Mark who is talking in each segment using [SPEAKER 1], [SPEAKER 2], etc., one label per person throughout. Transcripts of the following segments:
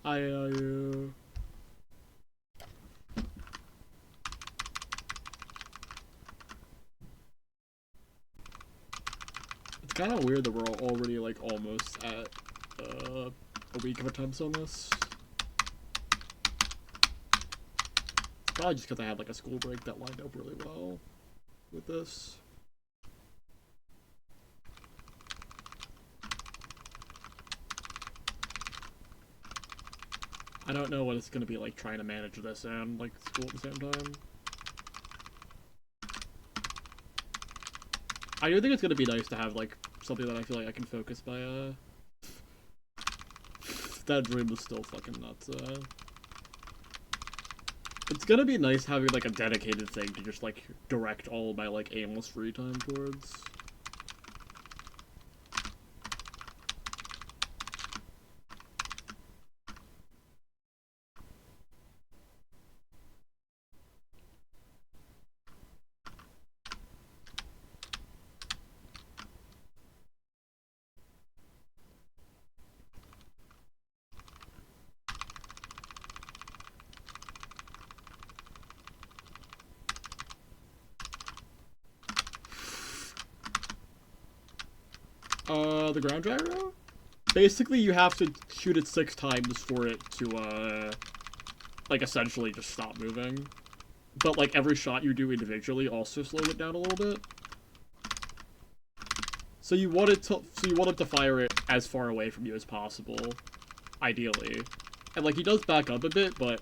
[SPEAKER 1] I. It's kind of weird that we're already like almost at a week of attempts on this. Probably just because I had like a school break that lined up really well with this. I don't know what it's gonna be like trying to manage this and like school at the same time. I do think it's gonna be nice to have like something that I feel like I can focus by. That dream was still fucking nuts. It's gonna be nice having like a dedicated thing to just like direct all of my like aimless free time towards. The ground gyro? Basically, you have to shoot it 6 times for it to, like, essentially just stop moving. But, like, every shot you do individually also slows it down a little bit. So you want it to fire it as far away from you as possible, ideally. And, like, he does back up a bit, but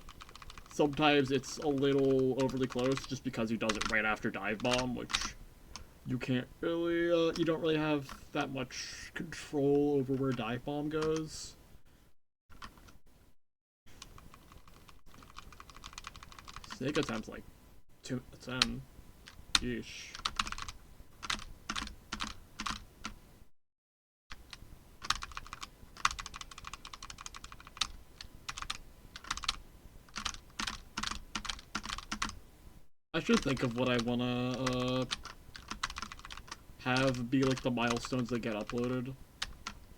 [SPEAKER 1] sometimes it's a little overly close just because he does it right after dive bomb, which you can't really, you don't really have that much control over where dive bomb goes. Snake attempts like 2 10. Yeesh. I should think of what I wanna, have be like the milestones that get uploaded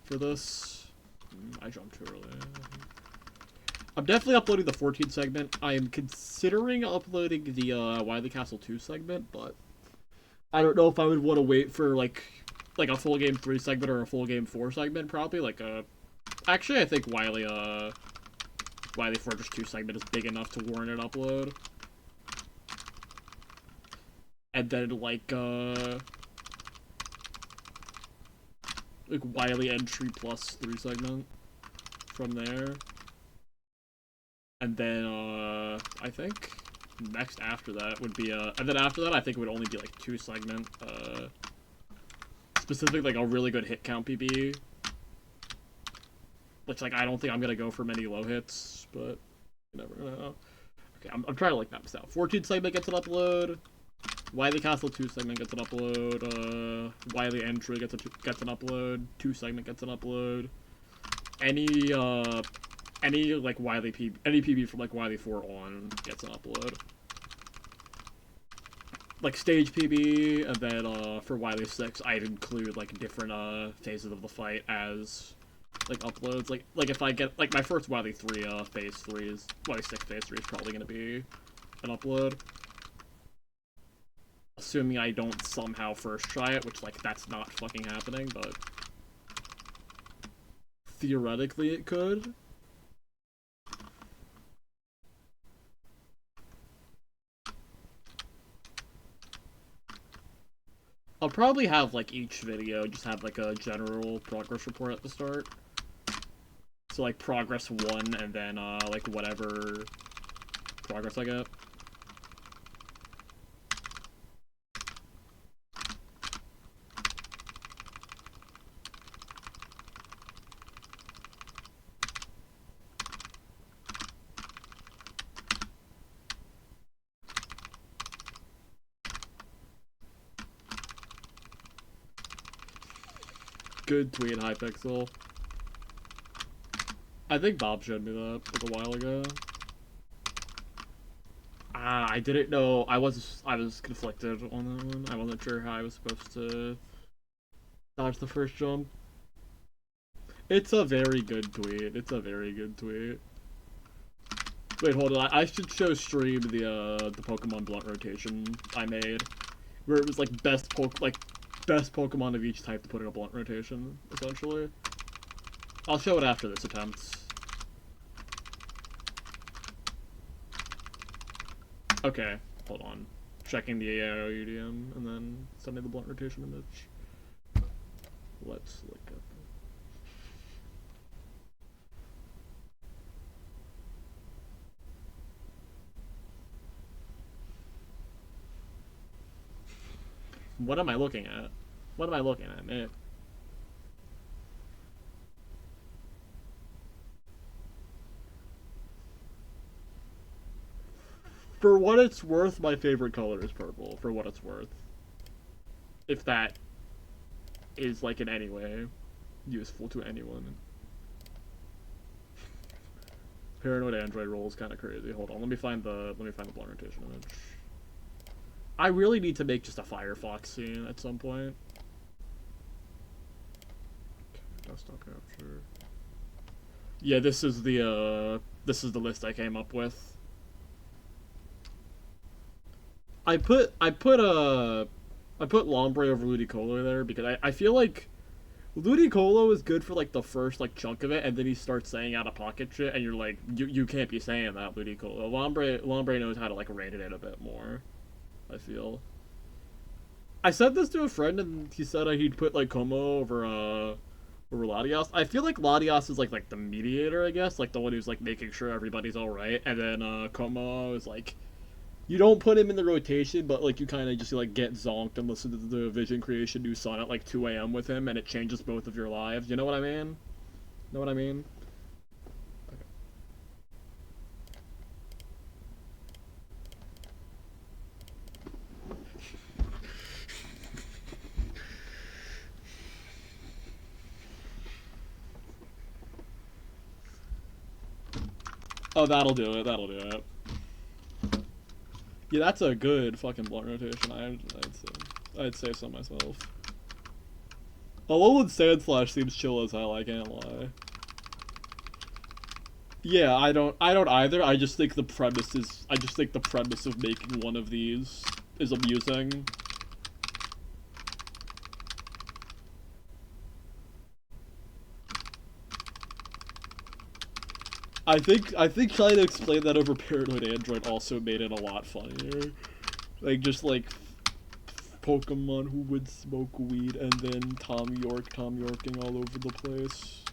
[SPEAKER 1] for this. I jumped too early. I'm definitely uploading the 14th segment. I am considering uploading the Wily Castle 2 segment, but I don't know if I would want to wait for like a full game 3 segment or a full game 4 segment. Probably like a. Actually, I think Wily Fortress 2 segment is big enough to warrant an upload. And then like Wily entry plus 3 segment from there. And then, I think next after that would be, and then after that I think it would only be like 2 segment, specifically like a really good hit count PB. Which, like, I don't think I'm gonna go for many low hits, but you never know. Okay, I'm trying to like map this out. 14 segment gets an upload. Wily Castle 2 segment gets an upload. Wily Entry gets an upload. 2 segment gets an upload. Any like any PB from like Wily 4 on gets an upload. Like stage PB, and then for Wily 6 I'd include like different phases of the fight as like uploads. Like if I get like my first Wily 3 phase 3 is Wily 6 phase 3 is probably gonna be an upload. Assuming I don't somehow first try it, which like that's not fucking happening, but theoretically it could. I'll probably have, like, each video just have, like, a general progress report at the start. So, like, progress 1, and then, like, whatever progress I get. Good tweet, Hypixel. I think Bob showed me that like a while ago. I didn't know. I was conflicted on that one. I wasn't sure how I was supposed to dodge the first jump. It's a very good tweet. It's a very good tweet. Wait, hold on. I should show stream the Pokemon blunt rotation I made, where it was like best Pokemon of each type to put in a blunt rotation, essentially. I'll show it after this attempt. Okay, hold on. Checking the AIO UDM and then sending the blunt rotation image. Let's look up. What am I looking at? What am I looking at, man? For what it's worth, my favorite color is purple. For what it's worth. If that is, like, in any way useful to anyone. Paranoid Android roll is kind of crazy. Hold on, let me find the blunt rotation image. I really need to make just a Firefox scene at some point. Okay, desktop capture. Yeah, this is the list I came up with. I put Lombre over Ludicolo there because I feel like Ludicolo is good for like the first like chunk of it, and then he starts saying out of pocket shit, and you're like, you can't be saying that, Ludicolo. Lombre knows how to like rein it in a bit more, I feel. I said this to a friend, and he said he'd put like Como over Latias. I feel like Latias is like the mediator, I guess, like the one who's like making sure everybody's all right, and then Como is like. You don't put him in the rotation, but like you kind of just like get zonked and listen to the Vision Creation New Sun at like 2 a.m. with him, and it changes both of your lives. You know what I mean? Know what I mean? Okay. Oh, that'll do it. That'll do it. Yeah, that's a good fucking blunt rotation. I'd say so myself. Alolan Sandslash seems chill as hell, I can't lie. Yeah, I don't either. I just think the premise of making one of these is amusing. I think trying to explain that over Paranoid Android also made it a lot funnier. Like just like Pokemon who would smoke weed and then Tom Yorking all over the place.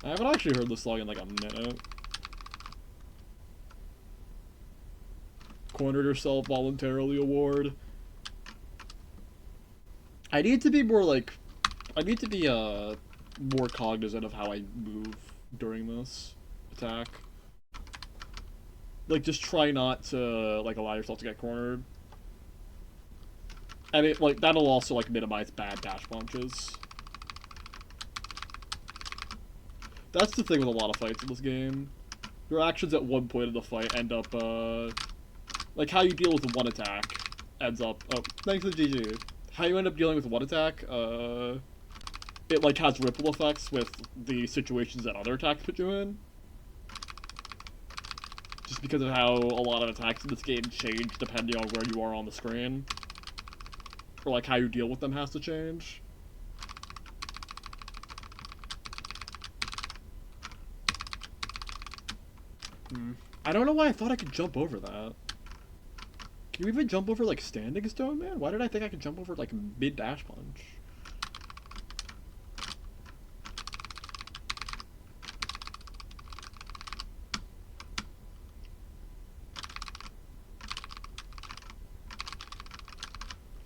[SPEAKER 1] I haven't actually heard this song in like a minute. Cornered Yourself Voluntarily award. I need to be more more cognizant of how I move during this attack. Like, just try not to, like, allow yourself to get cornered. And it, like, that'll also, like, minimize bad dash punches. That's the thing with a lot of fights in this game. Your actions at one point in the fight end up, like, how you deal with one attack ends up... Oh, thanks to GG. How you end up dealing with one attack, it, like, has ripple effects with the situations that other attacks put you in. Just because of how a lot of attacks in this game change depending on where you are on the screen. Or, like, how you deal with them has to change. I don't know why I thought I could jump over that. Can you even jump over, like, Standing Stone, man? Why did I think I could jump over, like, mid-dash punch?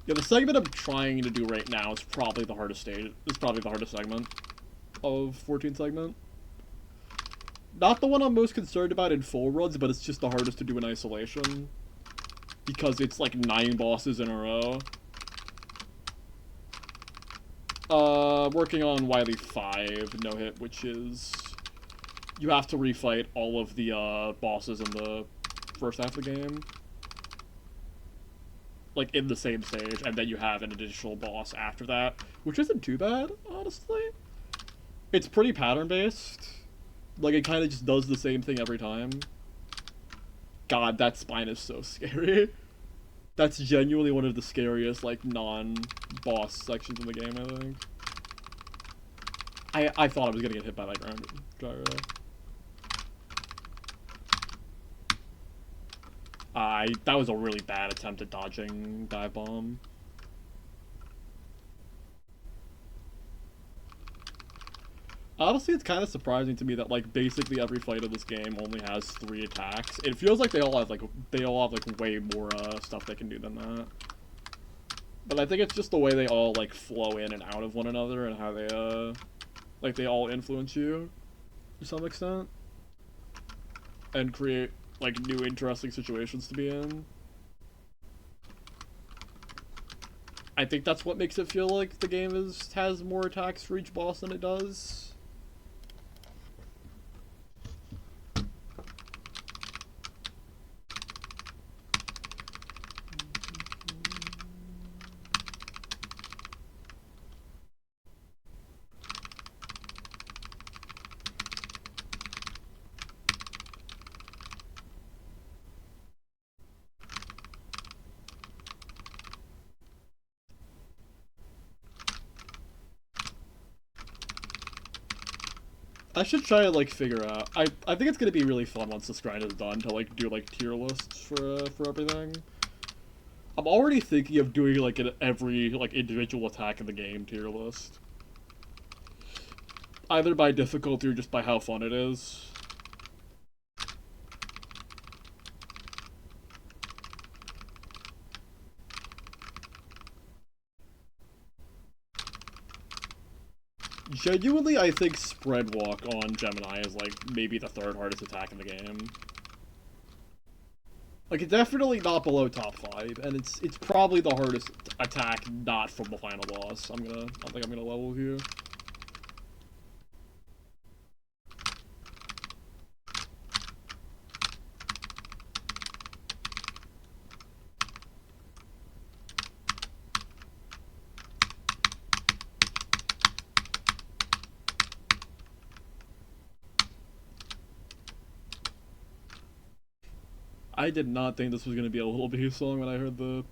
[SPEAKER 1] Yeah, the segment I'm trying to do right now is probably the hardest stage. It's probably the hardest segment of 14 segment. Not the one I'm most concerned about in full runs, but it's just the hardest to do in isolation. Because it's like 9 bosses in a row. Working on Wily 5 no-hit, which is... You have to refight all of the, bosses in the first half of the game. Like, in the same stage, and then you have an additional boss after that, which isn't too bad, honestly. It's pretty pattern-based. Like, it kind of just does the same thing every time. God, that spine is so scary. That's genuinely one of the scariest, like, non-boss sections in the game, I think. I thought I was gonna get hit by that ground gyro. That was a really bad attempt at dodging dive bomb. Honestly, it's kind of surprising to me that, like, basically every fight of this game only has 3 attacks. It feels like they all have, like, way more, stuff they can do than that. But I think it's just the way they all, like, flow in and out of one another and how they, like, they all influence you to some extent. And create, like, new interesting situations to be in. I think that's what makes it feel like the game has more attacks for each boss than it does. I should try to, like, figure out. I think it's gonna be really fun once this grind is done to, like, do, like, tier lists for everything. I'm already thinking of doing, like, every, like, individual attack in the game tier list. Either by difficulty or just by how fun it is. Genuinely, I think Spread Walk on Gemini is, like, maybe the 3rd hardest attack in the game. Like, it's definitely not below top 5, and it's probably the hardest attack not from the final boss. I think I'm gonna level with you. I did not think this was gonna be a Little Beef song when I heard the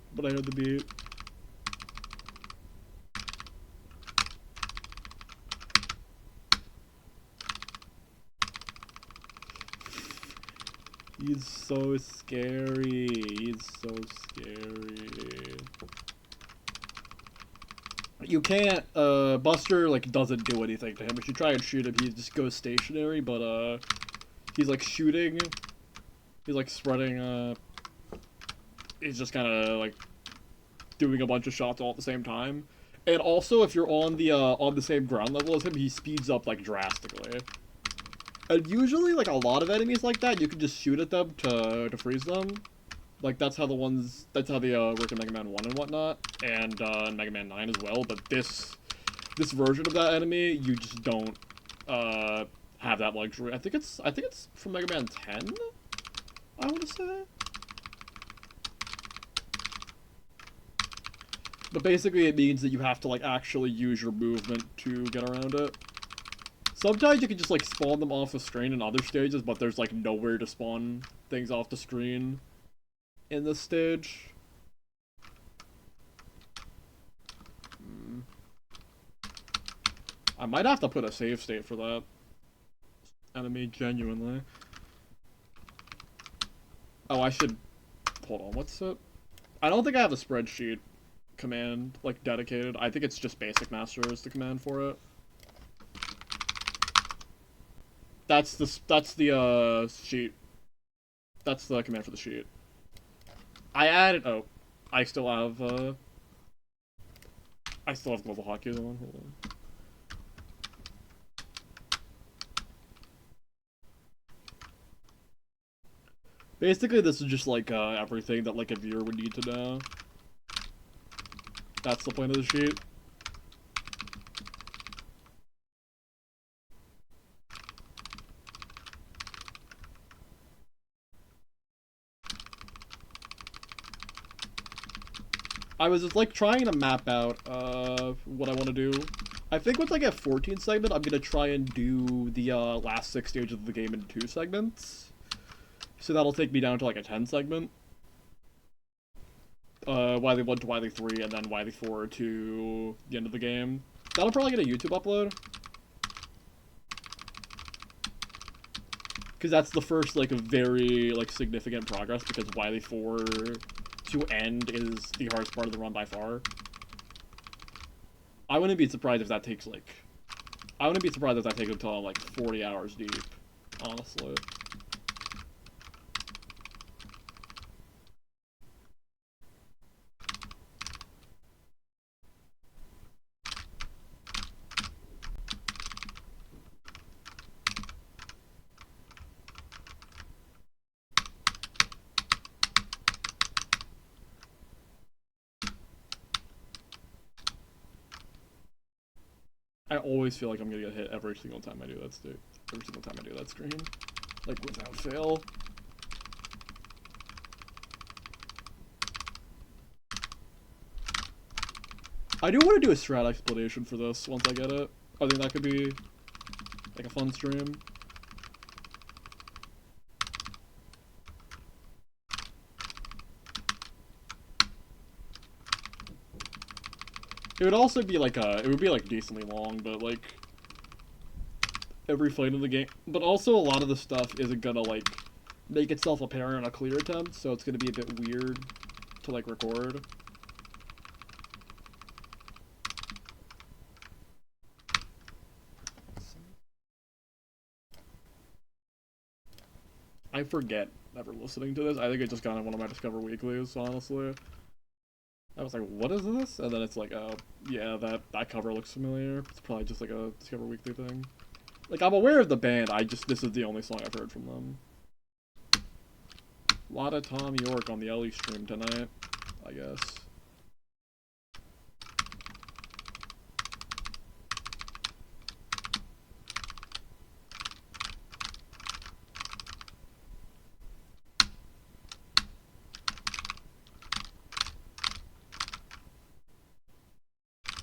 [SPEAKER 1] beat. He's so scary. He's so scary. You can't, Buster, like, doesn't do anything to him. If you try and shoot him, he just goes stationary, but, he's, like, shooting. He's, like, spreading, he's just kind of, like, doing a bunch of shots all at the same time. And also, if you're on the same ground level as him, he speeds up, like, drastically. And usually, like, a lot of enemies like that, you can just shoot at them to freeze them. Like, that's how the work in Mega Man 1 and whatnot, and, Mega Man 9 as well, but this version of that enemy, you just don't, have that luxury. I think it's from Mega Man 10, I want to say? But basically it means that you have to, like, actually use your movement to get around it. Sometimes you can just, like, spawn them off the screen in other stages, but there's, like, nowhere to spawn things off the screen in this stage. I might have to put a save state for that enemy, genuinely. Oh, I should... Hold on, what's it? I don't think I have a spreadsheet command, like, dedicated. I think it's just Basic Master is the command for it. That's the sheet. That's the command for the sheet. I added... Oh. I still have global hotkey on. Hold on. Basically, this is just, like, everything that, like, a viewer would need to know. That's the point of the sheet. I was just, like, trying to map out, what I want to do I think once I get 14 segment, I'm gonna try and do the last 6 stages of the game in 2 segments. So that'll take me down to like a 10 segment. Wily 1 to Wily 3, and then Wily 4 to the end of the game. That'll probably get a YouTube upload. Because that's the first, like, very, like, significant progress, because Wily 4 to end is the hardest part of the run by far. I wouldn't be surprised if that takes, like... I wouldn't be surprised if that takes until I'm, like, 40 hours deep, honestly. I always feel like I'm gonna get hit every single time I do that every single time I do that screen. Like, without fail. I do want to do a strat explanation for this once I get it. I think that could be, like, a fun stream. It would also be like it would be like decently long, but like every fight in the game. But also a lot of the stuff isn't gonna like make itself apparent on a clear attempt, so it's gonna be a bit weird to like record. I forget ever listening to this. I think it just got on one of my Discover Weeklies, honestly. I was like, what is this? And then it's like, oh, yeah, that cover looks familiar. It's probably just like a Discover Weekly thing. Like, I'm aware of the band, this is the only song I've heard from them. A lot of Tom York on the Ellie stream tonight, I guess.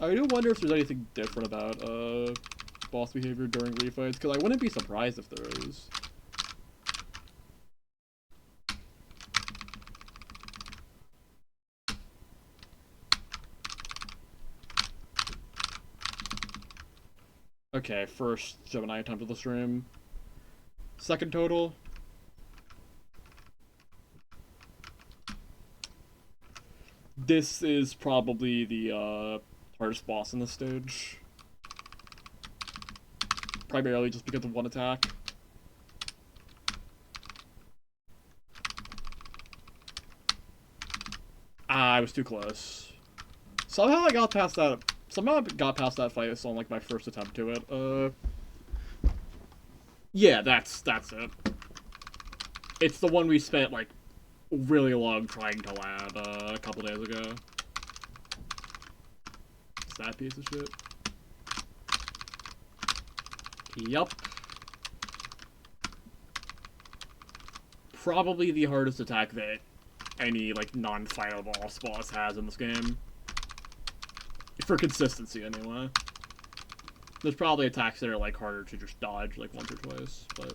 [SPEAKER 1] I do wonder if there's anything different about boss behavior during refights, because I wouldn't be surprised if there is. Okay, first Gemini attempt of the stream. Second total. This is probably the hardest boss in this stage. Primarily just because of one attack. Ah, I was too close. Somehow I got past that. Somehow I got past that fight on like my first attempt to it. Yeah, that's it. It's the one we spent like really long trying to land a couple days ago. It's that piece of shit. Yup. Probably the hardest attack that any, like, non-final boss has in this game. For consistency, anyway. There's probably attacks that are, like, harder to just dodge, like, once or twice, but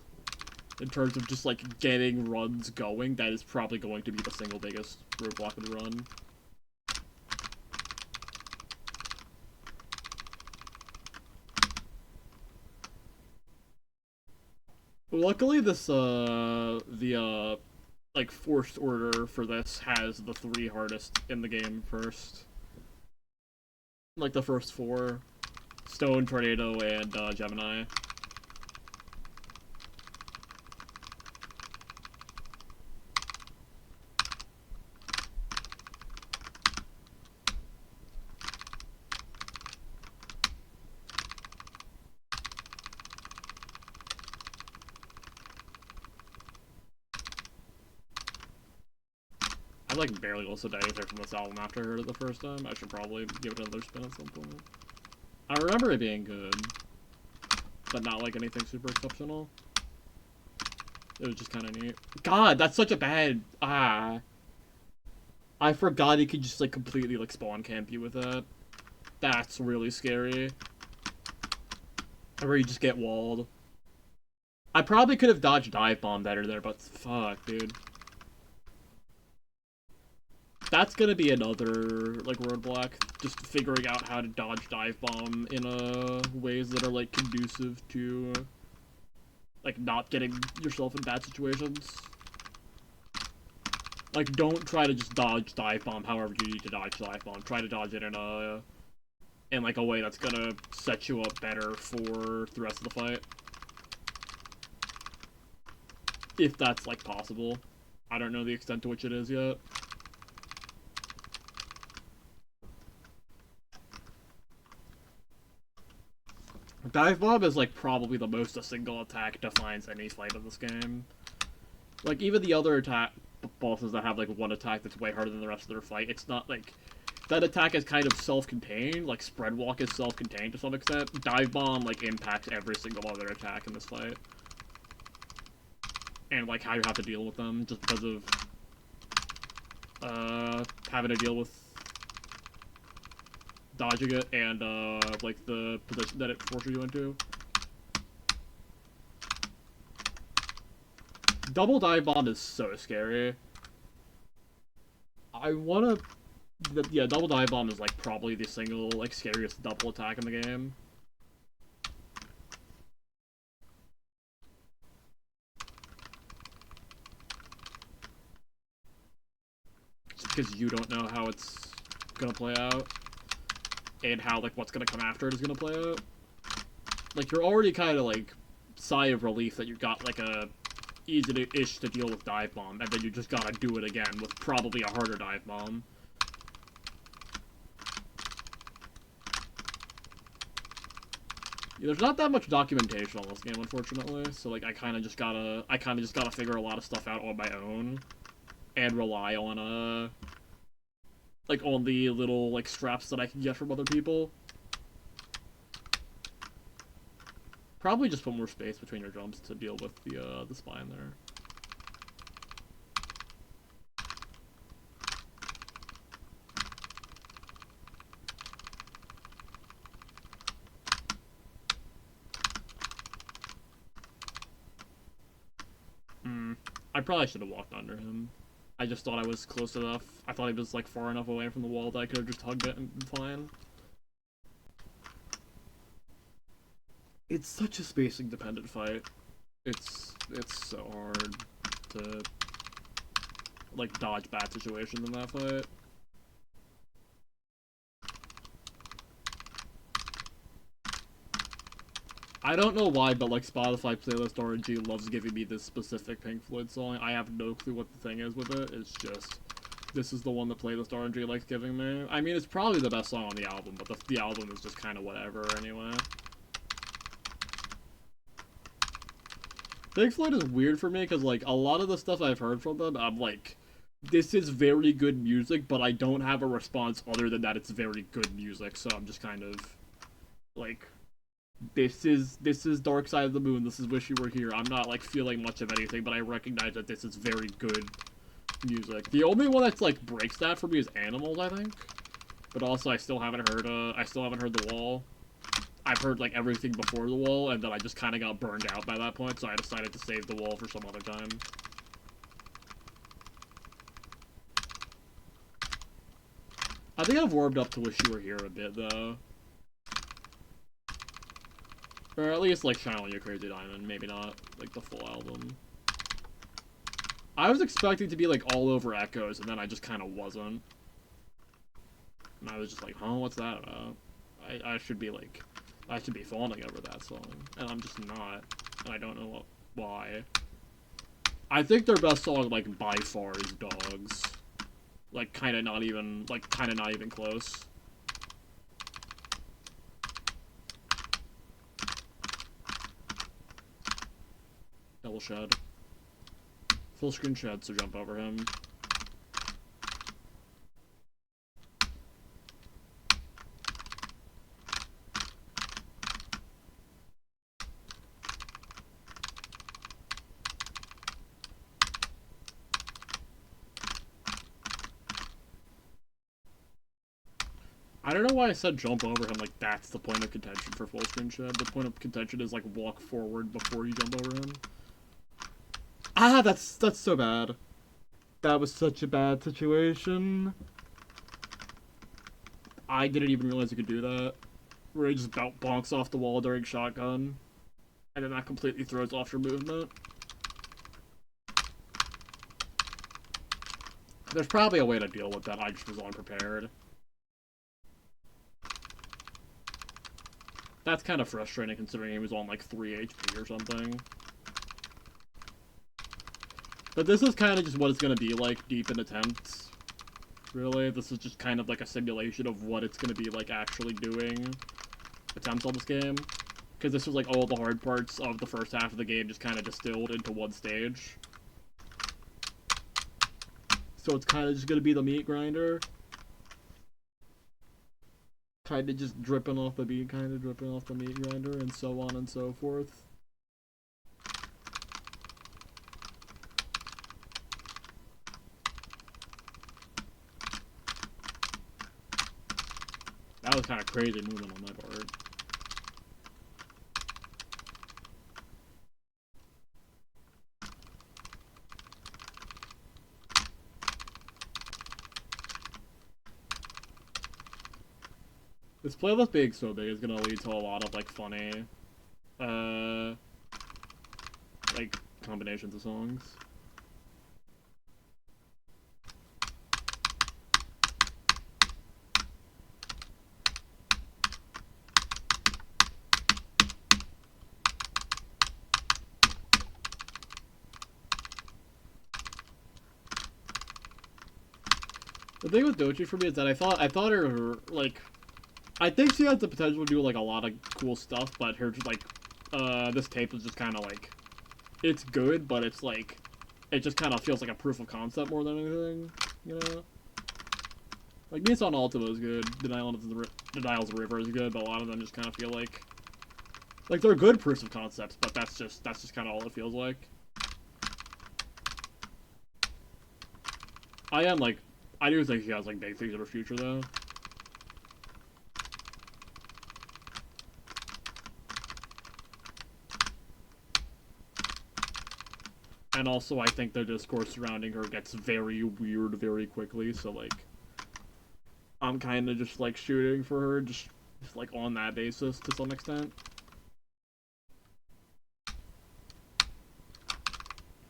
[SPEAKER 1] in terms of just, like, getting runs going, that is probably going to be the single biggest roadblock of the run. Luckily, this, like, forced order for this has the 3 hardest in the game first. Like, the first 4. Stone, Tornado, and, Gemini. I like barely listened to anything from this album after I heard it the first time. I should probably give it another spin at some point. I remember it being good, but not like anything super exceptional. It was just kind of neat. God, that's such a bad... I forgot he could just like completely like spawn camp you with that. That's really scary. Where you just get walled. I probably could have dodged dive bomb better there, but fuck, dude. That's gonna be another, like, roadblock. Just figuring out how to dodge dive bomb in, ways that are, like, conducive to, like, not getting yourself in bad situations. Like, don't try to just dodge dive bomb however you need to dodge dive bomb. Try to dodge it in, like, a way that's gonna set you up better for the rest of the fight. If that's, like, possible. I don't know the extent to which it is yet. Dive Bomb is, like, probably the most a single attack defines any fight in this game. Like, even the other attack bosses that have, like, one attack that's way harder than the rest of their fight, it's not, like... That attack is kind of self-contained, like, Spread Walk is self-contained to some extent. Dive Bomb, like, impacts every single other attack in this fight. And, like, how you have to deal with them, just because of... having to deal with dodging it and, like, the position that it forces you into. Double Dive Bomb is so scary. I wanna... Yeah, Double Dive Bomb is, like, probably the single, like, scariest double attack in the game. Just because you don't know how it's gonna play out. And how, like, what's gonna come after it is gonna play out. Like, you're already kind of, like, sigh of relief that you got, like, a easy-ish to deal with Dive Bomb, and then you just gotta do it again with probably a harder Dive Bomb. Yeah, there's not that much documentation on this game, unfortunately, so, like, I kinda just gotta figure a lot of stuff out on my own, and rely on, like, on the little, like, scraps that I can get from other people. Probably just put more space between your jumps to deal with the spine there. I probably should have walked under him. I just thought I was close enough. I thought he was, like, far enough away from the wall that I could have just hugged it and been fine. It's such a spacing-dependent fight. It's so hard to, like, dodge bad situations in that fight. I don't know why, but, like, Spotify playlist RNG loves giving me this specific Pink Floyd song. I have no clue what the thing is with it. It's just, this is the one that playlist RNG likes giving me. I mean, it's probably the best song on the album, but the album is just kind of whatever anyway. Pink Floyd is weird for me, because, like, a lot of the stuff I've heard from them, I'm like, this is very good music, but I don't have a response other than that it's very good music, so I'm just kind of, like... This is Dark Side of the Moon, this is Wish You Were Here. I'm not, like, feeling much of anything, but I recognize that this is very good music. The only one that's, like, breaks that for me is Animals, I think. But also, I still haven't heard The Wall. I've heard, like, everything before The Wall, and then I just kind of got burned out by that point, so I decided to save The Wall for some other time. I think I've warmed up to Wish You Were Here a bit, though. Or at least, like, Shine On You Crazy Diamond. Maybe not, like, the full album. I was expecting to be, like, all over Echoes, and then I just kind of wasn't. And I was just like, huh, what's that about? I should be, like... I should be fawning over that song. And I'm just not. And I don't know why. I think their best song, like, by far is Dogs. Like, kinda not even close. Double shed. Full screen shed, so jump over him. I don't know why I said jump over him, like, that's the point of contention for full screen shed. The point of contention is, like, walk forward before you jump over him. Ah, that's so bad. That was such a bad situation. I didn't even realize you could do that. Where he just bonks off the wall during shotgun. And then that completely throws off your movement. There's probably a way to deal with that, I just was unprepared. That's kind of frustrating considering he was on like 3 HP or something. But this is kind of just what it's going to be like deep in attempts. Really, this is just kind of like a simulation of what it's going to be like actually doing attempts on this game. Because this was like all the hard parts of the first half of the game just kind of distilled into one stage. So it's kind of just going to be the meat grinder. Kind of just dripping off the meat, kind of dripping off the meat grinder, and so on and so forth. That was kind of crazy movement on my part. This playlist being so big is gonna lead to a lot of like funny, like combinations of songs. The thing with Dochi for me is that I thought her like. I think she has the potential to do, like, a lot of cool stuff, but her, just, like, this tape is just kind of, like, it's good, but it's, like, it just kind of feels like a proof of concept more than anything, you know? Like, Nissan Altima is good, Denials of the River is good, but a lot of them just kind of feel like they're good proofs of concepts, but that's just kind of all it feels like. I do think she has, like, big things in her future, though. And also, I think the discourse surrounding her gets very weird very quickly, so, like, I'm kind of just, like, shooting for her, just, like, on that basis to some extent.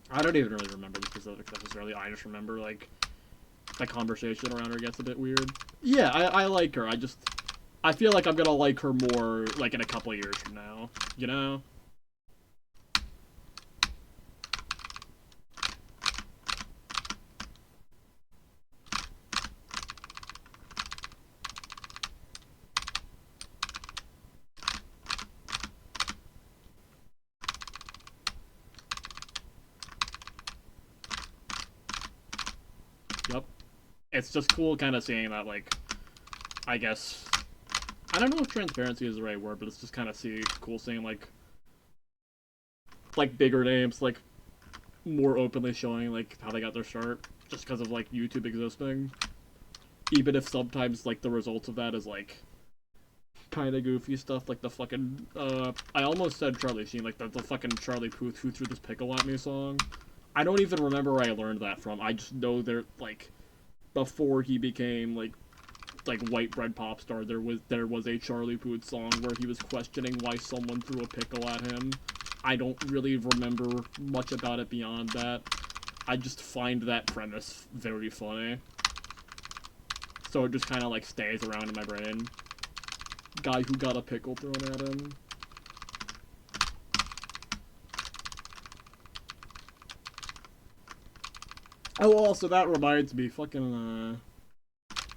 [SPEAKER 1] I don't even really remember the specifics necessarily, I just remember, like, the conversation around her gets a bit weird. Yeah, I like her, I feel like I'm gonna like her more, like, in a couple years from now, you know? Yep. It's just cool kind of seeing that, like, I guess, I don't know if transparency is the right word, but it's just kind of cool seeing, like, bigger names, like, more openly showing, like, how they got their start, just because of, like, YouTube existing. Even if sometimes, like, the result of that is, like, kind of goofy stuff, like the fucking, I almost said Charlie Sheen, like, the fucking Charlie Puth Who Threw This Pickle At Me song. I don't even remember where I learned that from, I just know they're, like, before he became, like, white bread pop star, there was a Charlie Puth song where he was questioning why someone threw a pickle at him. I don't really remember much about it beyond that. I just find that premise very funny. So it just kind of, like, stays around in my brain. Guy who got a pickle thrown at him. Oh, also, that reminds me, fucking,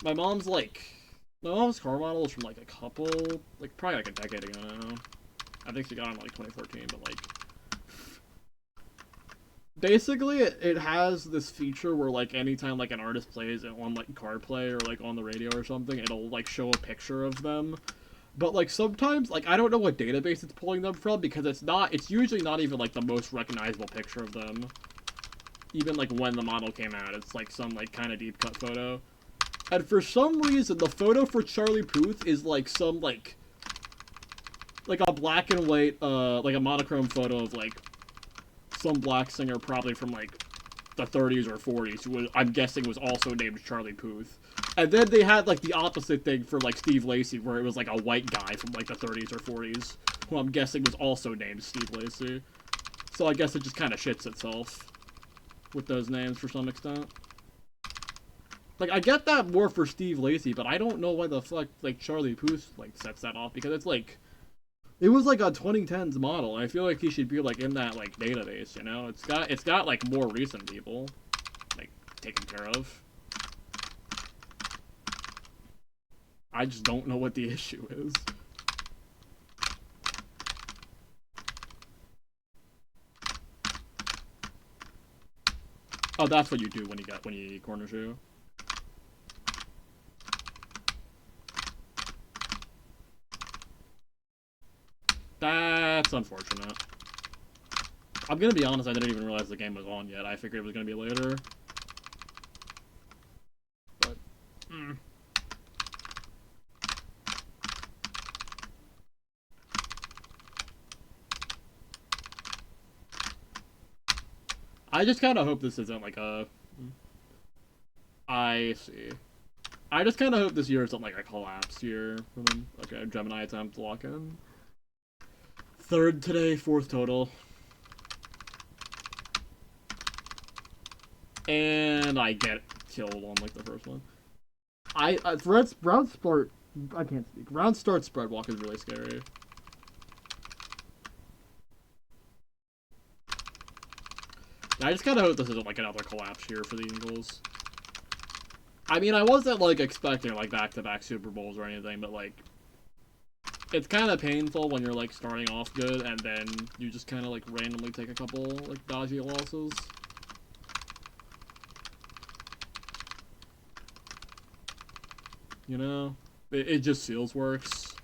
[SPEAKER 1] my mom's car model is from, like, probably, like, a decade ago now. I think she got it in, like, 2014, but, like, basically, it has this feature where, like, anytime, like, an artist plays it on, like, CarPlay or, like, on the radio or something, it'll, like, show a picture of them. But, like, sometimes, like, I don't know what database it's pulling them from, because it's usually not even, like, the most recognizable picture of them. Even, like, when the model came out, it's, like, some, like, kind of deep cut photo. And for some reason, the photo for Charlie Puth is like some like a black and white, like a monochrome photo of like some black singer, probably from like the 30s or 40s, who was, I'm guessing was also named Charlie Puth. And then they had like the opposite thing for like Steve Lacy, where it was like a white guy from like the 30s or 40s, who I'm guessing was also named Steve Lacy. So I guess it just kind of shits itself with those names for some extent. Like, I get that more for Steve Lacy, but I don't know why the fuck, like, Charlie Puth, like, sets that off, because it's, like, it was, like, a 2010s model. I feel like he should be, like, in that, like, database, you know? It's got, like, more recent people, like, taken care of. I just don't know what the issue is. Oh, that's what you do when you corner shoe. That's unfortunate. I'm gonna be honest, I didn't even realize the game was on yet. I figured it was gonna be later. But, I just kind of hope this isn't like a... I see. I just kind of hope this year isn't like a collapse year for them. Okay, Gemini attempt to lock in. Third today, fourth total. And I get killed on like the first one. Round start, I can't speak. Round start spread walk is really scary. I just kind of hope this isn't like another collapse here for the Eagles. I mean, I wasn't like expecting like back-to-back Super Bowls or anything, but like it's kind of painful when you're like starting off good and then you just kind of like randomly take a couple like dodgy losses. You know, it just feels worse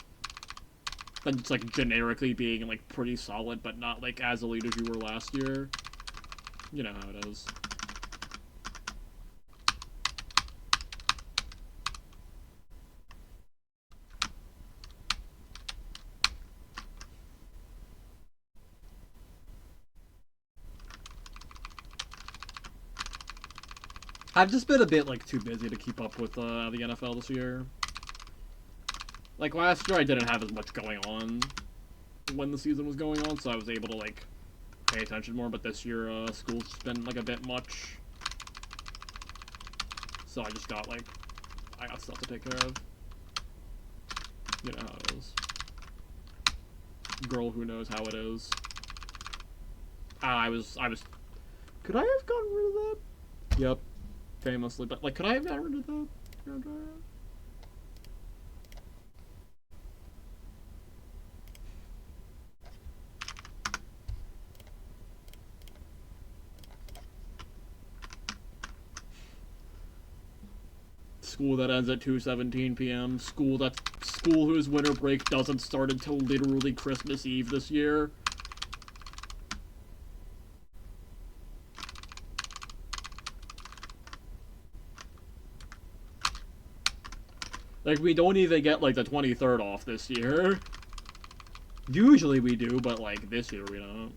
[SPEAKER 1] than just like generically being like pretty solid, but not like as elite as you were last year. You know how it is. I've just been a bit, like, too busy to keep up with the NFL this year. Like, last year I didn't have as much going on when the season was going on, so I was able to, like, pay attention more, but this year, school's just been, like, a bit much. So I just got, like, I got stuff to take care of. You know how it is. Girl who knows how it is. I was... Could I have gotten rid of that? Yep. Famously, but like, could I have gotten rid of that? School that ends at 2:17 p.m. School whose winter break doesn't start until literally Christmas Eve this year. Like, we don't even get, like, the 23rd off this year. Usually we do, but, like, this year we don't.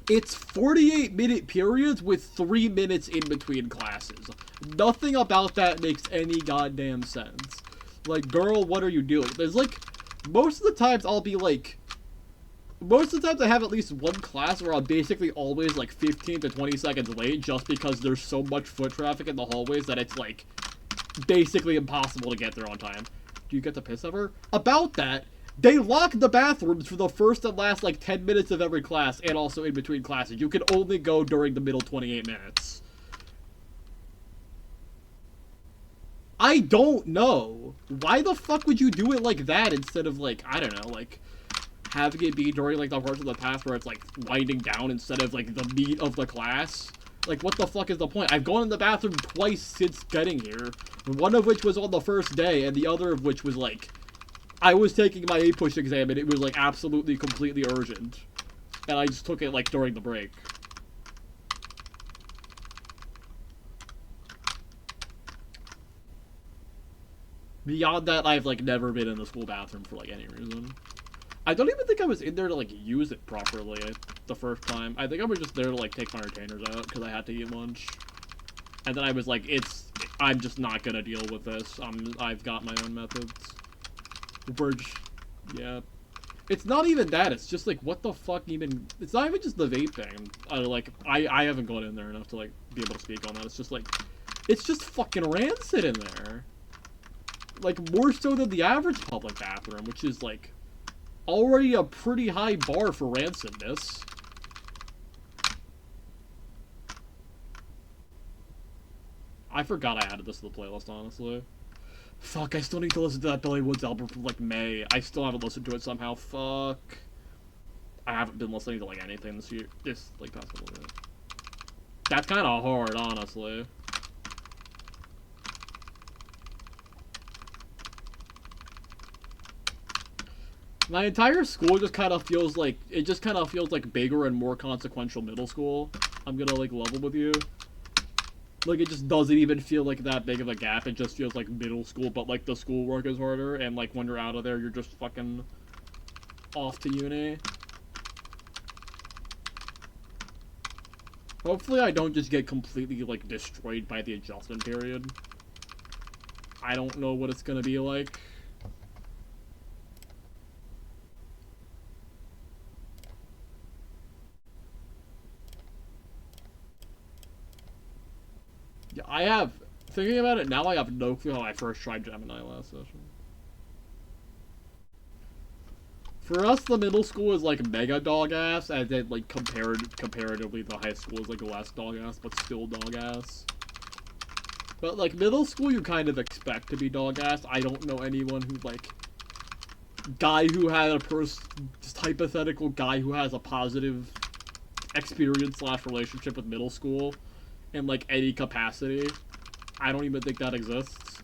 [SPEAKER 1] It's 48-minute periods with 3 minutes in between classes. Nothing about that makes any goddamn sense. Like, girl, what are you doing? There's, like, most of the times I'll be, like... Most of the times I have at least one class where I'm basically always like 15 to 20 seconds late just because there's so much foot traffic in the hallways that it's like basically impossible to get there on time. Do you get to piss ever? About that, they lock the bathrooms for the first and last like 10 minutes of every class and also in between classes. You can only go during the middle 28 minutes. I don't know. Why the fuck would you do it like that instead of like, I don't know, like... having it be during, like, the parts of the path where it's, like, winding down instead of, like, the meat of the class. Like, what the fuck is the point? I've gone in the bathroom twice since getting here. One of which was on the first day, and the other of which was, like... I was taking my A-push exam, and it was, like, absolutely, completely urgent. and I just took it, like, during the break. Beyond that, I've, like, never been in the school bathroom for, like, any reason. I don't even think I was in there to, like, use it properly the first time. I think I was just there to, like, take my retainers out, because I had to eat lunch. And then I was like, I'm just not gonna deal with this. I've got my own methods. Yeah. It's not even that, it's just, like, what the fuck even... It's not even just the vape thing. I haven't gone in there enough to, like, be able to speak on that. It's just, like... It's just fucking rancid in there. Like, more so than the average public bathroom, which is, like, already a pretty high bar for rancidness. I forgot I added this to the playlist, honestly. Fuck, I still need to listen to that Billy Woods album from, like, May. I still haven't listened to it somehow. Fuck. I haven't been listening to, like, anything this year. Just, like, past a little bit. That's kind of hard, honestly. My entire school just kind of feels like... It just kind of feels like bigger and more consequential middle school. I'm gonna, like, level with you. Like, it just doesn't even feel like that big of a gap. It just feels like middle school, but, like, the schoolwork is harder. And, like, when you're out of there, you're just fucking off to uni. Hopefully I don't just get completely, like, destroyed by the adjustment period. I don't know what it's gonna be like. Yeah, I have... Thinking about it now, I have no clue how I first tried Gemini last session. For us, the middle school is, like, mega dog-ass, and then, like, comparatively, the high school is, like, less dog-ass, but still dog-ass. But, like, middle school you kind of expect to be dog-ass. I don't know anyone who, like... Guy who had a just hypothetical guy who has a positive experience/relationship with middle school in, like, any capacity. I don't even think that exists.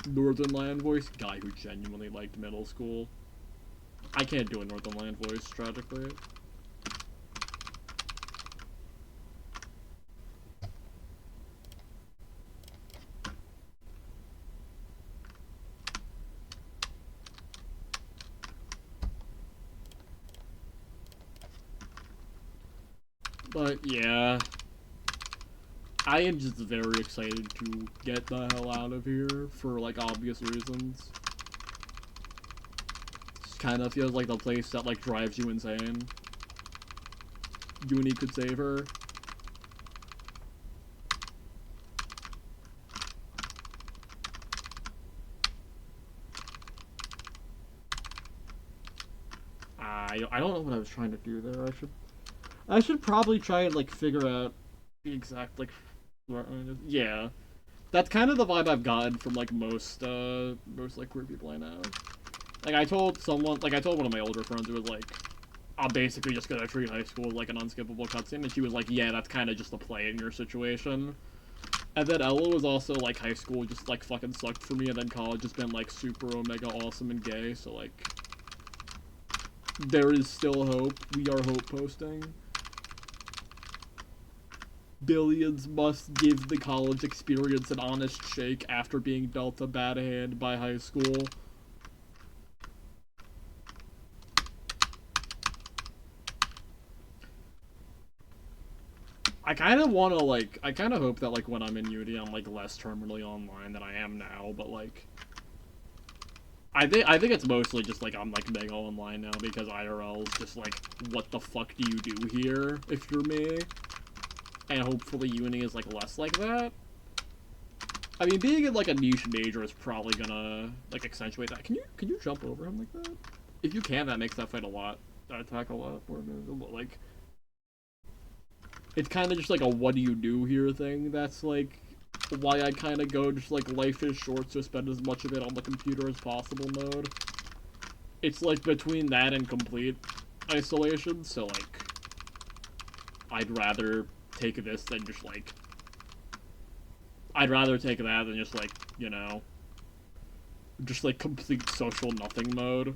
[SPEAKER 1] Northern Land voice? Guy who genuinely liked middle school. I can't do a Northern Land voice, tragically. But, yeah. I am just very excited to get the hell out of here for, like, obvious reasons. Just kind of feels like the place that, like, drives you insane. Uni could save her. I don't know what I was trying to do there. I should probably try and, like, figure out the exact, like, yeah. That's kind of the vibe I've gotten from, like, most, like, queer people I know. Like, I told one of my older friends who was like, I'm basically just gonna treat high school like an unskippable cutscene, and she was like, yeah, that's kind of just a play in your situation. And then Ella was also like, high school just, like, fucking sucked for me, and then college has been, like, super omega awesome and gay, so, like, there is still hope. We are hope posting. Billions must give the college experience an honest shake after being dealt a bad hand by high school. I kind of want to, like, I kind of hope that, like, when I'm in uni, I'm, like, less terminally online than I am now, but, like, I think it's mostly just, like, I'm, like, mega online now, because IRL is just, like, what the fuck do you do here, if you're me? And hopefully uni is, like, less like that. I mean, being in, like, a niche major is probably gonna, like, accentuate that. Can you jump over him like that? If you can, that makes that fight that attack a lot more manageable. Like, it's kind of just, like, a what do you do here thing. That's, like, why I kind of go just, like, life is short, so spend as much of it on the computer as possible mode. It's, like, between that and complete isolation, so, like, I'd rather take this than just, like, I'd rather take that than just, like, you know, just, like, complete social nothing mode.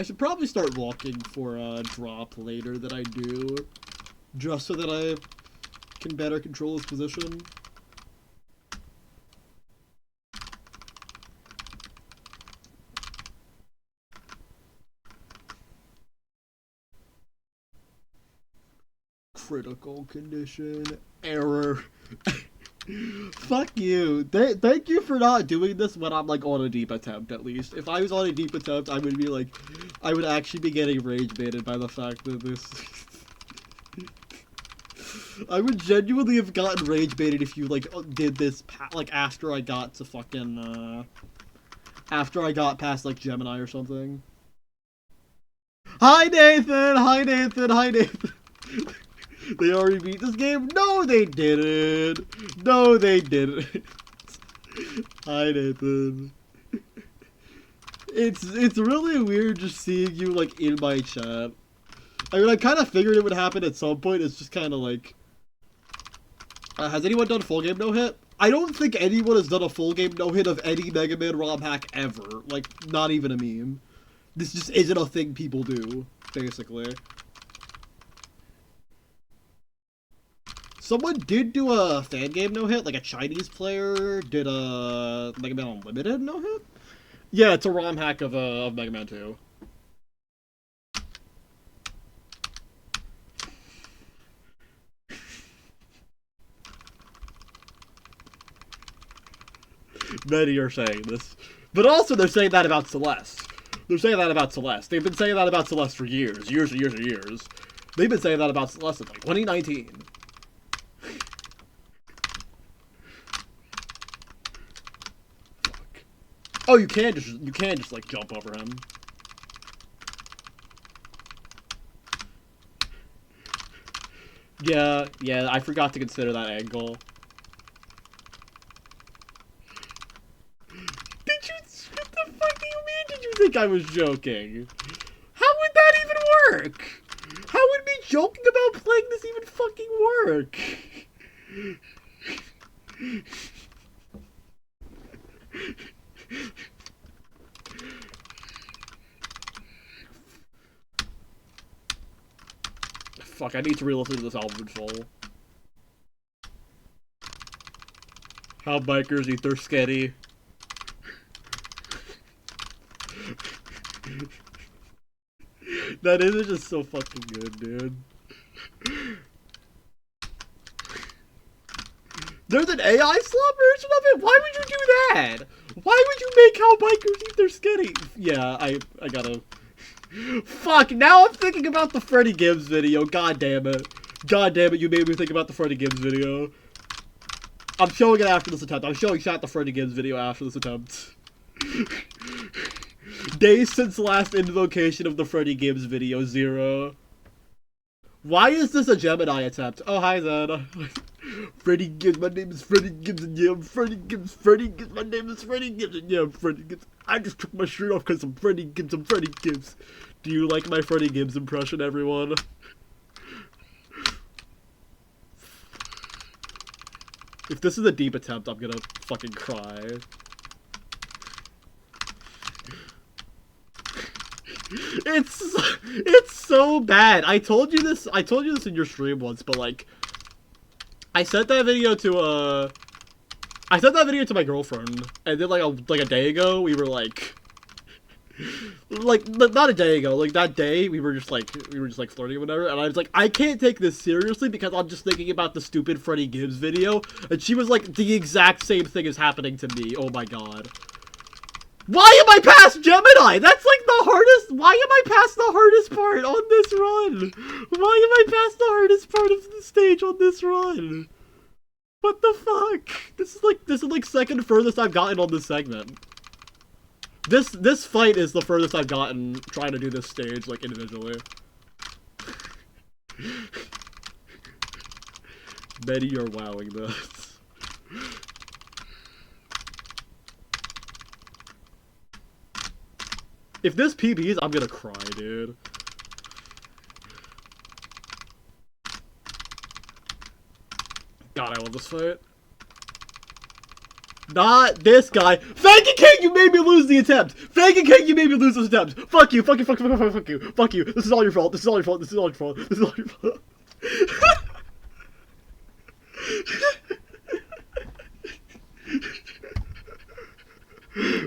[SPEAKER 1] I should probably start walking for a drop later than I do, just so that I can better control his position. Critical condition. Error. Fuck you. Thank you for not doing this when I'm, like, on a deep attempt, at least. If I was on a deep attempt, I would be, like... I would actually be getting rage baited by the fact that this... I would genuinely have gotten rage baited if you, like, did this, like, after I got to fucking, after I got past, like, Gemini or something. Hi, Nathan! Hi, Nathan! Hi, Nathan! They already beat this game? No, they didn't. No, they didn't. Hi, Nathan. It's really weird just seeing you, like, in my chat. I mean, I kind of figured it would happen at some point. It's just kind of like... has anyone done full game no-hit? I don't think anyone has done a full game no-hit of any Mega Man ROM hack ever. Like, not even a meme. This just isn't a thing people do, basically. Someone did do a fan game no-hit, like a Chinese player did a Mega Man Unlimited no-hit? Yeah, it's a ROM hack of Mega Man 2. Many are saying this. But also they're saying that about Celeste. They're saying that about Celeste. They've been saying that about Celeste for years. Years and years and years. They've been saying that about Celeste since like 2019. Fuck. Oh, you can just like jump over him. Yeah, I forgot to consider that angle. What the fuck do you mean? Did you think I was joking? How would that even work? How would me joking about playing this even fucking work? Fuck, I need to re-listen to this album in full. How bikers eat their sketty. That image is so fucking good, dude. There's an AI slot version of it? Why would you do that? Why would you make how bikers eat their sketty? Yeah, I gotta... Fuck, now I'm thinking about the Freddie Gibbs video. God damn it. God damn it, you made me think about the Freddie Gibbs video. I'm showing it after this attempt. I'm showing chat the Freddie Gibbs video after this attempt. Days since last invocation of the Freddie Gibbs video, 0. Why is this a Gemini attempt? Oh, hi, Zed. Freddie Gibbs, my name is Freddie Gibbs, and yeah, I'm Freddie Gibbs, my name is Freddie Gibbs, and yeah, I'm Freddie Gibbs. I just took my shirt off because I'm Freddie Gibbs, Do you like my Freddie Gibbs impression, everyone? If this is a deep attempt, I'm gonna fucking cry. It's so bad. I told you this in your stream once, but like I sent that video to my girlfriend, and then like a day ago we were like not a day ago, like that day we were just like flirting or whatever, and I was like, I can't take this seriously because I'm just thinking about the stupid Freddie Gibbs video, and she was like, the exact same thing is happening to me. Oh my god. Why am I past Gemini? That's like the hardest. Why am I past the hardest part on this run? Why am I past the hardest part of the stage on this run? What the fuck? This is like second furthest I've gotten on this segment. This fight is the furthest I've gotten trying to do this stage like individually. Many are wowing this. If this PBs, I'm gonna cry, dude. God, I love this fight. Not this guy. Faking King, you made me lose the attempt. Faking King, you made me lose this attempt. Fuck you, fuck you, fuck you, fuck you, fuck you, fuck you. This is all your fault. This is all your fault. This is all your fault. This is all your fault.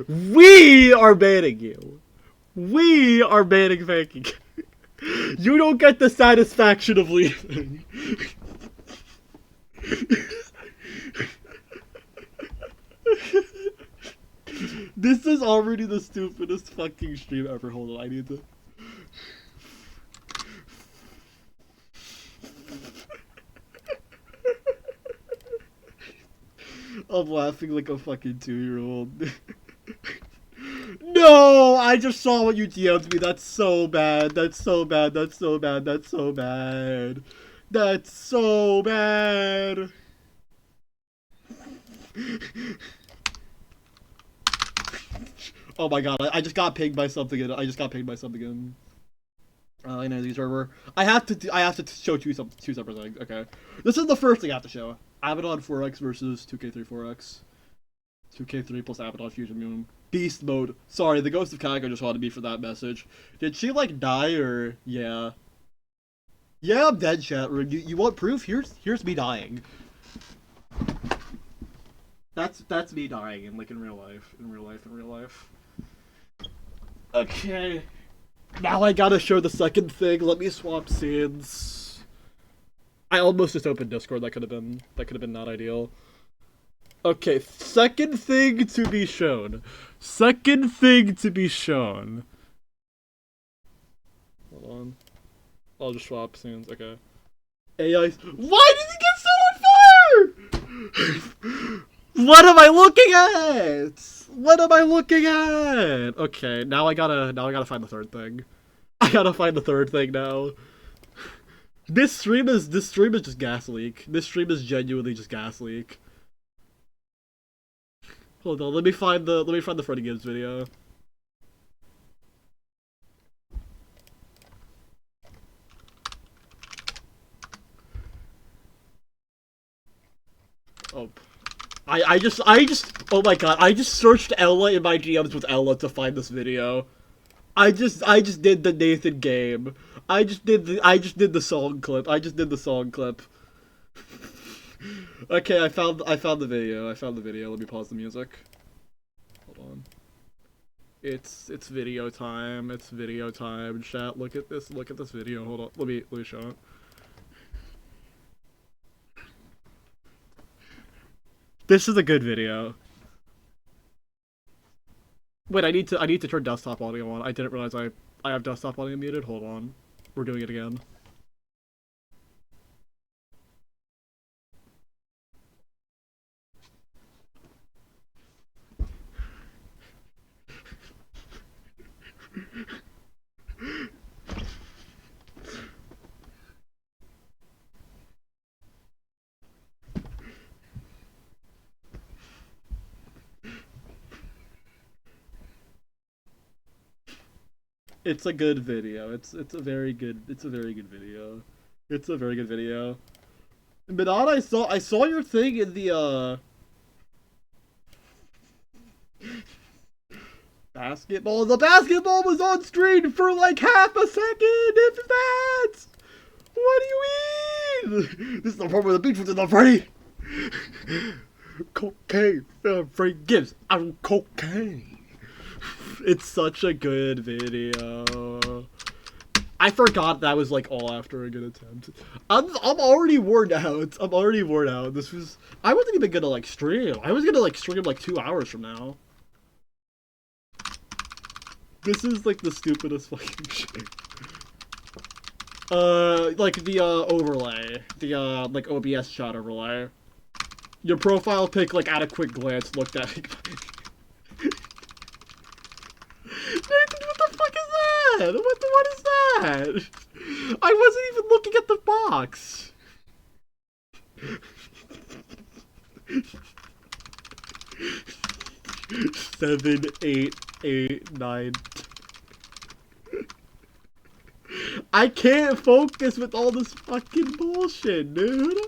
[SPEAKER 1] We are banning you. We are banning Faking King. You don't get the satisfaction of leaving. This is already the stupidest fucking stream ever. Hold on, I need to... I'm laughing like a fucking 2-year-old. No! I just saw what you DM'd me. That's so bad. That's so bad. That's so bad. That's so bad. That's so bad. Oh my god, I just got pinged by something again. I just got pinged by something again. Energy server. I have to show two separate things. Okay. This is the first thing I have to show. Abaddon 4X versus 2K3 4X. 2K3 plus Abaddon Fusion Moon. Beast mode. Sorry, the Ghost of Kaga just wanted me for that message. Did she like die or yeah? Yeah, I'm dead, chat room. You want proof? Here's me dying. That's me dying in real life. In real life. Okay. Now I gotta show the second thing. Let me swap scenes. I almost just opened Discord. That could have been not ideal. Okay, second thing to be shown. Second thing to be shown. Hold on. I'll just swap scenes. Okay. AI. Why did he get set on fire? What am I looking at? What am I looking at? Okay, now I gotta find the third thing. I gotta find the third thing now. This stream is just gas leak. This stream is genuinely just gas leak. Hold on, let me find the Freddy Gibbs video. Oh. I just, oh my god, I just searched Ella in my DMs with Ella to find this video. I just did the Nathan game. I just did the song clip. Okay, I found the video. Let me pause the music. Hold on. It's video time. It's video time. Chat, look at this video. Hold on. Let me show it. This is a good video. Wait, I need to turn desktop audio on. I didn't realize I have desktop audio muted. Hold on. We're doing it again. It's a good video. It's a very good video. It's a very good video. Minad, I saw your thing in the basketball. The basketball was on screen for like half a second, if that. What do you mean? This is the part where the beach was in the Freddy. Cocaine. Freddy Gibbs. I'm cocaine. It's such a good video. I forgot that was like all after a good attempt. I'm already worn out. This was, I wasn't even gonna like stream. I was gonna like stream like 2 hours from now. This is like the stupidest fucking shit. Like the overlay, the like OBS shot overlay. Your profile pic, like at a quick glance, looked at it. Nathan, what the fuck is that? What is that? I wasn't even looking at the box. 7, 8, 8, 9. I can't focus with all this fucking bullshit, dude.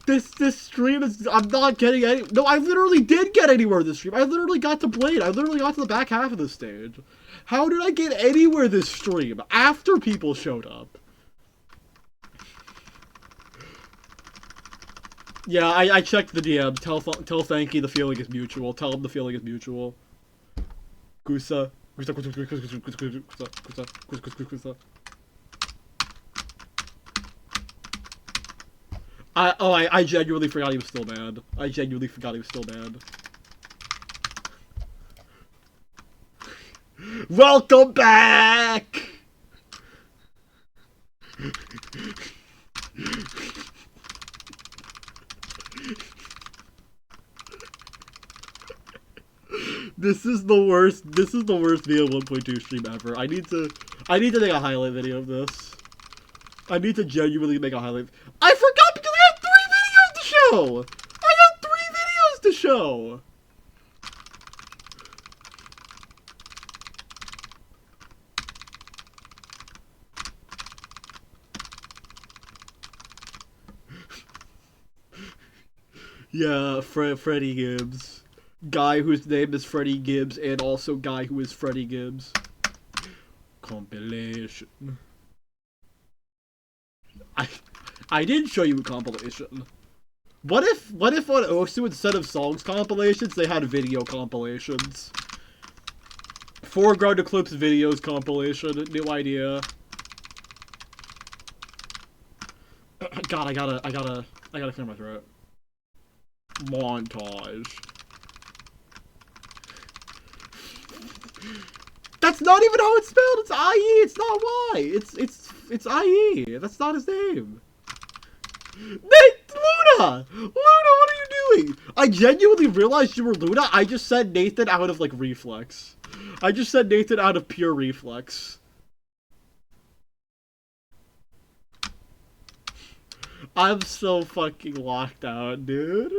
[SPEAKER 1] This stream is, I'm not getting any, no, I literally did get anywhere this stream. I literally got to Blade. I literally got to the back half of the stage. How did I get anywhere this stream after people showed up? Yeah, I checked the DM. Tell Thanky the feeling is mutual. Tell him the feeling is mutual. Gusa. Gusa. I genuinely forgot he was still mad. I genuinely forgot he was still mad. Welcome back! This is the worst video 1.2 stream ever. I need to make a highlight video of this. I need to genuinely make a highlight. I forgot because I had 3 videos to show! I had 3 videos to show! Yeah, Freddie Gibbs. Guy whose name is Freddie Gibbs and also guy who is Freddie Gibbs. Compilation. I did show you a compilation. What if on Osu, instead of songs compilations, they had video compilations? Foreground Eclipse videos compilation, new idea. God, I gotta clear my throat. Montage. That's not even how it's spelled. It's IE. It's not Y. It's IE. That's not his name. Luna! Luna, what are you doing? I genuinely realized you were Luna. I just said Nathan out of like reflex. I just said Nathan out of pure reflex. I'm so fucking locked out, dude.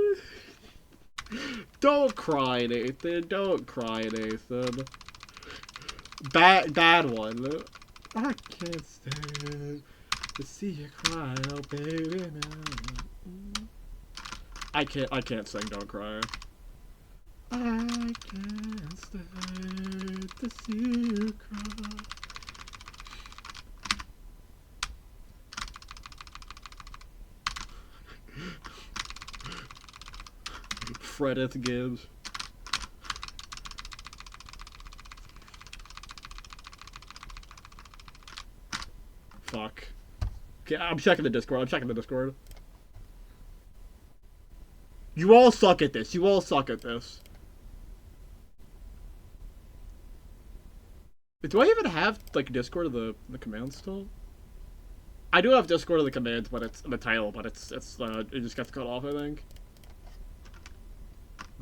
[SPEAKER 1] Don't cry, Nathan. Don't cry, Nathan. Bad one. I can't stand to see you cry, oh baby. Now. I can't sing Don't Cry. I can't stand to see you cry. Fredith Gibbs. Fuck. Okay, I'm checking the Discord. You all suck at this. Do I even have, like, Discord of the commands still? I do have Discord of the commands, but it's in the title, but it just gets cut off, I think.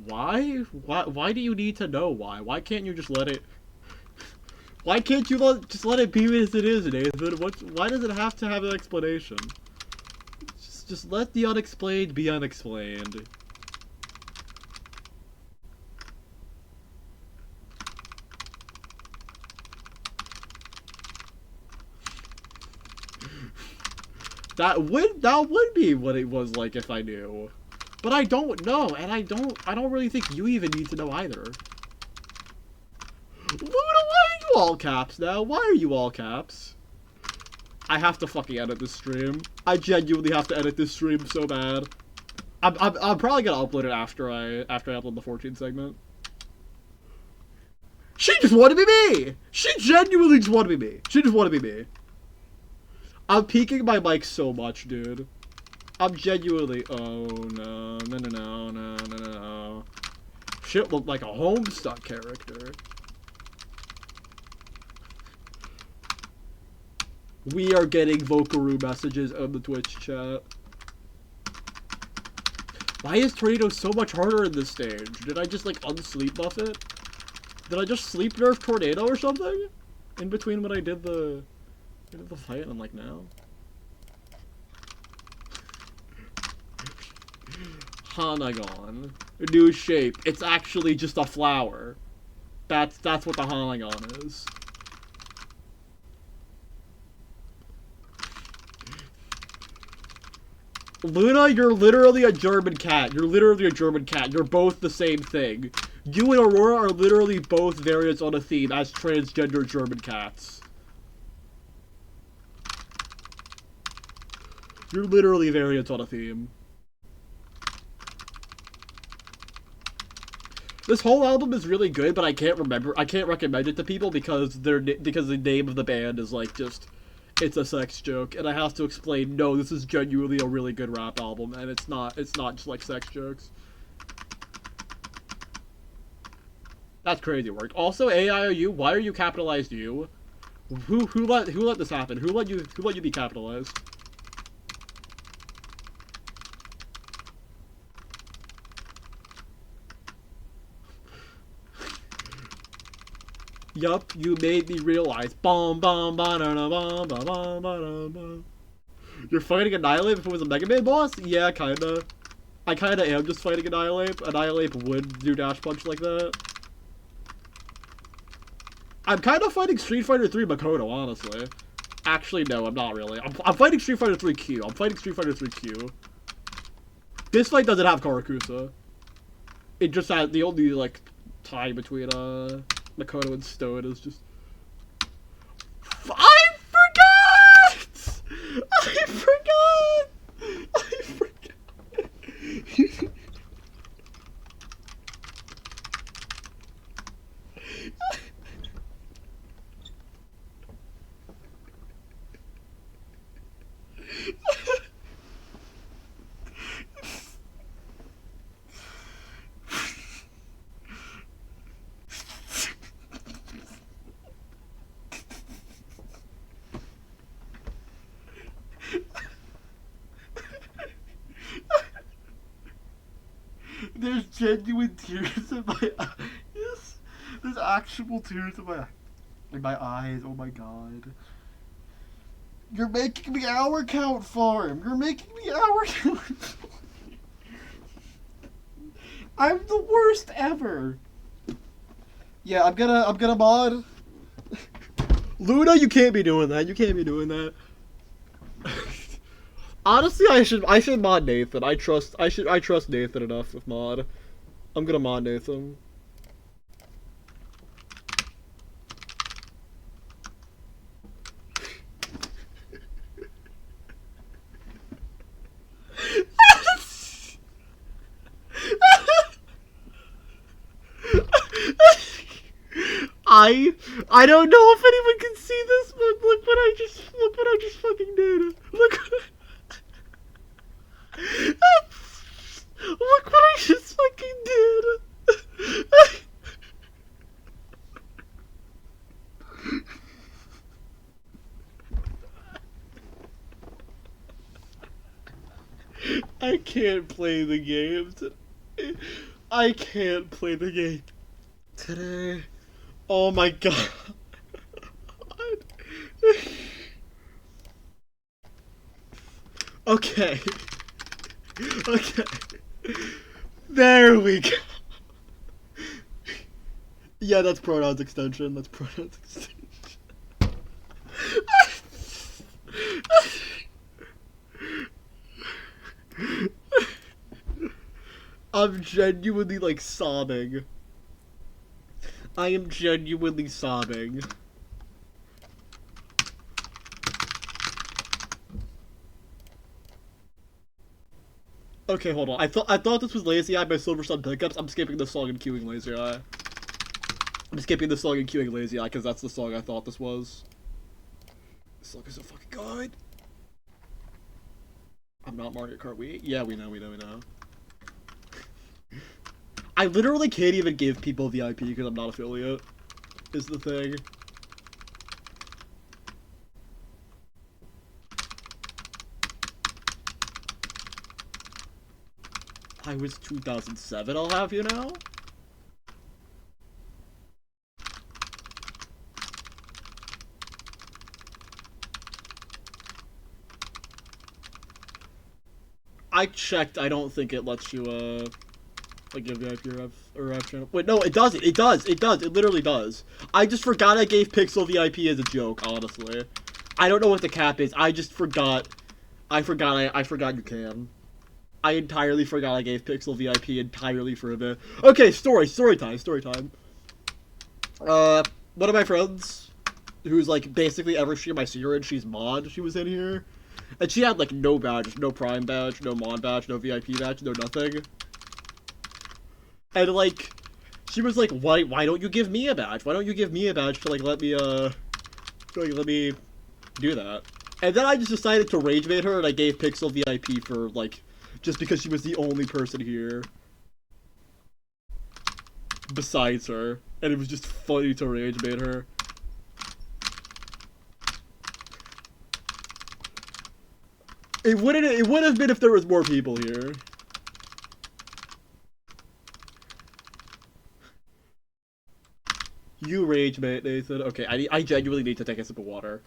[SPEAKER 1] Why? Why do you need to know why? Why can't you just let it... Why can't you just let it be as it is, Nathan? Why does it have to have an explanation? Just let the unexplained be unexplained. That would be what it was like if I knew. But I don't know, and I don't really think you even need to know either. Luna, why are you all caps now? Why are you all caps? I have to fucking edit this stream. I genuinely have to edit this stream so bad. I'm probably gonna upload it after I upload the 14 segment. She just wanted to be me! She genuinely just wanted to be me. She just wanted to be me. I'm peeking my mic so much, dude. I'm genuinely... Oh, no. Shit looked like a Homestuck character. We are getting Vokaroo messages on the Twitch chat. Why is Tornado so much harder in this stage? Did I just, like, unsleep buff it? Did I just sleep nerf Tornado or something? In between when I did the fight and, like, now? Hanagon. New shape. It's actually just a flower. That's what the Hanagon is. Luna, you're literally a German cat. You're literally a German cat. You're both the same thing. You and Aurora are literally both variants on a theme as transgender German cats. You're literally variants on a theme. This whole album is really good, but I can't recommend it to people because the name of the band is like just, it's a sex joke, and I have to explain, no, this is genuinely a really good rap album, and it's not just like sex jokes. That's crazy work. Also, AIOU, why are you capitalized U? Who let this happen? Who let you be capitalized? Yup, you made me realize. Bom bom ba da da bom ba bom ba da bom. You're fighting Annihilate if it was a Mega Man boss? Yeah, kinda. I kinda am just fighting Annihilate. Annihilate would do dash punch like that. I'm kinda fighting Street Fighter 3 Makoto, honestly. Actually, no, I'm not really. I'm fighting Street Fighter 3 Q. I'm fighting Street Fighter 3 Q. This fight doesn't have Karakusa. It just has the only, like, tie between, Makoto and Stone is just... I forgot! I forgot! I forgot! There's genuine tears in my eyes. There's actual tears in my eyes. Oh my god. You're making me hour count farm. You're making me hour count farm. I'm the worst ever. Yeah, I'm gonna mod. Luna, you can't be doing that. You can't be doing that. Honestly, I should mod Nathan. I trust Nathan enough with mod. I'm gonna mod Nathan. I don't know if anyone can see this, but look what I just fucking did. Look what I just fucking did. I can't play the game today. I can't play the game today. Oh my god. Okay. Okay. There we go. Yeah, that's pronouns extension. That's pronouns extension. I'm genuinely, like, sobbing. I am genuinely sobbing. Okay, hold on. I thought this was Lazy Eye by Silver Sun Pickups. I'm skipping this song and queuing Lazy Eye. I'm skipping this song and queuing Lazy Eye because that's the song I thought this was. This song is so fucking good. I'm not Mario Kart Wii. Yeah, we know. I literally can't even give people VIP because I'm not affiliate, is the thing. I was 2007, I'll have you know? I checked, I don't think it lets you, like, give VIP or rev channel. Wait, no, it does. It literally does. I just forgot I gave Pixel VIP as a joke, honestly. I don't know what the cap is. I just forgot. I forgot you can. I entirely forgot I gave Pixel VIP entirely for a bit. Okay, story time. One of my friends, who's like basically every stream I see her in, she's mod, she was in here. And she had like no badge, no prime badge, no mod badge, no VIP badge, no nothing. And like, she was like, why don't you give me a badge? Why don't you give me a badge to like let me do that? And then I just decided to rage bait her and I gave Pixel VIP for like, just because she was the only person here besides her. And it was just funny to rage bait her. It would have been if there was more people here. You rage bait, Nathan. Okay, I genuinely need to take a sip of water.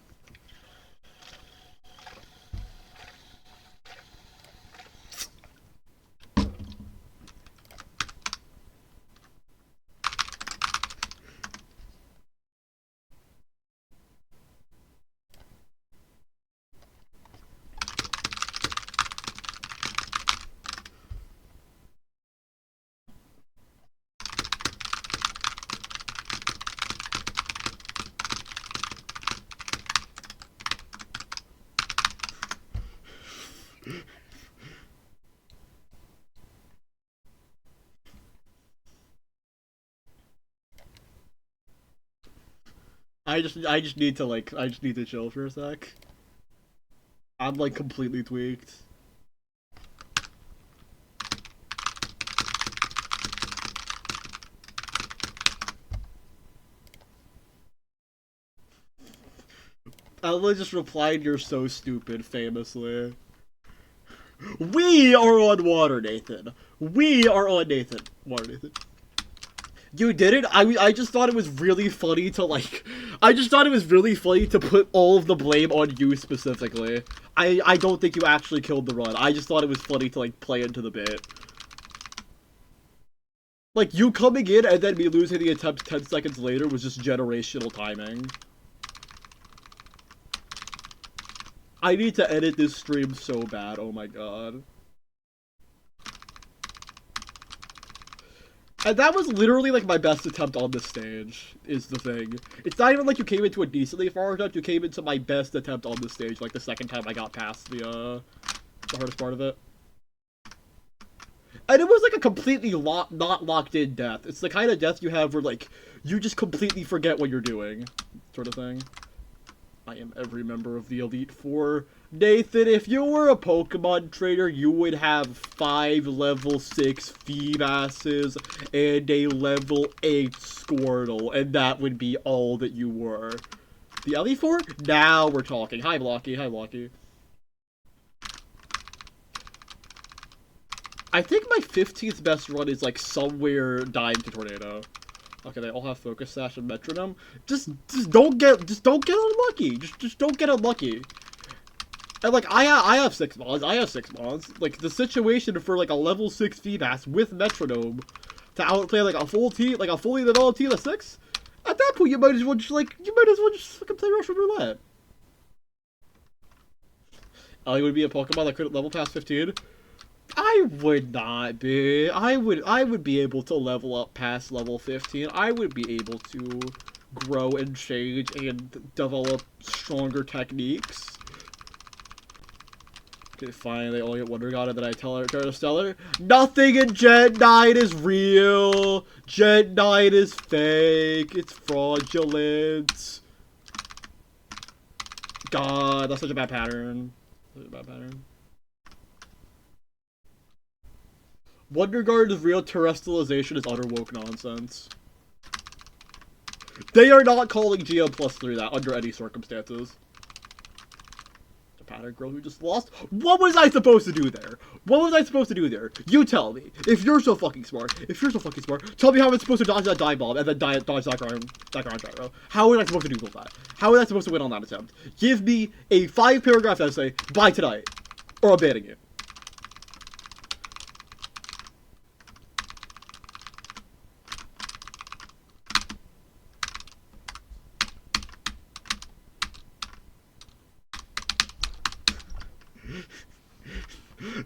[SPEAKER 1] I just need to chill for a sec. I'm like completely tweaked. Ella just replied, "You're so stupid," famously. We are on water, Nathan. We are on water, Nathan. You did it? I just thought it was really funny to like... I just thought it was really funny to put all of the blame on you specifically. I don't think you actually killed the run. I just thought it was funny to like play into the bit. Like, you coming in and then me losing the attempt 10 seconds later was just generational timing. I need to edit this stream so bad, oh my god. And that was literally, like, my best attempt on this stage, is the thing. It's not even like you came into a decently far attempt, you came into my best attempt on this stage, like, the second time I got past the hardest part of it. And it was, like, a completely not locked-in death. It's the kind of death you have where, like, you just completely forget what you're doing, sort of thing. I am every member of the Elite Four. Nathan, if you were a Pokemon trainer, you would have 5 level 6 Feebasses and a level 8 Squirtle, and that would be all that you were. The Elite Four? Now we're talking. Hi, Blocky. Hi, Blocky. I think my 15th best run is, like, somewhere dying to Tornado. Okay, they all have Focus Sash and Metronome. Just don't get unlucky. Just don't get unlucky. And like I have 6 mods. Like the situation for like a level 6 Feebas with Metronome to outplay like a full team, like a fully developed team of 6. At that point, you might as well just fucking play Russian roulette. Ellie would be a Pokemon that couldn't level past 15. I would not be. I would be able to level up past level 15. I would be able to grow and change and develop stronger techniques. Okay, fine, they only get Wonder God, and then I tell her to Stellar. Nothing in Gen 9 is real! Gen 9 is fake. It's fraudulent. God, that's such a bad pattern. Wonder Guard's real terrestrialization is utter woke nonsense. They are not calling GM+3 that under any circumstances. The pattern girl who just lost? What was I supposed to do there? You tell me. If you're so fucking smart, tell me how I'm supposed to dodge that dive bomb and then dodge that ground gyro. How was I supposed to do that? How was I supposed to win on that attempt? Give me a 5-paragraph essay by tonight, or I'm banning you.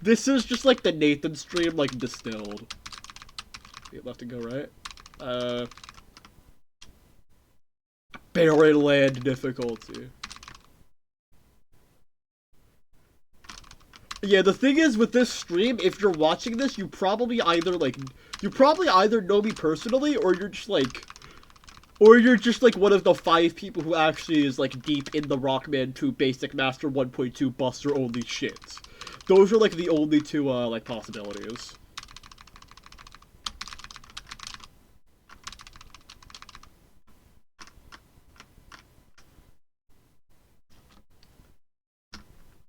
[SPEAKER 1] This is just like the Nathan stream, like, distilled. Get left and go right. Barren land difficulty. Yeah, the thing is with this stream, if you're watching this, you probably either know me personally, or you're just like one of the 5 people who actually is like deep in the Rockman 2 Basic Master 1.2 Buster only shit. Those are like the only 2 like possibilities.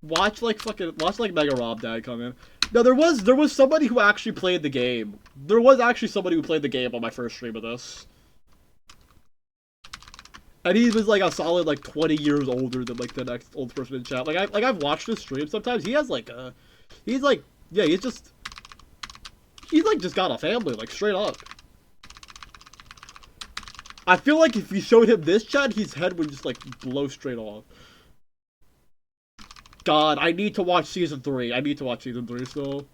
[SPEAKER 1] Watch like Mega Rob Dad come in. No, there was somebody who actually played the game. There was actually somebody who played the game on my first stream of this. And he was like a solid like 20 years older than like the next old person in chat. I've watched his stream sometimes. He has like he's like just got a family, like straight up. I feel like if you showed him this chat, his head would just like blow straight off. God, I need to watch season 3. I need to watch season 3 still.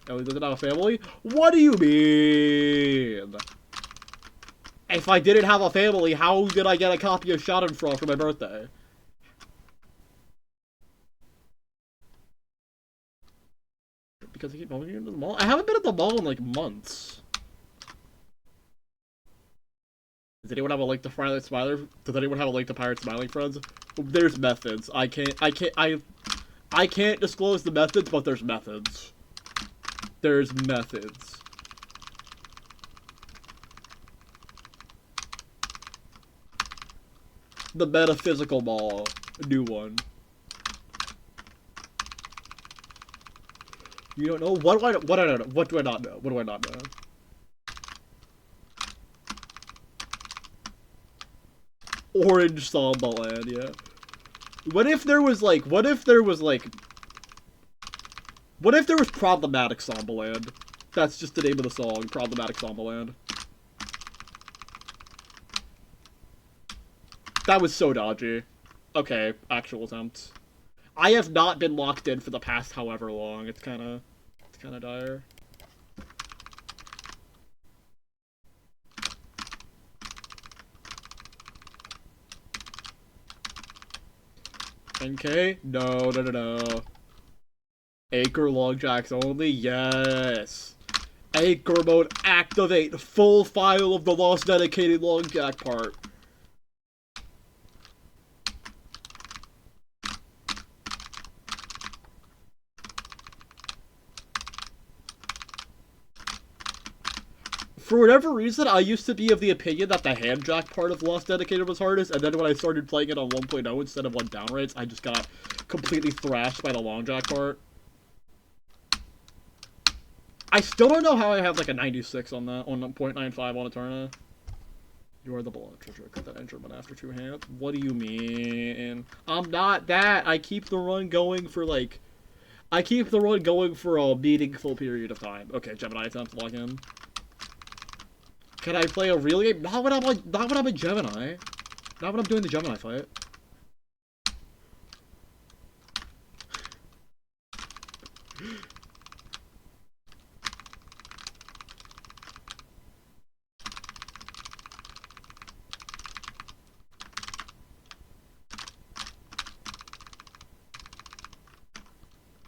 [SPEAKER 1] Oh, he doesn't have a family? What do you mean? If I didn't have a family, how did I get a copy of Schadenfreude for my birthday? Because I keep going into the mall? I haven't been at the mall in like months. Does anyone have a link to Twilight Smiler? Does anyone have a link to Pirate Smiling Friends? There's methods. I can't disclose the methods, but there's methods. There's methods. The metaphysical mall. A new one. You don't know? What do I know? What do I not know? What do I not know? Orange Samba Land, yeah. What if there was Problematic Samba Land? That's just the name of the song, Problematic Samba Land. That was so dodgy. Okay, actual attempt. I have not been locked in for the past however long. It's kinda dire. NK? No. Acre long jacks only? Yes. Acre mode activate. Full file of the lost dedicated long jack part. For whatever reason, I used to be of the opinion that the hand jack part of Lost Dedicated was hardest, and then when I started playing it on 1.0 instead of on downrights, I just got completely thrashed by the long jack part. I still don't know how I have like a 96 on that, on 0.95 on Eterna. You are the blood treasure. Cut that enderman after 2 hands. What do you mean? I'm not that. I keep the run going for like... I keep the run going for a meaningful period of time. Okay, Gemini attempt to log in. Can I play a real game? Not when I'm a Gemini. Not when I'm doing the Gemini fight.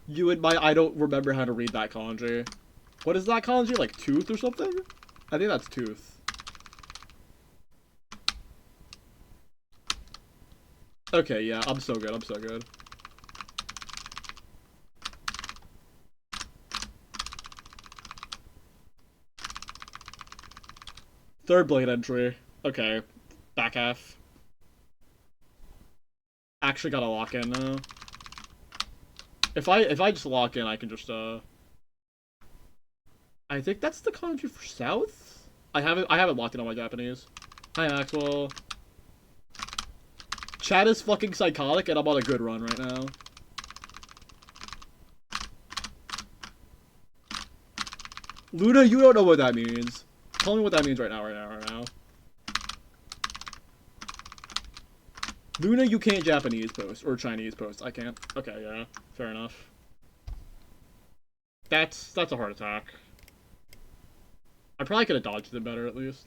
[SPEAKER 1] You and my... I don't remember how to read that kanji. What is that kanji? Like tooth or something? I think that's tooth. Okay, yeah, I'm so good. I'm so good. Third blade entry. Okay. Back half. Actually gotta lock in now. If I just lock in, I can just I think that's the kanji for south? I haven't locked in on my Japanese. Hi Maxwell. Chat is fucking psychotic and I'm on a good run right now. Luna, you don't know what that means. Tell me what that means right now. Luna, you can't Japanese post or Chinese post. I can't. Okay, yeah, fair enough. That's a heart attack. I probably could have dodged it better at least.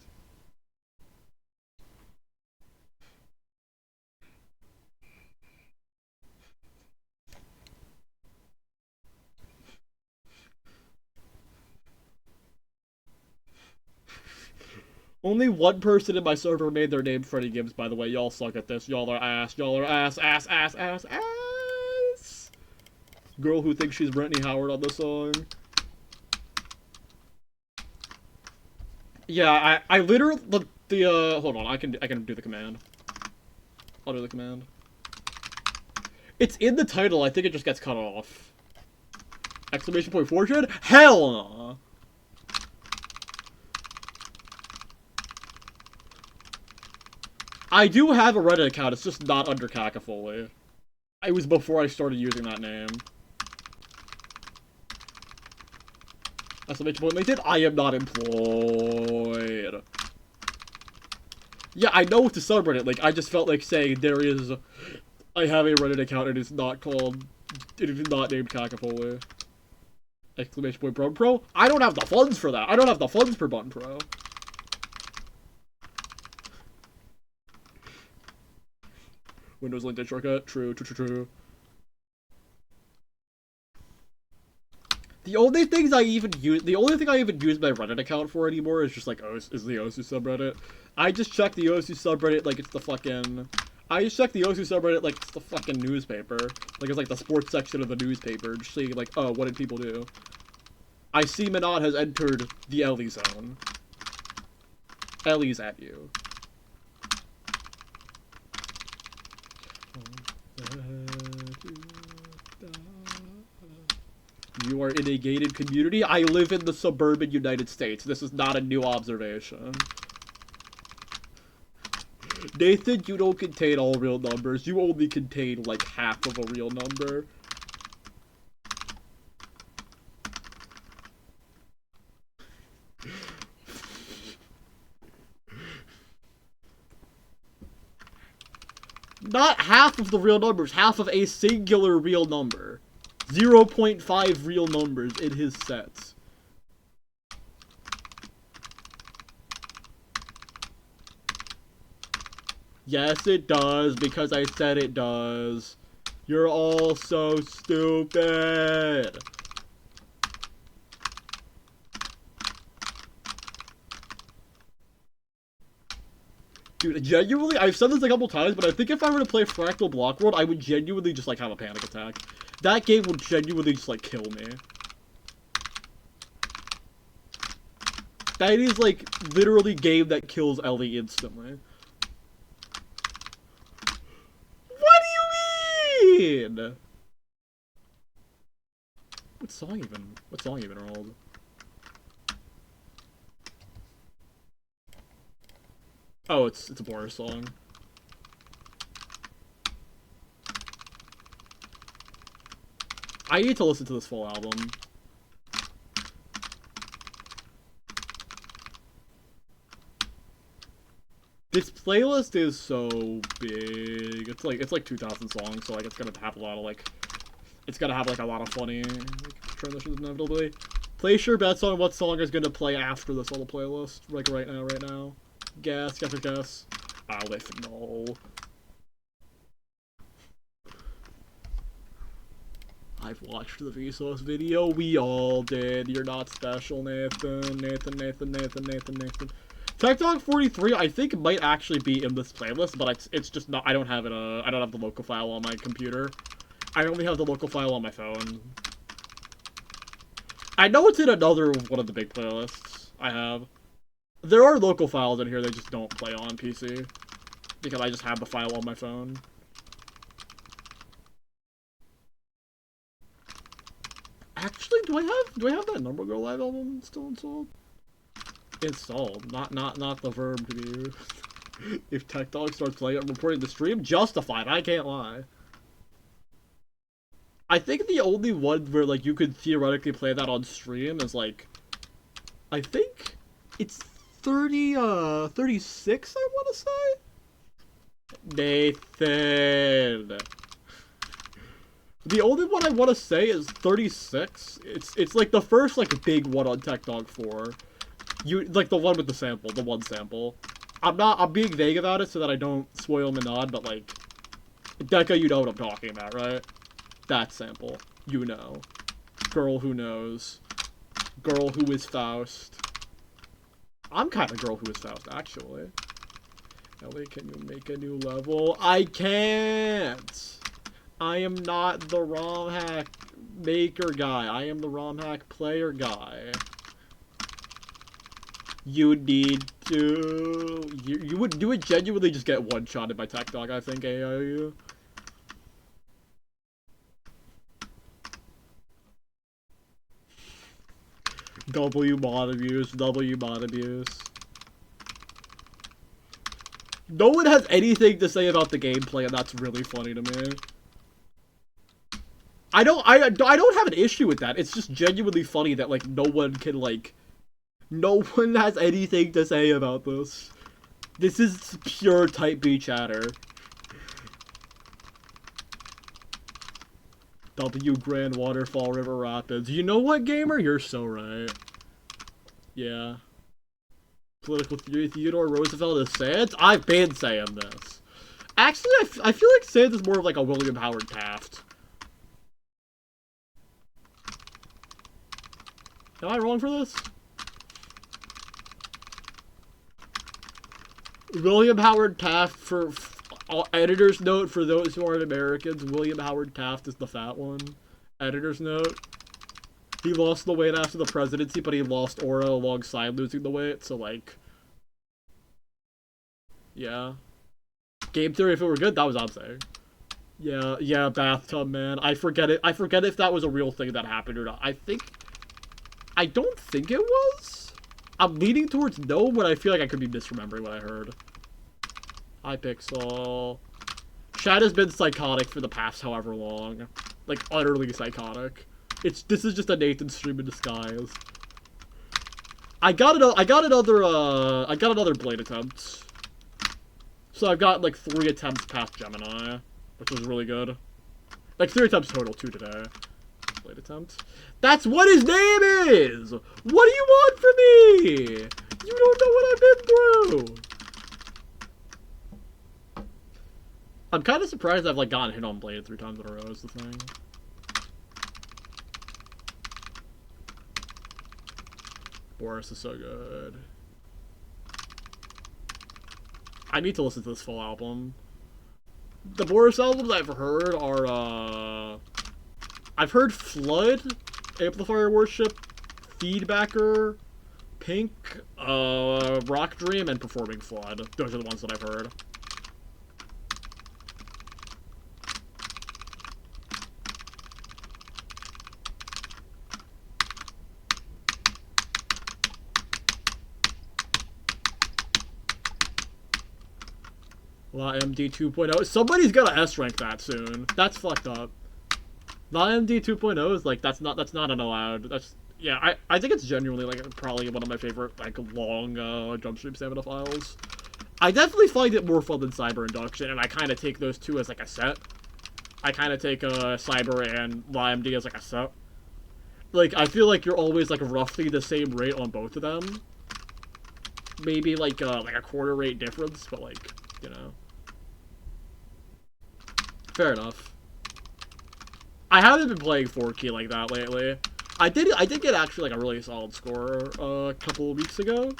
[SPEAKER 1] Only one person in my server made their name Freddie Gibbs, by the way. Y'all suck at this. Y'all are ass. Y'all are ass, ass, ass, ass, ass. Girl who thinks she's Brittany Howard on the song. Yeah, I literally hold on, I can do the command. I'll do the command. It's in the title. I think it just gets cut off. Exclamation point fortune? Hell no. I do have a Reddit account, it's just not under Cacophony. It was before I started using that name. Exclamation point LinkedIn, I am not employed. Yeah, I know it's a subreddit, like, I just felt like saying I have a Reddit account and it's not it is not named Cacophony. Exclamation point Button Pro? I don't have the funds for that. I don't have the funds for Button Pro. Windows LinkedIn shortcut. True. The only thing I even use my Reddit account for anymore is just like is the Osu subreddit. I just check the Osu subreddit like it's the fucking. I just check the Osu subreddit like it's the fucking newspaper. Like it's like the sports section of the newspaper. Just seeing like, oh, what did people do? I see Minot has entered the Ellie zone. Ellie's at you. You are in a gated community? I live in the suburban United States. This is not a new observation. Nathan, you don't contain all real numbers. You only contain, like, half of a real number. Not half of the real numbers, half of a singular real number. 0.5 real numbers in his sets. Yes, it does, because I said it does. You're all so stupid. Dude, genuinely, I've said this a couple times, but I think if I were to play Fractal Block World, I would genuinely just, like, have a panic attack. That game would genuinely just, like, kill me. That is, like, literally game that kills Ellie instantly. What do you mean? What song even rolled? Oh, it's a Boris song. I need to listen to this full album. This playlist is so big. It's like 2,000 songs, so like it's gonna have a lot of like, it's gonna have like a lot of funny like, transitions inevitably. Place your bets on what song is gonna play after this on the playlist, like right now. Guess. I'll let you know. I've watched the Vsauce video. We all did. You're not special, Nathan. Tech Dog 43, I think might actually be in this playlist, but it's just not. I don't have it. I don't have the local file on my computer. I only have the local file on my phone. I know it's in another one of the big playlists I have. There are local files in here that just don't play on PC because I just have the file on my phone. Actually, do I have that Number Girl Live album still installed? Installed, not the verb to be used. If Tech Dog starts playing it, reporting the stream, justified. I can't lie. I think the only one where like you could theoretically play that on stream is like, I think it's 36. I want to say. Nathan. The only one I want to say is 36. It's like the first like big one on Tech Dog 4. Like the one with the sample, the one sample. I'm being vague about it so that I don't spoil Minad, but like Deca, you know what I'm talking about, right? That sample. You know. Girl who knows. Girl who is Faust. I'm kind of girl who is Faust, actually. Ellie, can you make a new level? I can't! I am not the ROM hack maker guy. I am the ROM hack player guy. You need to... You would genuinely just get one-shotted by Tech Dog, I think, AIU. W mod abuse, W mod abuse. No one has anything to say about the gameplay, and that's really funny to me. I don't have an issue with that. It's just genuinely funny that like no one can like, no one has anything to say about this. This is pure Type B chatter. W Grand Waterfall River Rapids. You know what, gamer? You're so right. Yeah. Political theory, Theodore Roosevelt is Sands? I've been saying this. Actually, I feel like Sands is more of like a William Howard Taft. Am I wrong for this? William Howard Taft, for editor's note for those who aren't Americans, William Howard Taft is the fat one. Editor's note. He lost the weight after the presidency, but he lost aura alongside losing the weight, so like... Yeah. Game theory, if it were good, that was what I'm saying. Yeah, bathtub man. I forget if that was a real thing that happened or not. I don't think it was. I'm leaning towards no, but I feel like I could be misremembering what I heard. Hi, Pixel. Chad has been psychotic for the past however long. Like, utterly psychotic. This is just a Nathan stream in disguise. I got another blade attempt. So I've got, like, 3 attempts past Gemini, which was really good. Like, 3 attempts total, 2 today. Blade attempt. That's what his name is! What do you want from me? You don't know what I've been through! I'm kind of surprised I've, like, gotten hit on Blade 3 times in a row is the thing. Boris is so good. I need to listen to this full album. The Boris albums I've heard are, I've heard Flood, Amplifier Worship, Feedbacker, Pink, Rock Dream, and Performing Flood. Those are the ones that I've heard. La MD 2.0. Somebody's gonna S rank that soon. That's fucked up. La MD 2.0 is like that's not an allowed. That's yeah. I think it's genuinely like probably one of my favorite like long jump stream stamina files. I definitely find it more fun than Cyber Induction, and I kind of take those two as like a set. I kind of take Cyber and La MD as like a set. Like I feel like you're always like roughly the same rate on both of them. Maybe like a quarter rate difference, but like you know. Fair enough. I haven't been playing 4Key like that lately. I did get actually like a really solid score a couple of weeks ago.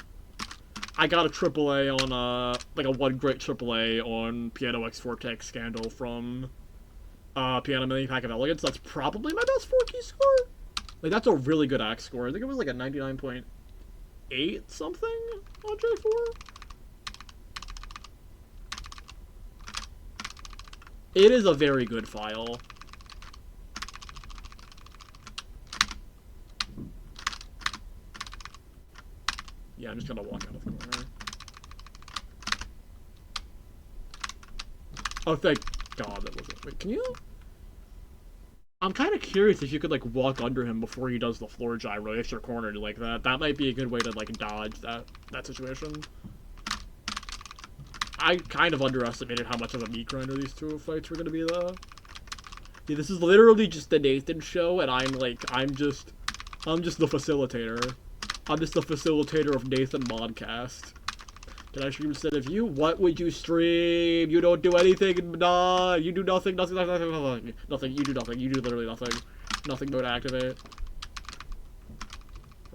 [SPEAKER 1] I got a AAA on like a 1 great AAA on Piano X Forte Scandal from Piano Mini Pack of Elegance. That's probably my best 4Key score. Like that's a really good axe score. I think it was like a 99.8 something on J4. It is a very good file. Yeah, I'm just gonna walk out of the corner. Oh, thank God that wasn't. Wait, can you? I'm kind of curious if you could like walk under him before he does the floor gyro if you're cornered like that. That might be a good way to like dodge that situation. I kind of underestimated how much of a meat grinder these two fights were gonna be, though. Yeah, this is literally just the Nathan show, and I'm just the facilitator. I'm just the facilitator of Nathan Modcast. Can I stream instead of you? What would you stream? You don't do anything, nah. You do nothing, nothing. You do nothing. You do literally nothing. Nothing mode activate.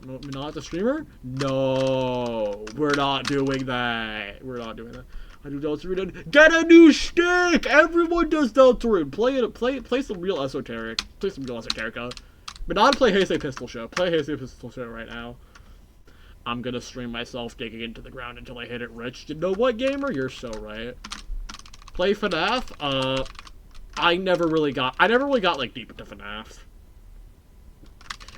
[SPEAKER 1] Not the streamer? No, we're not doing that. We're not doing that. I do Deltarune. Get a new stick! Everyone does Deltarune. Play some real esoteric. Play some real esoterica. But not play Heisei Pistol Show. Play Heisei Pistol Show right now. I'm gonna stream myself digging into the ground until I hit it rich. You know what, gamer? You're so right. Play FNAF? I never really got like deep into FNAF.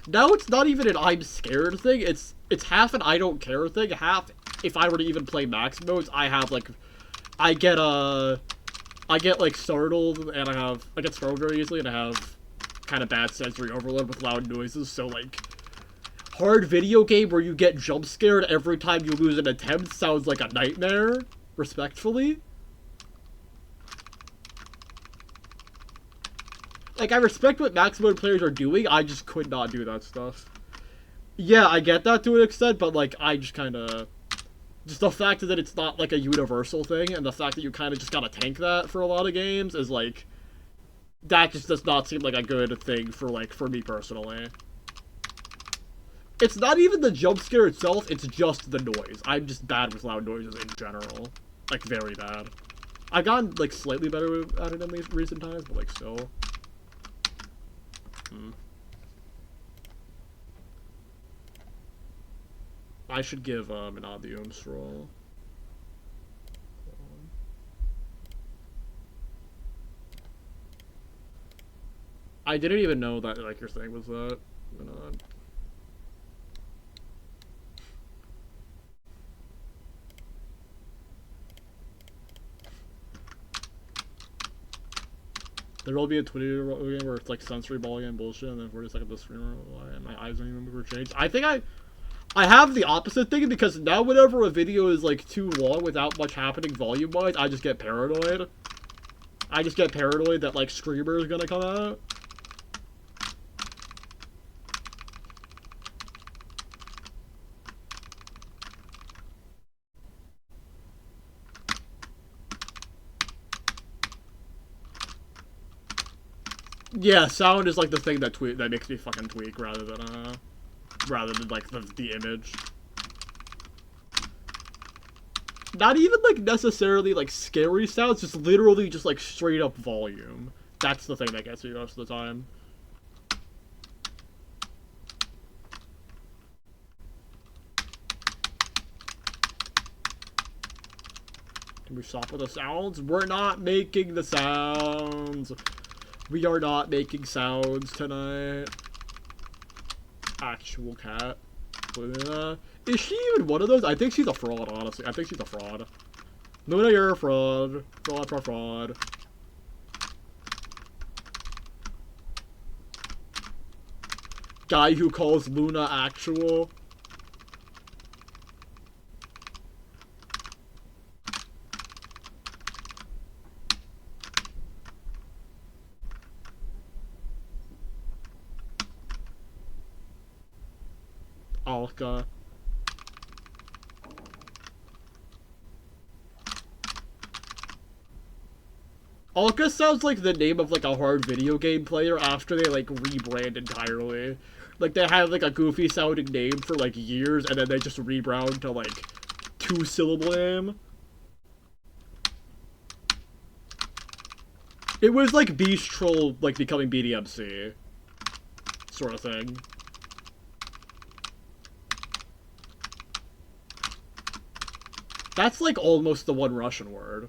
[SPEAKER 1] Now it's not even an I'm scared thing, it's half an I don't care thing, half if I were to even play max modes, I get like startled, and I get startled very easily, and I have kind of bad sensory overload with loud noises, so like, hard video game where you get jump scared every time you lose an attempt sounds like a nightmare, respectfully. Like, I respect what max mode players are doing, I just could not do that stuff. Yeah, I get that to an extent, but, like, I just kinda... Just the fact that it's not, like, a universal thing, and the fact that you kinda just gotta tank that for a lot of games is, like... That just does not seem like a good thing for, like, for me personally. It's not even the jump scare itself, it's just the noise. I'm just bad with loud noises in general. Like, very bad. I've gotten, like, slightly better at it in recent times, but, like, still... I should give an the Ooms roll. I didn't even know that like your thing was that. There will be a Twitter game where it's like sensory balling and bullshit, and then 40 seconds of streamer, and my eyes don't even move or change. I think I have the opposite thing, because now whenever a video is like too long without much happening volume-wise, I just get paranoid. I just get paranoid that like Screamer is gonna come out. Yeah, sound is like the thing that makes me fucking tweak rather than like the image. Not even like necessarily like scary sounds, just literally just like straight up volume. That's the thing that gets me most of the time. Can we stop with the sounds? We're not making the sounds. We are not making sounds tonight. Actual cat. Is she even one of those? I think she's a fraud, honestly. I think she's a fraud. Luna, you're a fraud. Fraud. Guy who calls Luna actual. Alka. Alka sounds like the name of like a hard video game player after they like rebrand entirely. Like they had like a goofy sounding name for like years, and then they just rebrand to like 2-syllable name. It was like Beast Troll like becoming BDMC sort of thing. That's like almost the one Russian word.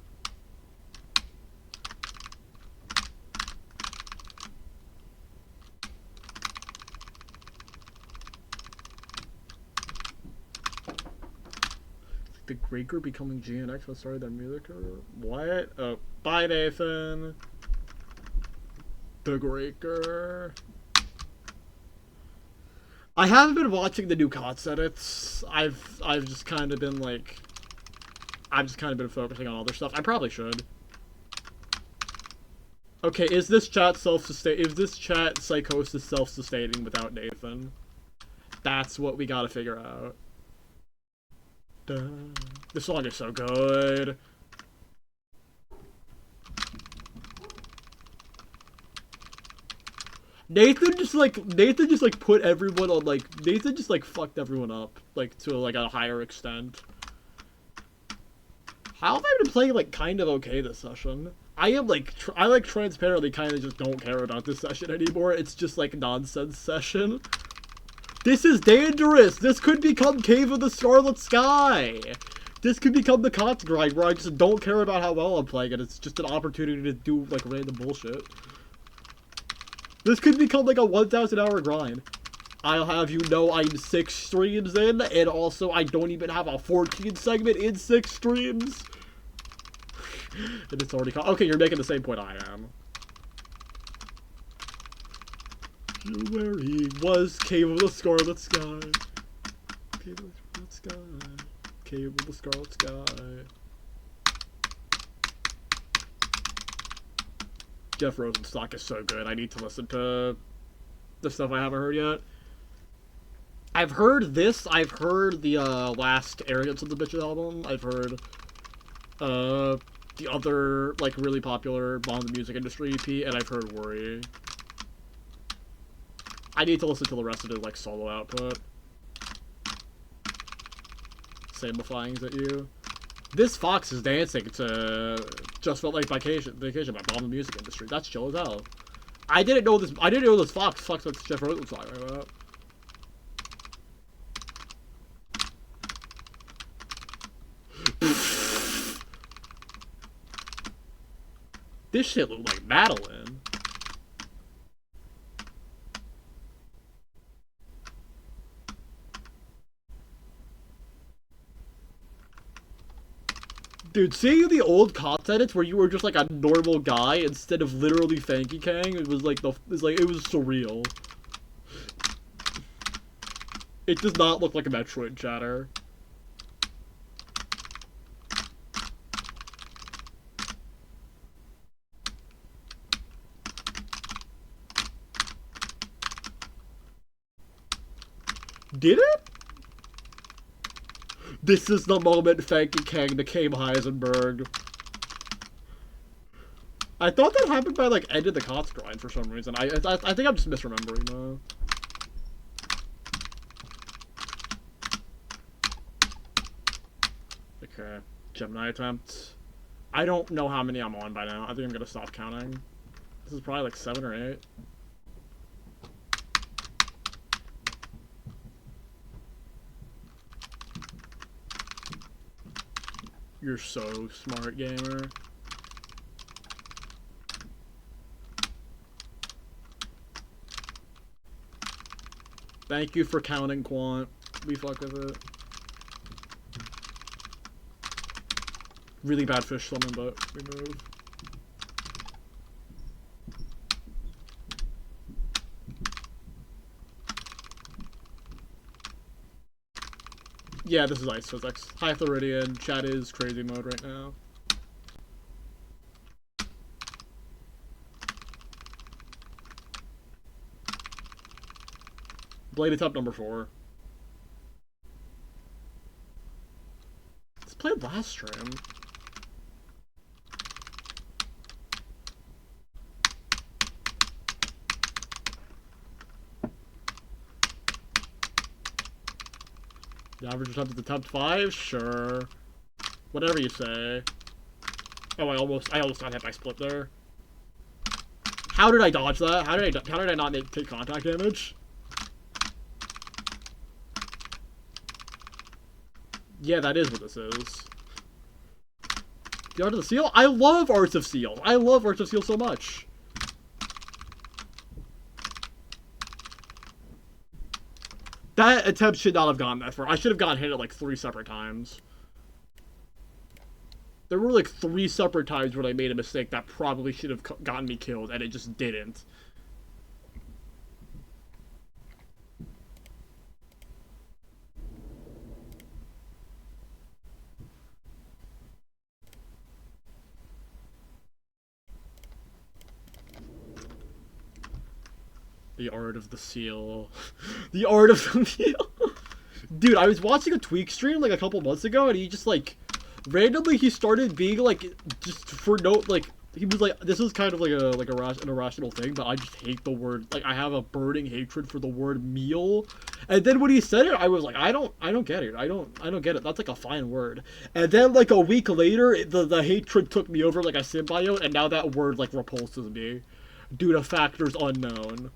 [SPEAKER 1] The Great Group becoming GNX was started their music or what? Oh, bye Nathan. The Breaker. I haven't been watching the new COTS edits. I've just kind of been like, I've just kind of been focusing on other stuff. I probably should. Okay, is this chat Is this chat psychosis self-sustaining without Nathan? That's what we gotta figure out. Duh. This song is so good. Nathan just put everyone on, like, Nathan just, like, fucked everyone up, like, to, like, a higher extent. How have I been playing, like, kind of okay this session? I am, like, I, like, transparently kind of just don't care about this session anymore. It's just, like, nonsense session. This is dangerous! This could become Cave of the Scarlet Sky! This could become the COTS grind where I just don't care about how well I'm playing it. It's just an opportunity to do, like, random bullshit. This could become, like, a 1,000-hour grind. I'll have you know I'm 6 streams in, and also I don't even have a 14 segment in 6 streams. And it's already okay, you're making the same point I am. Where he was, Cave of the Scarlet Sky. Cave of the Scarlet Sky. Cave of the Scarlet Sky. Jeff Rosenstock is so good. I need to listen to the stuff I haven't heard yet. I've heard this. I've heard the last Arrogance of the Bitches album. I've heard the other, like, really popular Bomb the Music Industry EP, and I've heard Worry. I need to listen to the rest of his, like, solo output. Samplifying's at you. This Fox is dancing to Just Felt Like Vacation by Bomb the Music Industry. That's chill as hell. I didn't know this Fox fucks with Jeff Rosenstock like that. This shit looked like Madeline. Dude, seeing the old COTS edits where you were just like a normal guy instead of literally Fanky Kang, it was like it was surreal. It does not look like a Metroid chatter. Did it? This is the moment Fanky Kang became Heisenberg. I thought that happened by, like, end of the COTS grind for some reason. I think I'm just misremembering though. Okay, Gemini attempt. I don't know how many I'm on by now. I think I'm gonna stop counting. This is probably like 7 or 8. You're so smart, gamer. Thank you for counting, Quant. We fuck with it. Really bad fish summon, but we move. Yeah, this is Ice Physics. High Floridian. Chat is crazy mode right now. Bladed Top number 4. This played last stream. The average attempt is attempt 5? Sure. Whatever you say. Oh, I almost got hit by split there. How did I dodge that? How did I not take contact damage? Yeah, that is what this is. The Art of the Seal? I love Arts of Seal. I love Arts of Seal so much. That attempt should not have gone that far. I should have gotten hit at like 3 separate times. There were like 3 separate times when I made a mistake that probably should have gotten me killed, and it just didn't. The art of the seal. The art of the seal. Dude, I was watching a Tweak stream like a couple months ago, and he just like randomly he started being like just for no like he was like this is kind of like an irrational thing, but I just hate the word like I have a burning hatred for the word meal. And then when he said it, I was like I don't get it. I don't get it. That's like a fine word. And then like a week later, the hatred took me over like a symbiote, and now that word like repulses me due to factors unknown.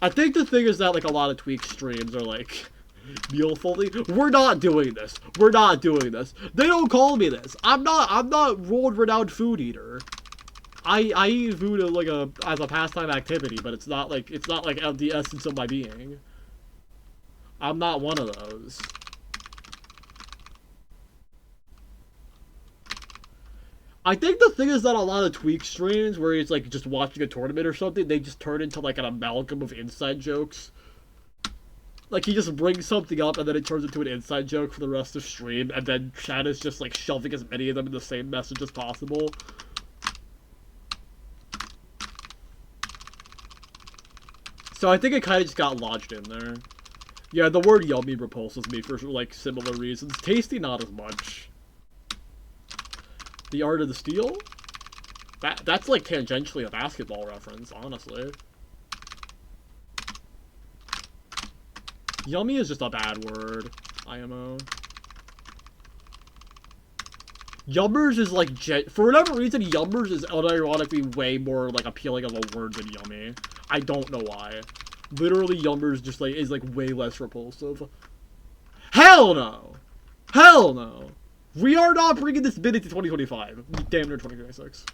[SPEAKER 1] I think the thing is that like a lot of Tweak streams are like meal fully. We're not doing this. We're not doing this. They don't call me this. I'm not world renowned food eater. I eat food as a pastime activity, but it's not like the essence of my being. I'm not one of those. I think the thing is that a lot of Tweak streams where he's like just watching a tournament or something, they just turn into like an amalgam of inside jokes. Like he just brings something up and then it turns into an inside joke for the rest of stream, and then chat is just like shoving as many of them in the same message as possible. So I think it kind of just got lodged in there. Yeah, the word yummy repulses me for like similar reasons. Tasty, not as much. The art of the steal? That's like tangentially a basketball reference, honestly. Yummy is just a bad word. IMO. Yummers is like for whatever reason, Yummers is unironically way more like appealing of a word than yummy. I don't know why. Literally, Yummers just like is like way less repulsive. Hell no! Hell no! We are not bringing this bit into 2025. Damn near 2026.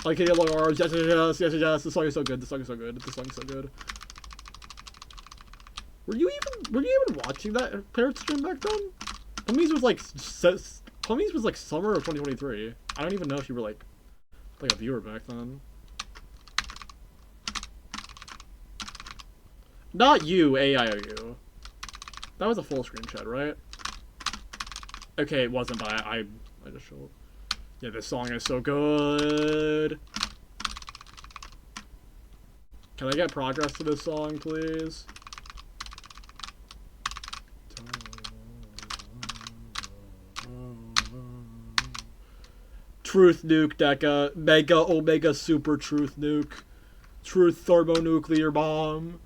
[SPEAKER 1] Like hitting long arms, yes. The song is so good. The song is so good. The song is so good. Were you even watching that Parrot stream back then? Pummies was like summer of 2023. I don't even know if you were like a viewer back then. Not you, AIOU. That was a full screen chat, right? Okay, it wasn't, but I just showed. Yeah, this song is so good. Can I get progress to this song, please? Truth nuke, Deca. Mega Omega Super Truth nuke. Truth thermonuclear bomb.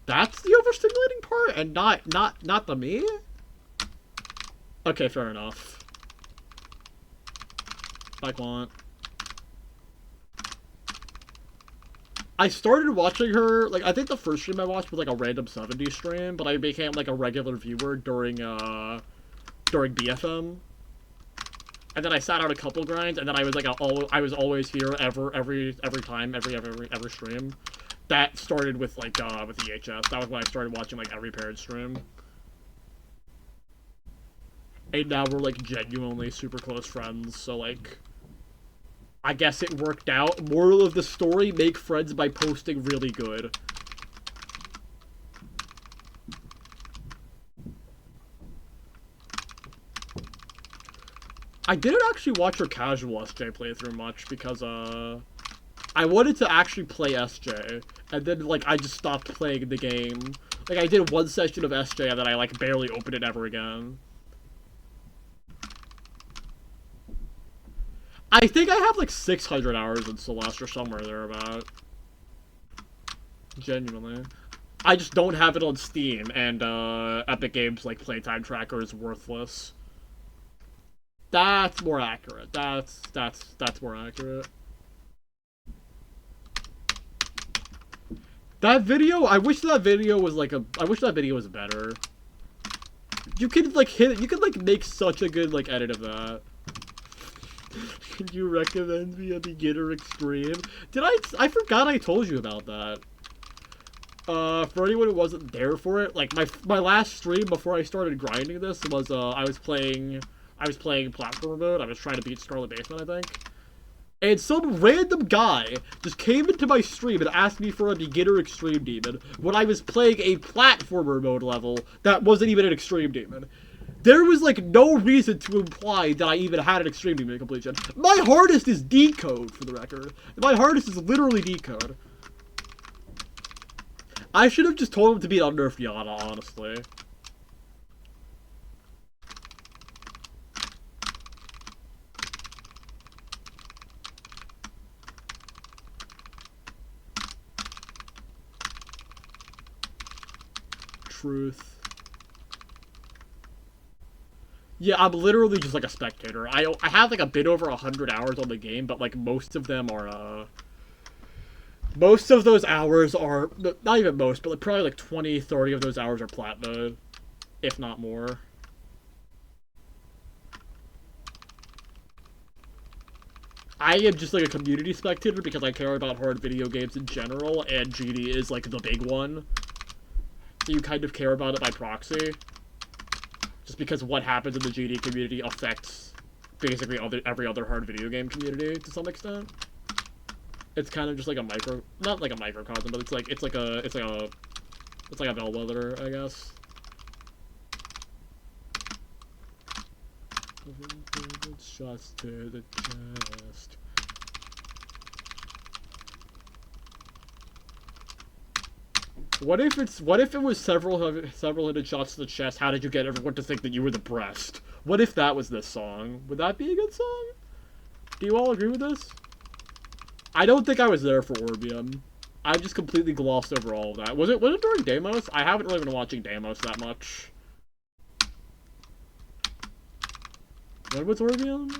[SPEAKER 1] That's the overstimulating part, and not the me? Okay, fair enough. Like what? I started watching her, like, I think the first stream I watched was like a random 70s stream, but I became like a regular viewer during BFM. And then I sat out a couple grinds, and then I was like I was always here every stream. That started with like with EHS. That was when I started watching like every parent stream. And now we're like genuinely super close friends, so like I guess it worked out. Moral of the story, make friends by posting really good. I didn't actually watch her casual SJ playthrough much because I wanted to actually play SJ, and then, like, I just stopped playing the game. Like, I did one session of SJ, and then I, like, barely opened it ever again. I think I have, like, 600 hours in Celeste or somewhere thereabout. Genuinely. I just don't have it on Steam, and, Epic Games, like, playtime tracker is worthless. That's more accurate. That's more accurate. That video, I wish that video was better. You could like make such a good like edit of that. Can you recommend me a beginner extreme? I forgot I told you about that. For anyone who wasn't there for it, like my last stream before I started grinding this was I was playing platform mode. I was trying to beat Scarlet Basement, I think. And some random guy just came into my stream and asked me for a beginner extreme demon when I was playing a platformer mode level that wasn't even an extreme demon. There was like no reason to imply that I even had an extreme demon completion. My hardest is decode, for the record. My hardest is literally decode. I should have just told him to be an unnerfed Yana, honestly. Truth. Yeah, I'm literally just like a spectator. I have like a bit over 100 hours on the game, but like most of them are most of those hours are not even most, but like probably like 20, 30 of those hours are plat mode, if not more. I am just like a community spectator because I care about hard video games in general, and GD is like the big one. So you kind of care about it by proxy. Just because what happens in the GD community affects basically every other hard video game community to some extent. It's kind of just like a not like a microcosm, but it's like a bellwether, I guess. Shots to the chest. What if it was several hidden shots to the chest? How did you get everyone to think that you were the breast? What if that was this song? Would that be a good song? Do you all agree with this? I don't think I was there for Orbium. I just completely glossed over all of that. Was it during Deimos? I haven't really been watching Deimos that much. When was Orbium?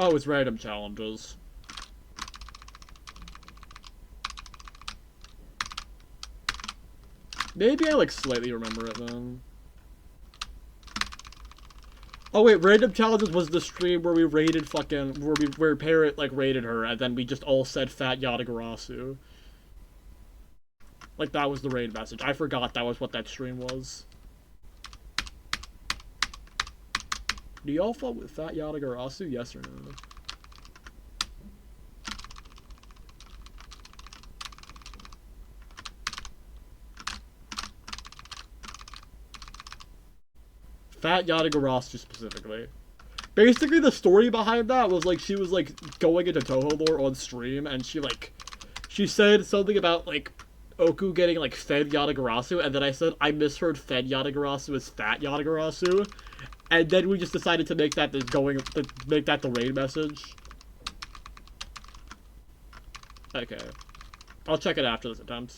[SPEAKER 1] Oh, it's random challenges. Maybe I like slightly remember it then. Oh wait, random challenges was the stream where we raided where Parrot like raided her and then we just all said Fat Yatagarasu. Like that was the raid message. I forgot that was what that stream was. Do y'all fuck with Fat Yatagarasu? Yes or no? Fat Yatagarasu specifically. Basically, the story behind that was like she was like going into Toho lore on stream, and she said something about like Oku getting like fed Yatagarasu, and then I said I misheard fed Yatagarasu as Fat Yatagarasu, and then we just decided to make that the raid message. Okay, I'll check it after this attempt.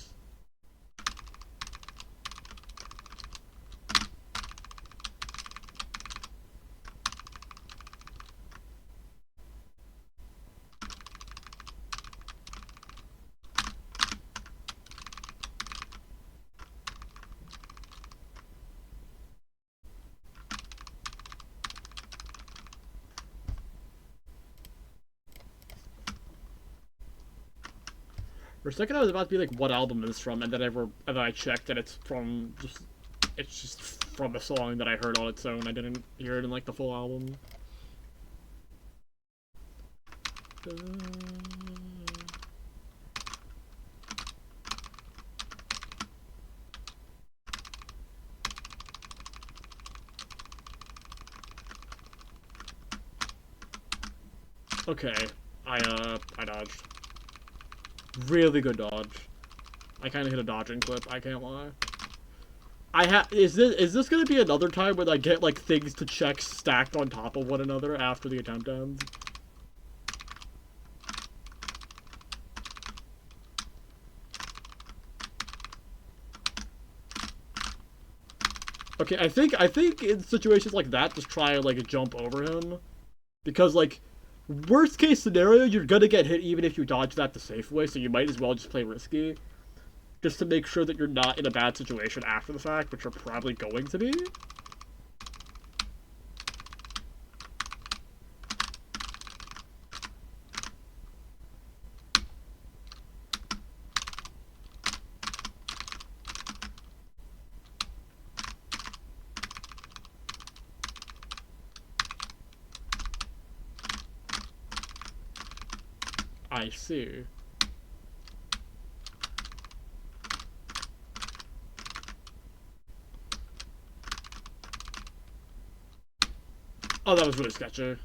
[SPEAKER 1] For a second, I was about to be like, "What album is this from?" And then I checked, and it's just from a song that I heard on its own. I didn't hear it in like the full album. Okay, I dodged. Really good dodge. I kind of hit a dodging clip. I can't lie. Is this gonna be another time when I get like things to check stacked on top of one another after the attempt ends? Okay, I think in situations like that, just try and like jump over him, because like worst case scenario, you're gonna get hit even if you dodge that the safe way. So you might as well just play risky, just to make sure that you're not in a bad situation after the fact, which you're probably going to be. I see. Oh, that was really sketchy.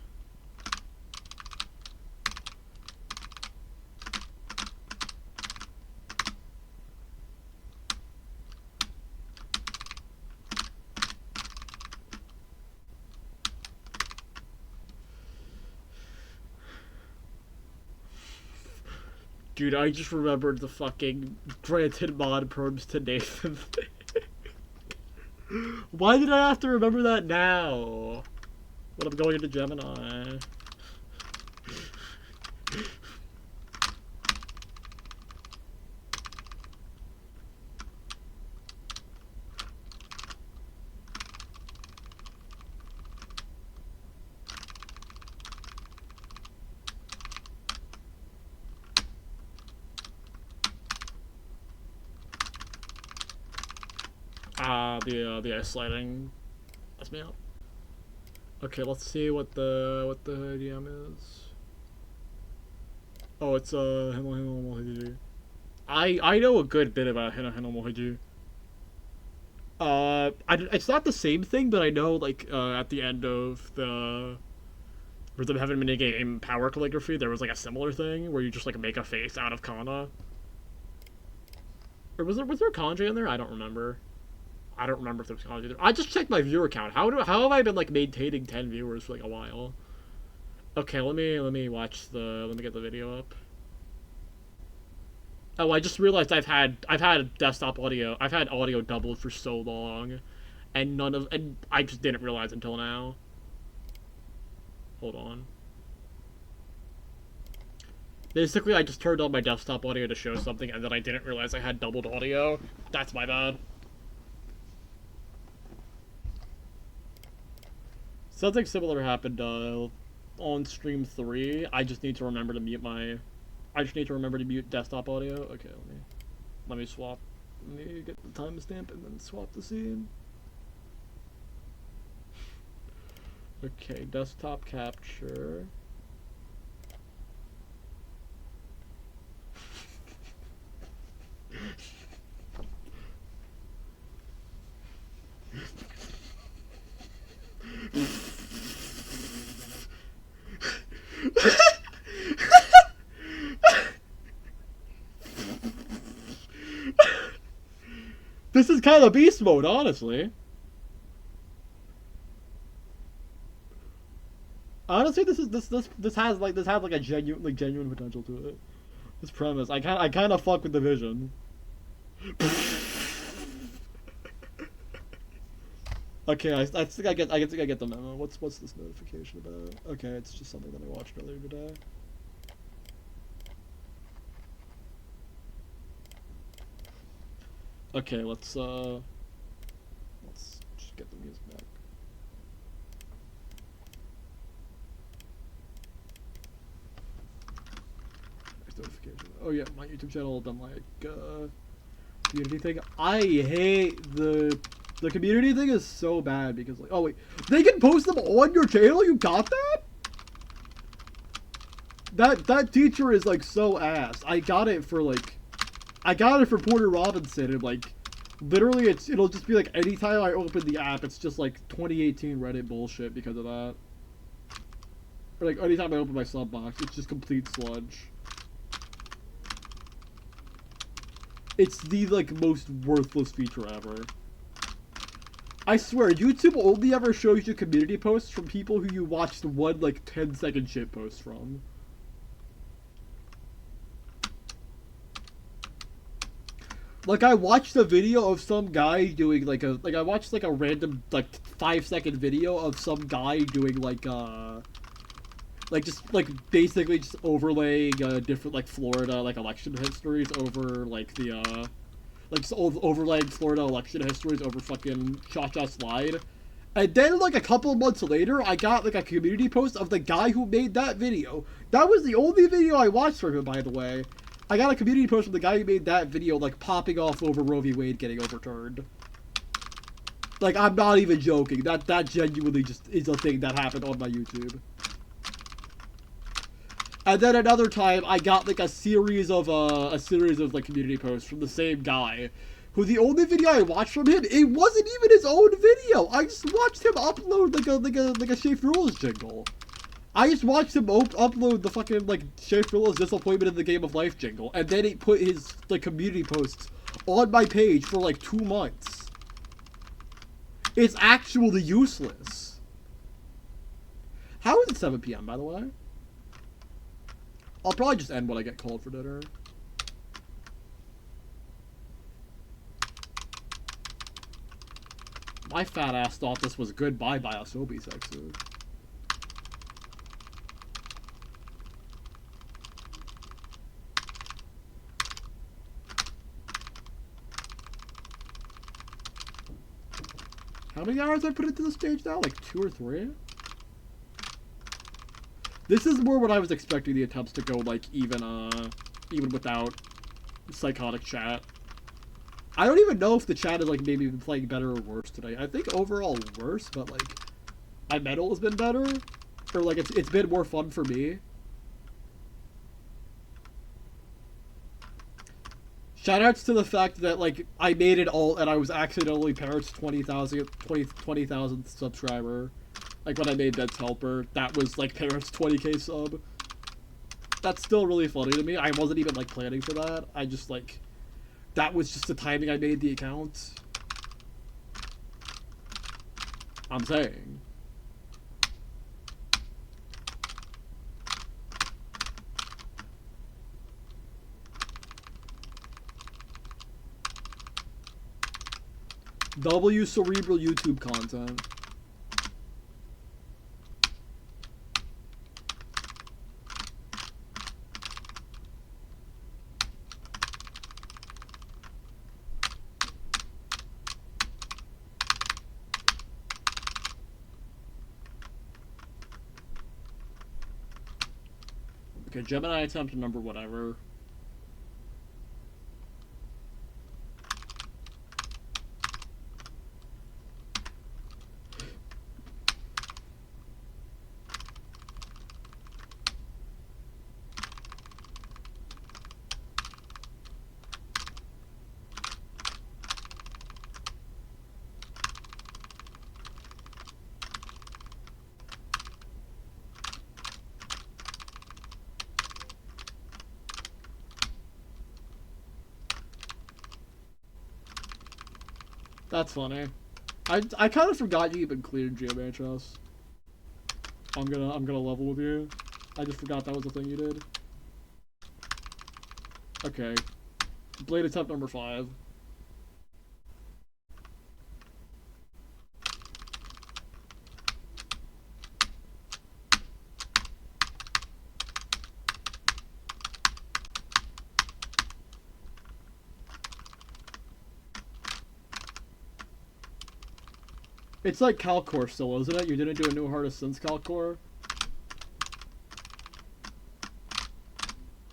[SPEAKER 1] Dude, I just remembered the fucking granted mod perms to Nathan thing. Why did I have to remember that now? When I'm going into Gemini. The ice sliding. That's me out. Okay, let's see what the DM is. Oh, it's I know a good bit about Hinohinomohiji. It's not the same thing, but I know like at the end of the Rhythm Heaven minigame Power Calligraphy, there was like a similar thing where you just like make a face out of kana. Or was there kanji in there? I don't remember. I don't remember if there was kanji there. I just checked my viewer count. How have I been like maintaining 10 viewers for like a while? Okay, let me watch let me get the video up. Oh, I just realized I've had desktop audio. I've had audio doubled for so long, and I just didn't realize until now. Hold on. Basically, I just turned on my desktop audio to show something, and then I didn't realize I had doubled audio. That's my bad. Something similar happened on stream 3. I just need to remember to mute desktop audio. Okay, let me swap. Let me get the timestamp and then swap the scene. Okay, desktop capture. This is kind of beast mode, honestly. Honestly, this has like a genuine potential to it. This premise, I kind of fuck with the vision. Okay, I think I get the memo. What's this notification about? Okay, it's just something that I watched earlier today. Okay, let's just get the music back. Next notification. Oh yeah, my YouTube channel done like community thing. I hate the community thing is so bad because like, oh wait, they can post them on your channel? You got that? That teacher is like so ass. I got it for Porter Robinson, and like literally it'll just be like anytime I open the app it's just like 2018 Reddit bullshit because of that. Or like anytime I open my sub box, it's just complete sludge. It's the like most worthless feature ever. I swear, YouTube only ever shows you community posts from people who you watched one like 10-second shit post from. Like I watched a video of some guy doing I watched like a random like 5-second video of some guy doing basically just overlaying different like Florida like election histories over like the just overlaying Florida election histories over fucking Cha-Cha Slide. And then like a couple months later I got like a community post of the guy who made that video. That was the only video I watched from him, by the way. I got a community post from the guy who made that video, like, popping off over Roe v. Wade getting overturned. Like, I'm not even joking. That genuinely just is a thing that happened on my YouTube. And then another time, I got like a series of like community posts from the same guy, who the only video I watched from him, it wasn't even his own video. I just watched him upload like a Schaefer Rules jingle. I just watched him upload the fucking like Schaefer Rules Disappointment in the Game of Life jingle, and then he put his like community posts on my page for like 2 months. It's actually useless. How is it 7 p.m. by the way? I'll probably just end when I get called for dinner. My fat ass thought this was goodbye by Asobi Sexu. How many hours I put into the stage now? Like 2 or 3? This is more what I was expecting the attempts to go, like, even without psychotic chat. I don't even know if the chat is, like, maybe been playing better or worse today. I think overall worse, but, like, my mental has been better. Or, like, it's been more fun for me. Shoutouts to the fact that, like, I made it all, and I was accidentally Parrot's 20,000 subscriber. Like, when I made Dead's Helper, that was, like, Parrot's 20k sub. That's still really funny to me. I wasn't even, like, planning for that. I just, like, that was just the timing I made the account. I'm saying. W cerebral YouTube content. Okay, Gemini attempt number whatever. That's funny. I kind of forgot you even cleared GeoMantros. I'm gonna level with you. I just forgot that was the thing you did. Okay. Blade attempt number 5. It's like Calcore still, isn't it? You didn't do a new hardest since Calcore?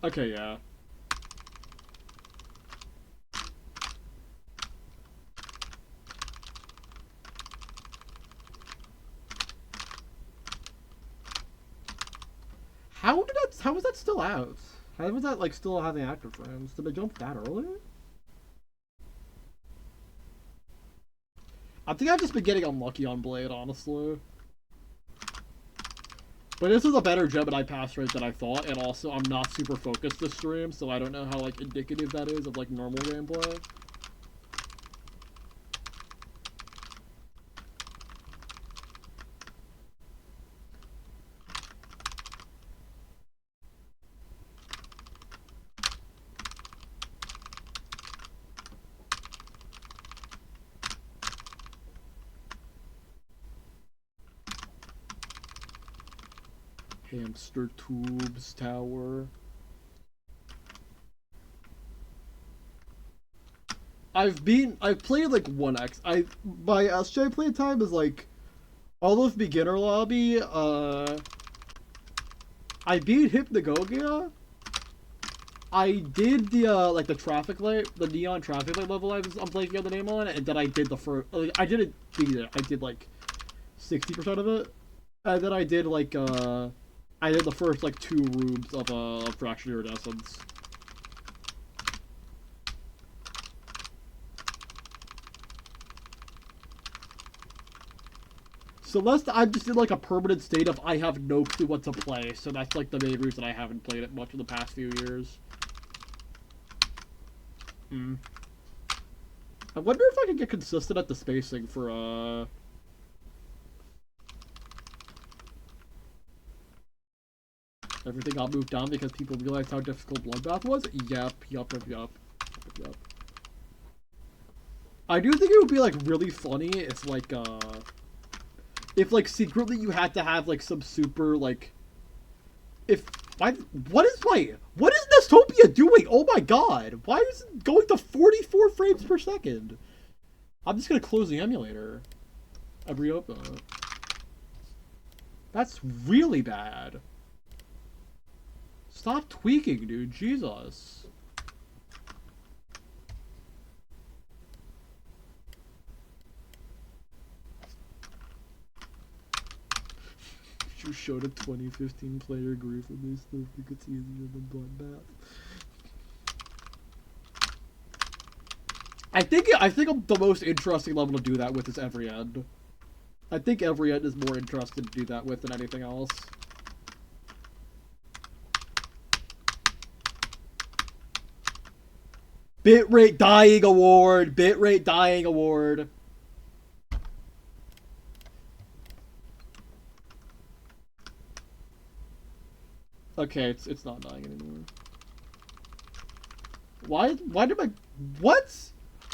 [SPEAKER 1] Okay, yeah. How was that still out? How was that, like, still having active frames? Did they jump that early? I think I've just been getting unlucky on Blade, honestly. But this is a better Gemini pass rate than I thought, and also I'm not super focused this stream, so I don't know how, like, indicative that is of, like, normal gameplay. Hamster Tubes Tower. I've played like 1x. My SJ playtime is like all of beginner lobby. I beat Hypnagogia. I did the like the traffic light, the neon traffic light level I'm blanking on the name on, and then I did the first. Like, I didn't beat it. I did like 60% of it, and then I did like I did the first like 2 rooms of Fractured Iridescence. Celeste, I'm just in like a permanent state of I have no clue what to play, so that's like the main reason I haven't played it much in the past few years. I wonder if I can get consistent at the spacing for everything got moved down because people realized how difficult Bloodbath was? Yup. I do think it would be like really funny if like secretly you had to have like some super like what is Dystopia doing? Oh my god. Why is it going to 44 frames per second? I'm just gonna close the emulator and reopen it. That's really bad. Stop tweaking, dude. Jesus. You showed a 2015 player group and they still think it's easier than Bloodbath. I think the most interesting level to do that with is Every End. I think Every End is more interesting to do that with than anything else. Bitrate dying award! Bitrate dying award! Okay, it's not dying anymore. Why did my... What?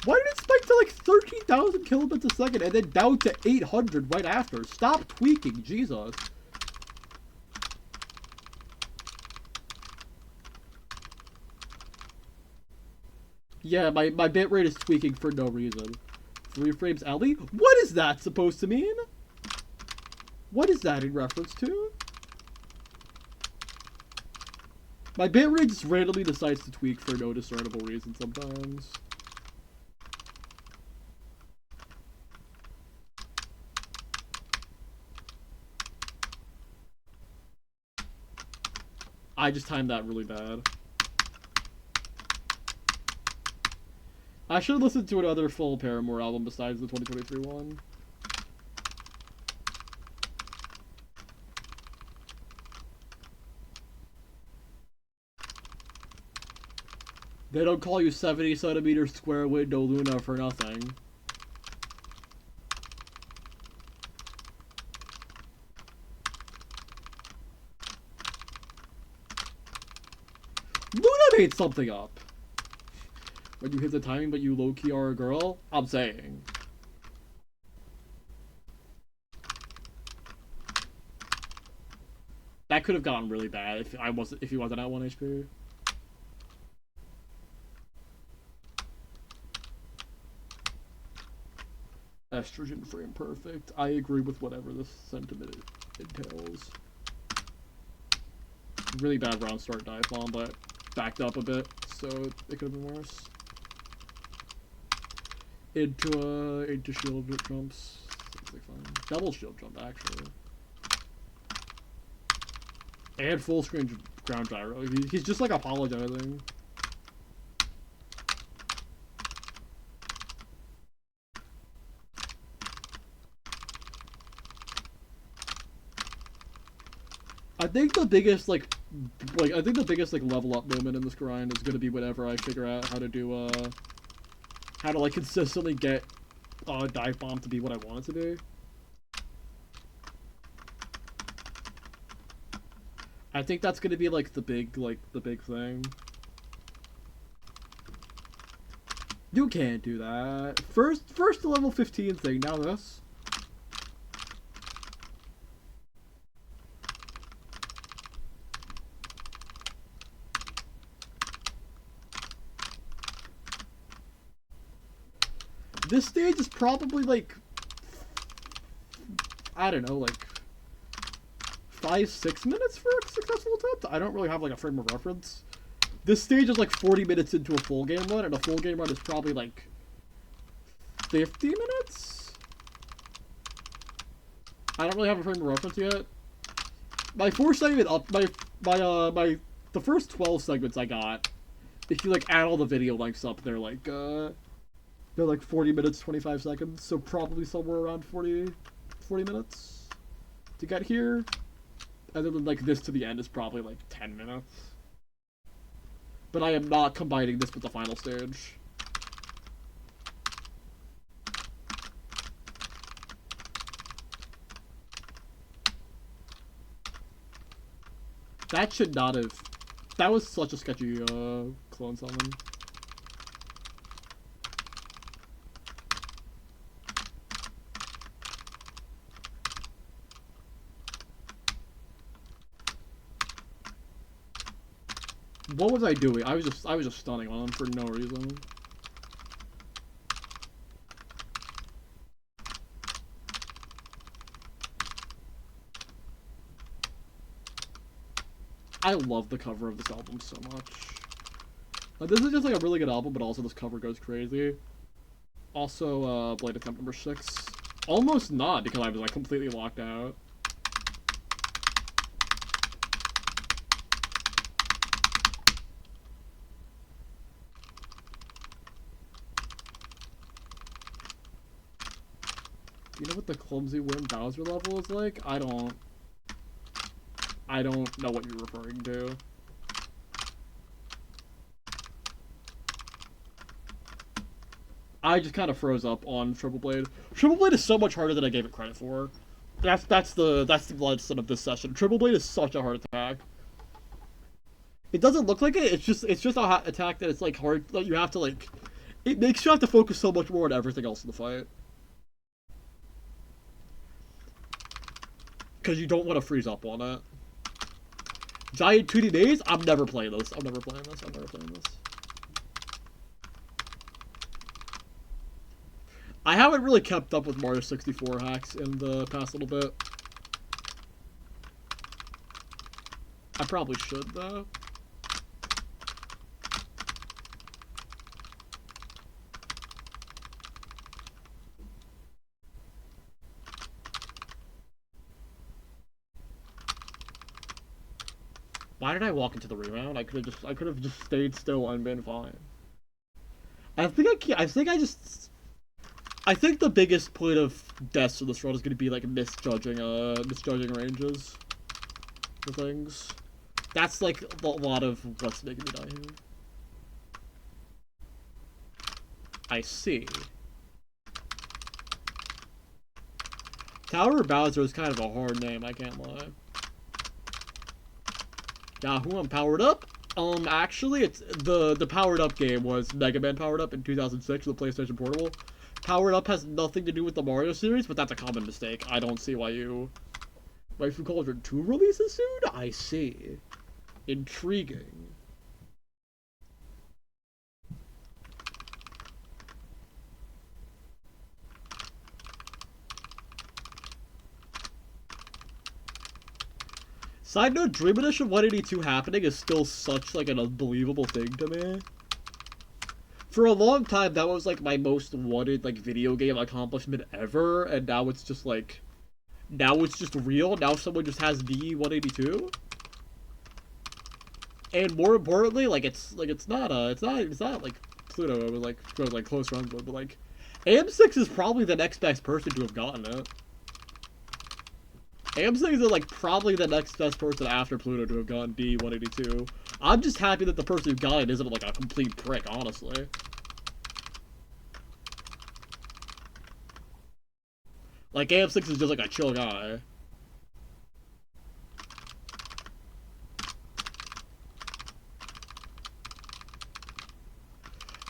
[SPEAKER 1] Why did it spike to like 13,000 kilobits a second and then down to 800 right after? Stop tweaking, Jesus. Yeah, my bitrate is tweaking for no reason. 3 frames alley? What is that supposed to mean? What is that in reference to? My bitrate just randomly decides to tweak for no discernible reason sometimes. I just timed that really bad. I should listen to another full Paramore album besides the 2023 one. They don't call you 70 centimeter square window Luna for nothing. Luna made something up. When you hit the timing but you low-key are a girl? I'm saying. That could have gotten really bad if he wasn't at 1 HP. Estrogen frame perfect. I agree with whatever this sentiment entails. Really bad round start dive bomb, but backed up a bit, so it could have been worse. Into shield jumps. Seems like fun. Double shield jump actually. And full screen ground gyro. He's just like apologizing. I think the biggest like level up moment in this grind is gonna be whenever I figure out how to do how to like consistently get dive bomb to be what I want it to be. I think that's gonna be like the big thing. You can't do that. First the level 15 thing, now this. This stage is probably like, I don't know, like 5-6 minutes for a successful attempt? I don't really have like a frame of reference. This stage is like 40 minutes into a full game run, and a full game run is probably like 50 minutes? I don't really have a frame of reference yet. My four segment up my the first 12 segments I got, if you like add all the video lengths up, they're like 40 minutes 25 seconds, so probably somewhere around 40 minutes to get here. And then like this to the end is probably like 10 minutes. But I am not combining this with the final stage. That should not have... That was such a sketchy clone summon. What was I doing? I was just stunning on him for no reason. I love the cover of this album so much. Like, this is just like a really good album, but also this cover goes crazy. Also, Blade Attempt number 6. Almost not, because I was like completely locked out. Do you know what the clumsy Wim Bowser level is like? I don't know what you're referring to. I just kind of froze up on Triple Blade. Triple Blade is so much harder than I gave it credit for. That's the lesson of this session. Triple Blade is such a hard attack. It doesn't look like it. It's just a hot attack that it's like hard. Like, you have to like. It makes you have to focus so much more on everything else in the fight. Because you don't want to freeze up on it. Giant 2D maze? I'm never playing this. I'm never playing this. I'm never playing this. I haven't really kept up with Mario 64 hacks in the past little bit. I probably should, though. Why did I walk into the rebound? I could have just stayed still and been fine. I think the biggest point of deaths in this run is going to be like misjudging ranges for things. That's like a lot of what's making me die here. I see. Tower Bowser is kind of a hard name, I can't lie. Yahoo, I'm powered up. Actually, it's the powered up game was Mega Man Powered Up in 2006 for the PlayStation Portable. Powered Up has nothing to do with the Mario series, but that's a common mistake. I don't see why you... Waifu Cauldron 2 releases soon? I see. Intriguing. Side note, Dream Edition 182 happening is still such, like, an unbelievable thing to me. For a long time, that was, like, my most wanted, like, video game accomplishment ever, and now it's just, like... Now it's just real, now someone just has the 182. And more importantly, like, it's not, like, Pluto, it was, like, close runs, but, like... AM6 is probably the next best person to have gotten it. AM6 is like probably the next best person after Pluto to have gotten D182. I'm just happy that the person who got it isn't like a complete prick, honestly. Like AM6 is just like a chill guy.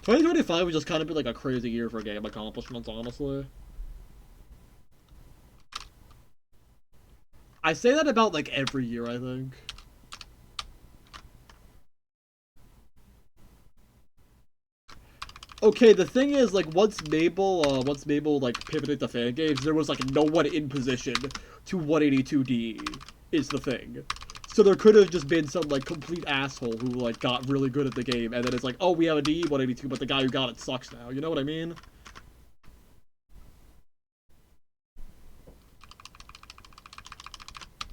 [SPEAKER 1] $2025 would just kind of be like a crazy year for game accomplishments, honestly. I say that about, like, every year, I think. Okay, the thing is, like, once Mabel, like, pivoted to fan games, there was, like, no one in position to 182D, is the thing. So there could have just been some, like, complete asshole who, like, got really good at the game, and then it's like, oh, we have a D182, but the guy who got it sucks now, you know what I mean?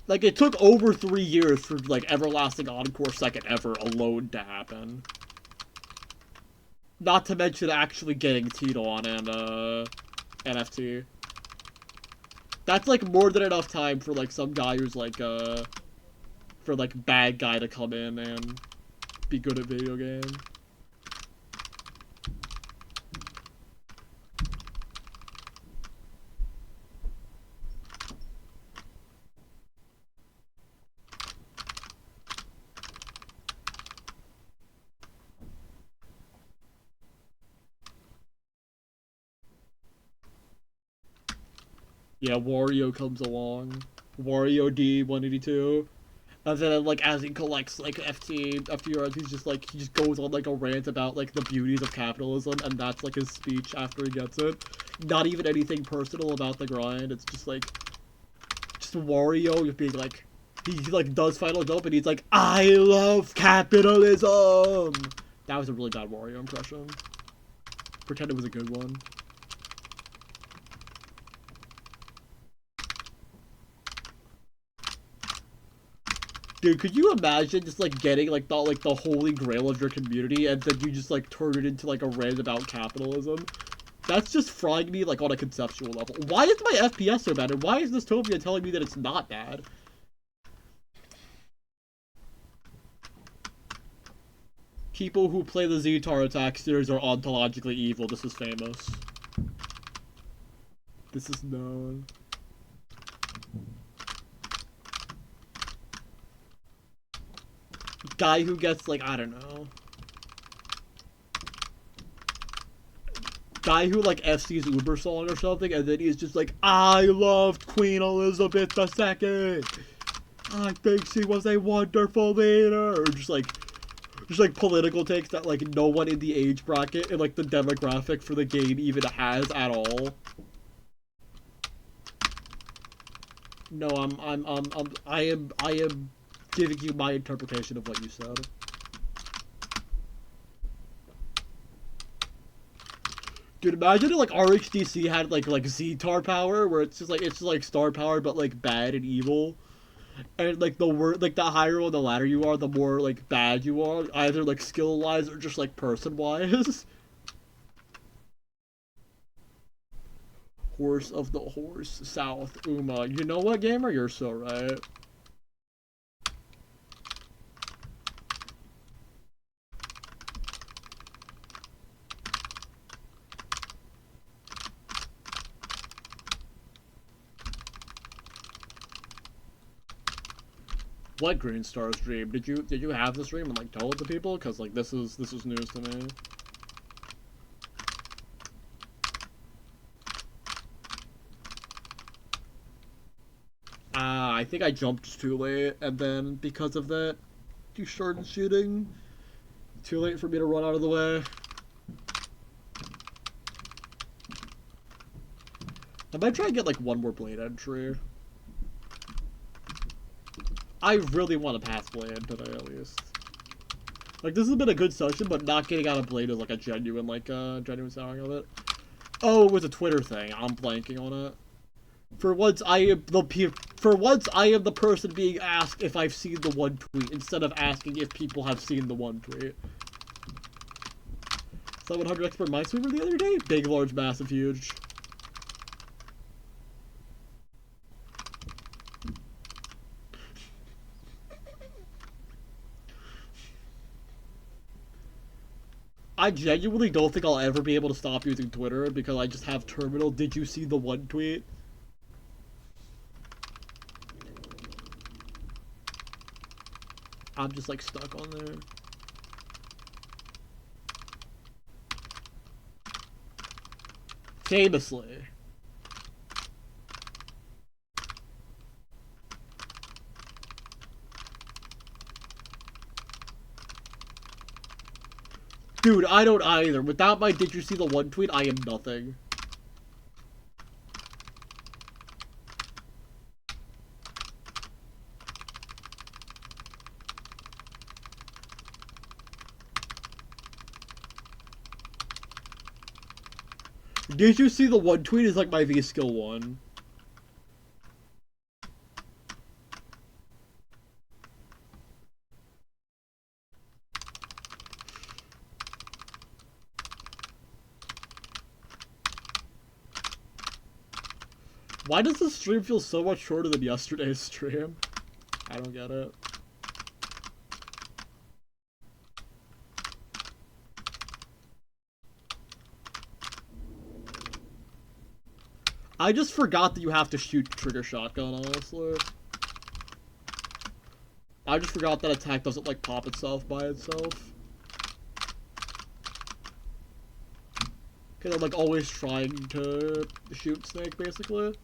[SPEAKER 1] Like, it took over 3 years for, like, Everlasting Encore second ever alone to happen. Not to mention actually getting Tito on and, NFT. That's, like, more than enough time for, like, some guy who's, like, for, like, bad guy to come in and be good at video games. Yeah, Wario comes along. Wario D182. And then, like, as he collects, like, FT he's just, like, he just goes on, like, a rant about, like, the beauties of capitalism, and that's, like, his speech after he gets it. Not even anything personal about the grind, it's just, like, just Wario just being, like, he like, does Final Jump, and he's like, I love capitalism! That was a really bad Wario impression. Pretend it was a good one. Dude, could you imagine just, like, getting, like, the holy grail of your community, and then you just, like, turn it into, like, a rant about capitalism? That's just frying me, like, on a conceptual level. Why is my FPS so bad, and why is Dystopia telling me that it's not bad? People who play the Zetar Attack series are ontologically evil. This is famous. This is known. Guy who gets, like, I don't know. Guy who, like, FC's Uber song or something, and then he's just like, I loved Queen Elizabeth II. I think she was a wonderful leader. Or just like political takes that, like, no one in the age bracket and, like, the demographic for the game even has at all. No, I am giving you my interpretation of what you said. Dude, imagine if, like, RHDC had like Z-Tar power, where it's just like star power, but like bad and evil, and like the higher on the ladder you are, the more like bad you are, either like skill wise or just like person wise. Horse of the Horse, South Uma. You know what, gamer? You're so right. What Green Star stream? Did you have the stream and like tell it to people? Cause like this is news to me. I think I jumped too late, and then because of that, you started shooting. Too late for me to run out of the way. I might try and get like one more blade entry. I really want to pass blade today at least. Like, this has been a good session, but not getting out of blade is like a genuine genuine souring of it. Oh, it was a Twitter thing. I'm blanking on it. For once, I am the person being asked if I've seen the one tweet instead of asking if people have seen the one tweet. 700 expert Minesweeper the other day? Big, large, massive, huge. I genuinely don't think I'll ever be able to stop using Twitter because I just have terminal. Did you see the one tweet? I'm just like stuck on there. Famously. Dude, I don't either. Without my did you see the one tweet, I am nothing. Did you see the one tweet is like my V skill 1. Why does this stream feel so much shorter than yesterday's stream? I don't get it. I just forgot that you have to shoot trigger shotgun, honestly. I just forgot that attack doesn't, like, pop itself by itself. Because I'm, like, always trying to shoot Snake, basically.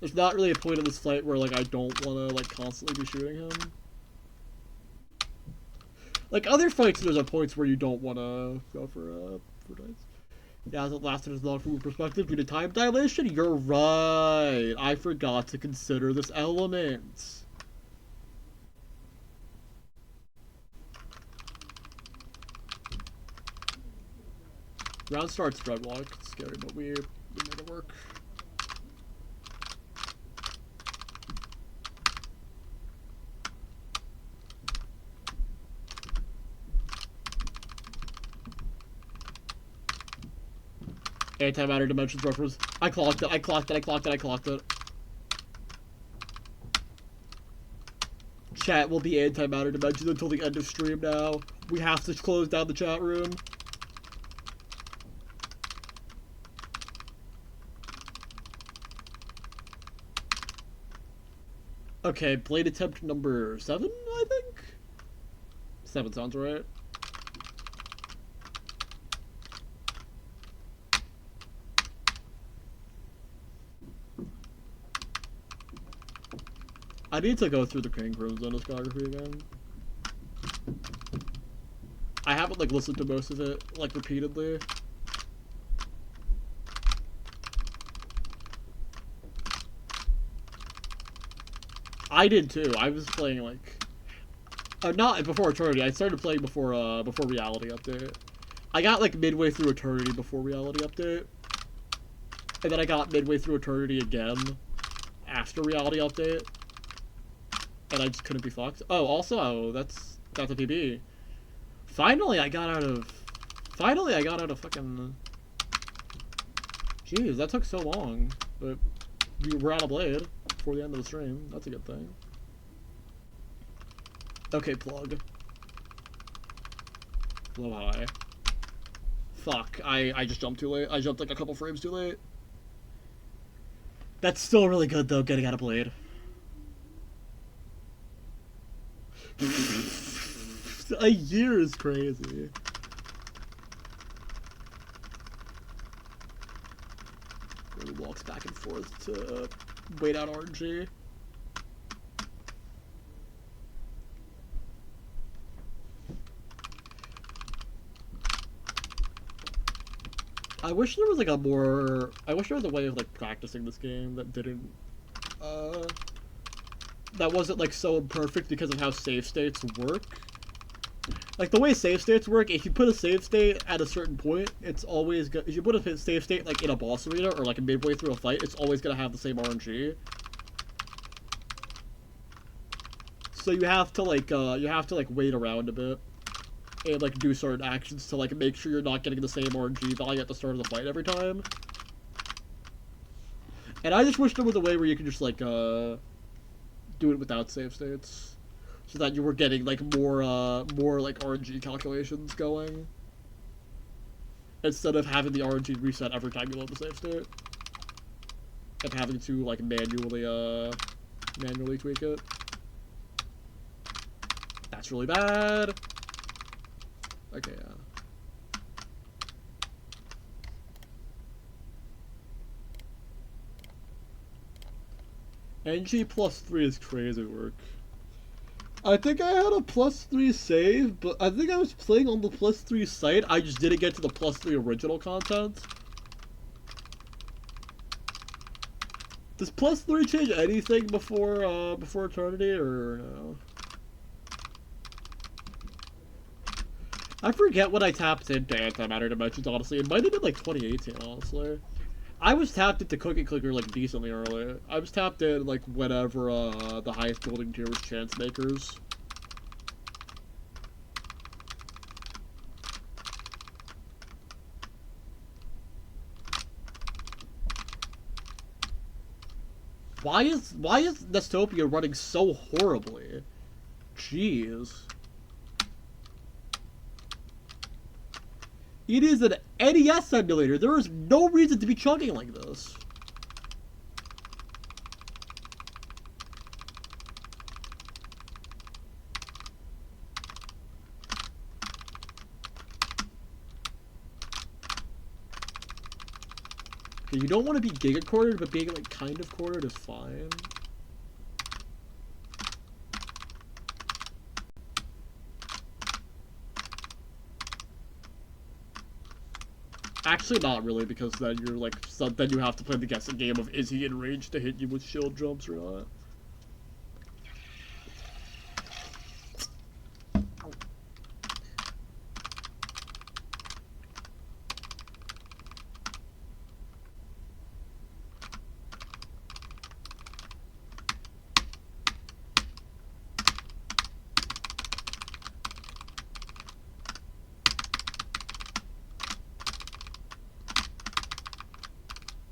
[SPEAKER 1] There's not really a point in this fight where, like, I don't want to, like, constantly be shooting him. Like, other fights, there's a points where you don't want to go for dice. Yeah, it lasted as long from your perspective due to time dilation? You're right. I forgot to consider this element. Round starts Dreadlock. It's scary, but we made it work. Antimatter dimensions reference. I clocked it, I clocked it, I clocked it, I clocked it. Chat will be antimatter dimensions until the end of stream now. We have to close down the chat room. Okay, blade attempt number 7, I think? 7 sounds right. I need to go through the Crane Crimson discography again. I haven't, like, listened to most of it, like, repeatedly. I did too. I was playing, like... not before Eternity. I started playing before Reality Update. I got, like, midway through Eternity before Reality Update. And then I got midway through Eternity again after Reality Update. And I just couldn't be fucked. Oh, also, that's a PB. Finally, I got out of fucking... Jeez, that took so long. But we were out of blade before the end of the stream. That's a good thing. Okay, plug. Low high. Fuck, I just jumped too late. I jumped like a couple frames too late. That's still really good though, getting out of blade. A year is crazy. Really walks back and forth to wait out RNG. I wish there was like a more... I wish there was a way of like practicing this game that didn't... that wasn't like so imperfect because of how save states work. Like the way save states work, if you put a save state at a certain point, it's always good. If you put a save state like in a boss arena or like midway through a fight, it's always gonna have the same RNG. So you have to like wait around a bit and like do certain actions to like make sure you're not getting the same RNG value at the start of the fight every time. And I just wish there was a way where you could just like do it without save states. So that you were getting like more like RNG calculations going, instead of having the RNG reset every time you load the save state, and having to like manually tweak it. That's really bad. Okay, yeah. NG +3 is crazy work. I think I had a +3 save, but I think I was playing on the +3 site. I just didn't get to the +3 original content. Does +3 change anything before Eternity, or no? I forget when I tapped into Antimatter Dimensions, honestly. It might have been like 2018, honestly. I was tapped into Cookie Clicker like decently early. I was tapped in like whenever the highest building tier was Chance Makers. Why is Nestopia running so horribly? Jeez. It is an NES emulator. There is no reason to be chugging like this. Okay, you don't want to be giga quartered, but being like kind of quartered is fine. Actually, not really, because then you're like, then you have to play the guessing game of is he in range to hit you with shield jumps or not.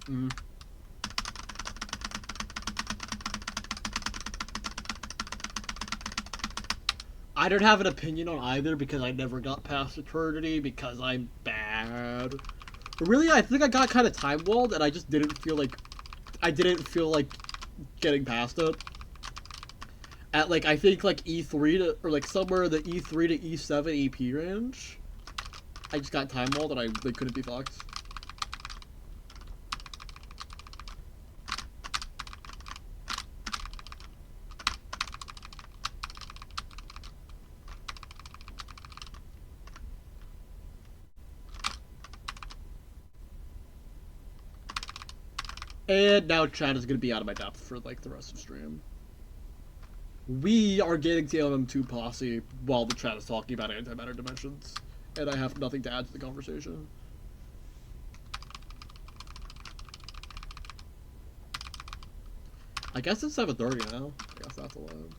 [SPEAKER 1] Mm. I don't have an opinion on either because I never got past eternity because I'm bad. But really, I think I got kind of time walled and I just didn't feel like getting past it. At like I think like E3 to or like somewhere in the E3 to E7 EP range, I just got time walled and I like couldn't be fucked. And now chat is gonna be out of my depth for like the rest of the stream. We are getting to TLM2 Posse while the chat is talking about antimatter dimensions, and I have nothing to add to the conversation. I guess it's 7:30 now. I guess that's allowed.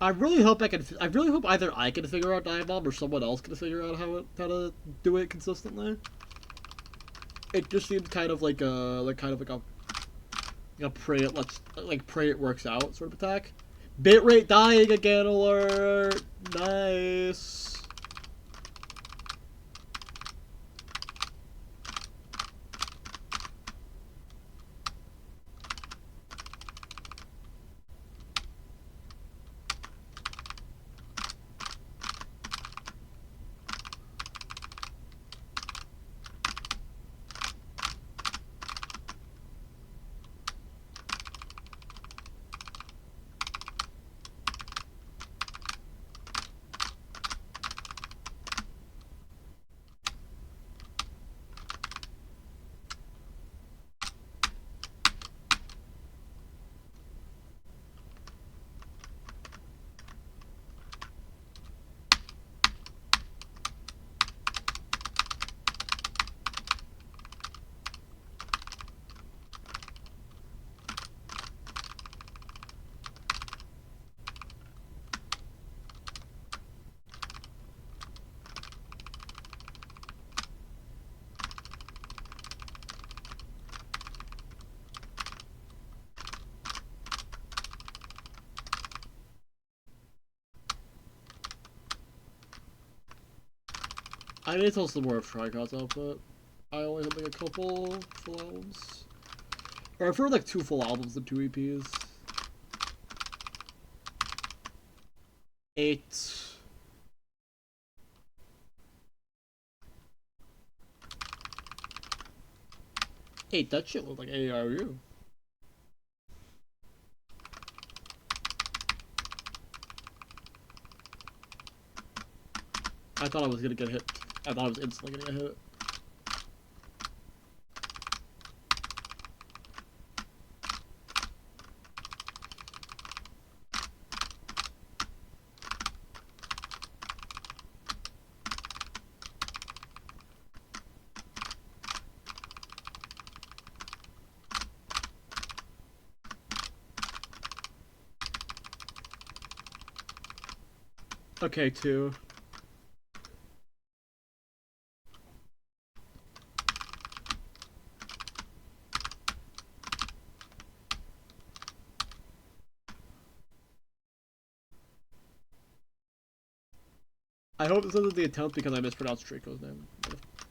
[SPEAKER 1] I really hope I can. I really hope either I can figure out Dive Bomb or someone else can figure out how to do it consistently. It just seems kind of like a pray it pray it works out sort of attack. Bitrate dying again alert. Nice. I need to tell some more of Tricott's output. I only have like a couple full albums. Or I prefer like 2 full albums than 2 EPs. 8. 8, that shit looked like ARU. I thought I was gonna get hit. I thought I was instantly gonna get hit. Okay, 2. I hope this isn't the attempt because I mispronounced Trico's name.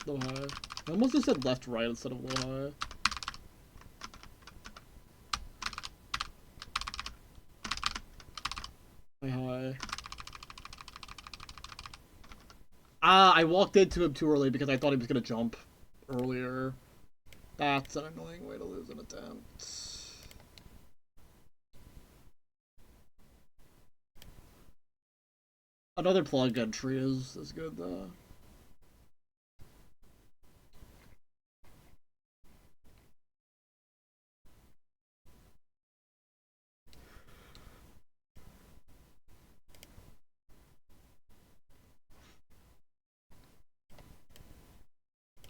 [SPEAKER 1] Lohai. I almost just said left right instead of Lohai. Hi. Ah, I walked into him too early because I thought he was gonna jump earlier. That's an annoying way to lose an attempt. Another plug entry is good though.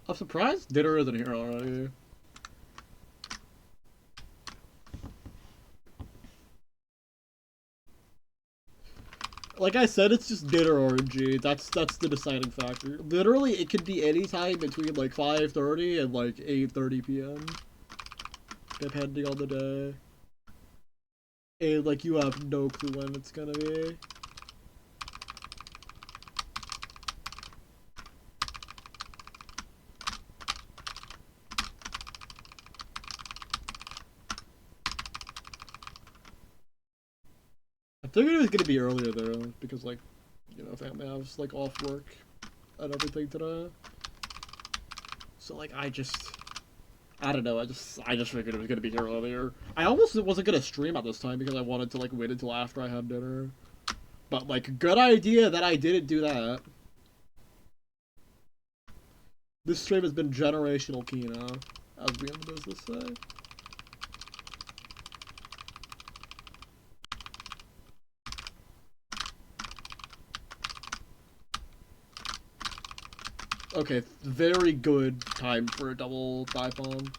[SPEAKER 1] I'm surprised dinner isn't here already. Like I said, it's just dinner RNG. That's the deciding factor. Literally, it could be any time between like 5:30 and like 8:30 p.m. depending on the day. And like you have no clue when it's gonna be. I figured it was gonna be earlier though, because like, you know, family house like off work and everything today. So like I don't know, I just figured it was gonna be here earlier. I almost wasn't gonna stream at this time because I wanted to like wait until after I had dinner. But like good idea that I didn't do that. This stream has been generational Kino, as we in the business say. Okay, very good time for a double dive bomb.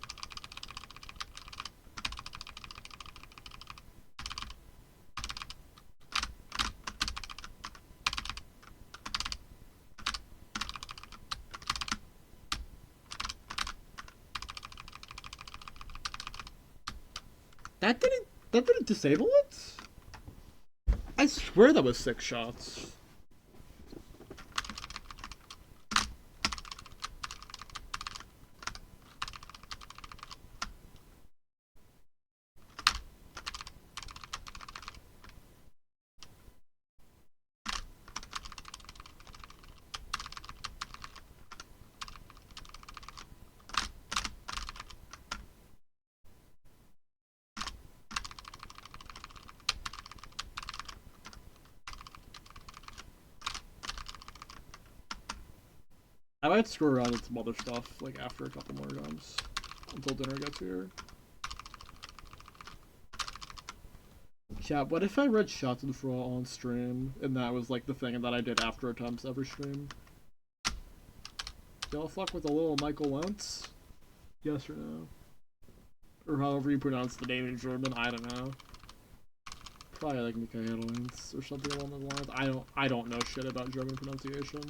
[SPEAKER 1] That didn't disable it? I swear that was 6 shots. I might screw around with some other stuff, like after a couple more times. Until dinner gets here. Chat, what if I read shots in Fraud on stream, and that was like the thing that I did after attempts every stream? Y'all fuck with a little Michael Wentz? Yes or no? Or however you pronounce the name in German, I don't know. Probably like Michael Wentz or something along those lines. I don't know shit about German pronunciation.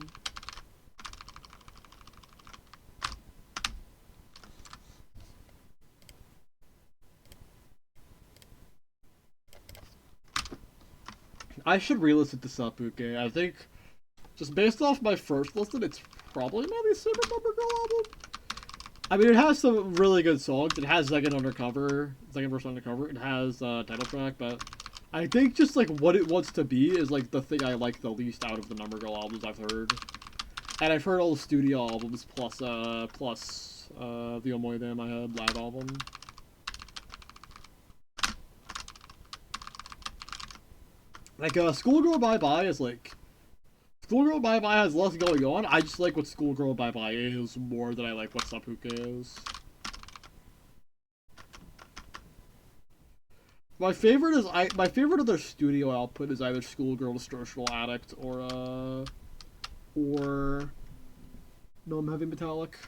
[SPEAKER 1] I should re-listen to Sapuke. I think, just based off my first listen, it's probably my least favorite Number Girl album. I mean, it has some really good songs. It has second verse undercover. It has title track, but I think just like what it wants to be is like the thing I like the least out of the Number Girl albums I've heard. And I've heard all the studio albums plus the Omoide My Head live album. Like, Schoolgirl Bye Bye is like... Schoolgirl Bye Bye has less going on. I just like what Schoolgirl Bye Bye is more than I like what Sapuke is. My favorite of their studio output is either Schoolgirl Distortional Addict or No I'm Heavy Metallic.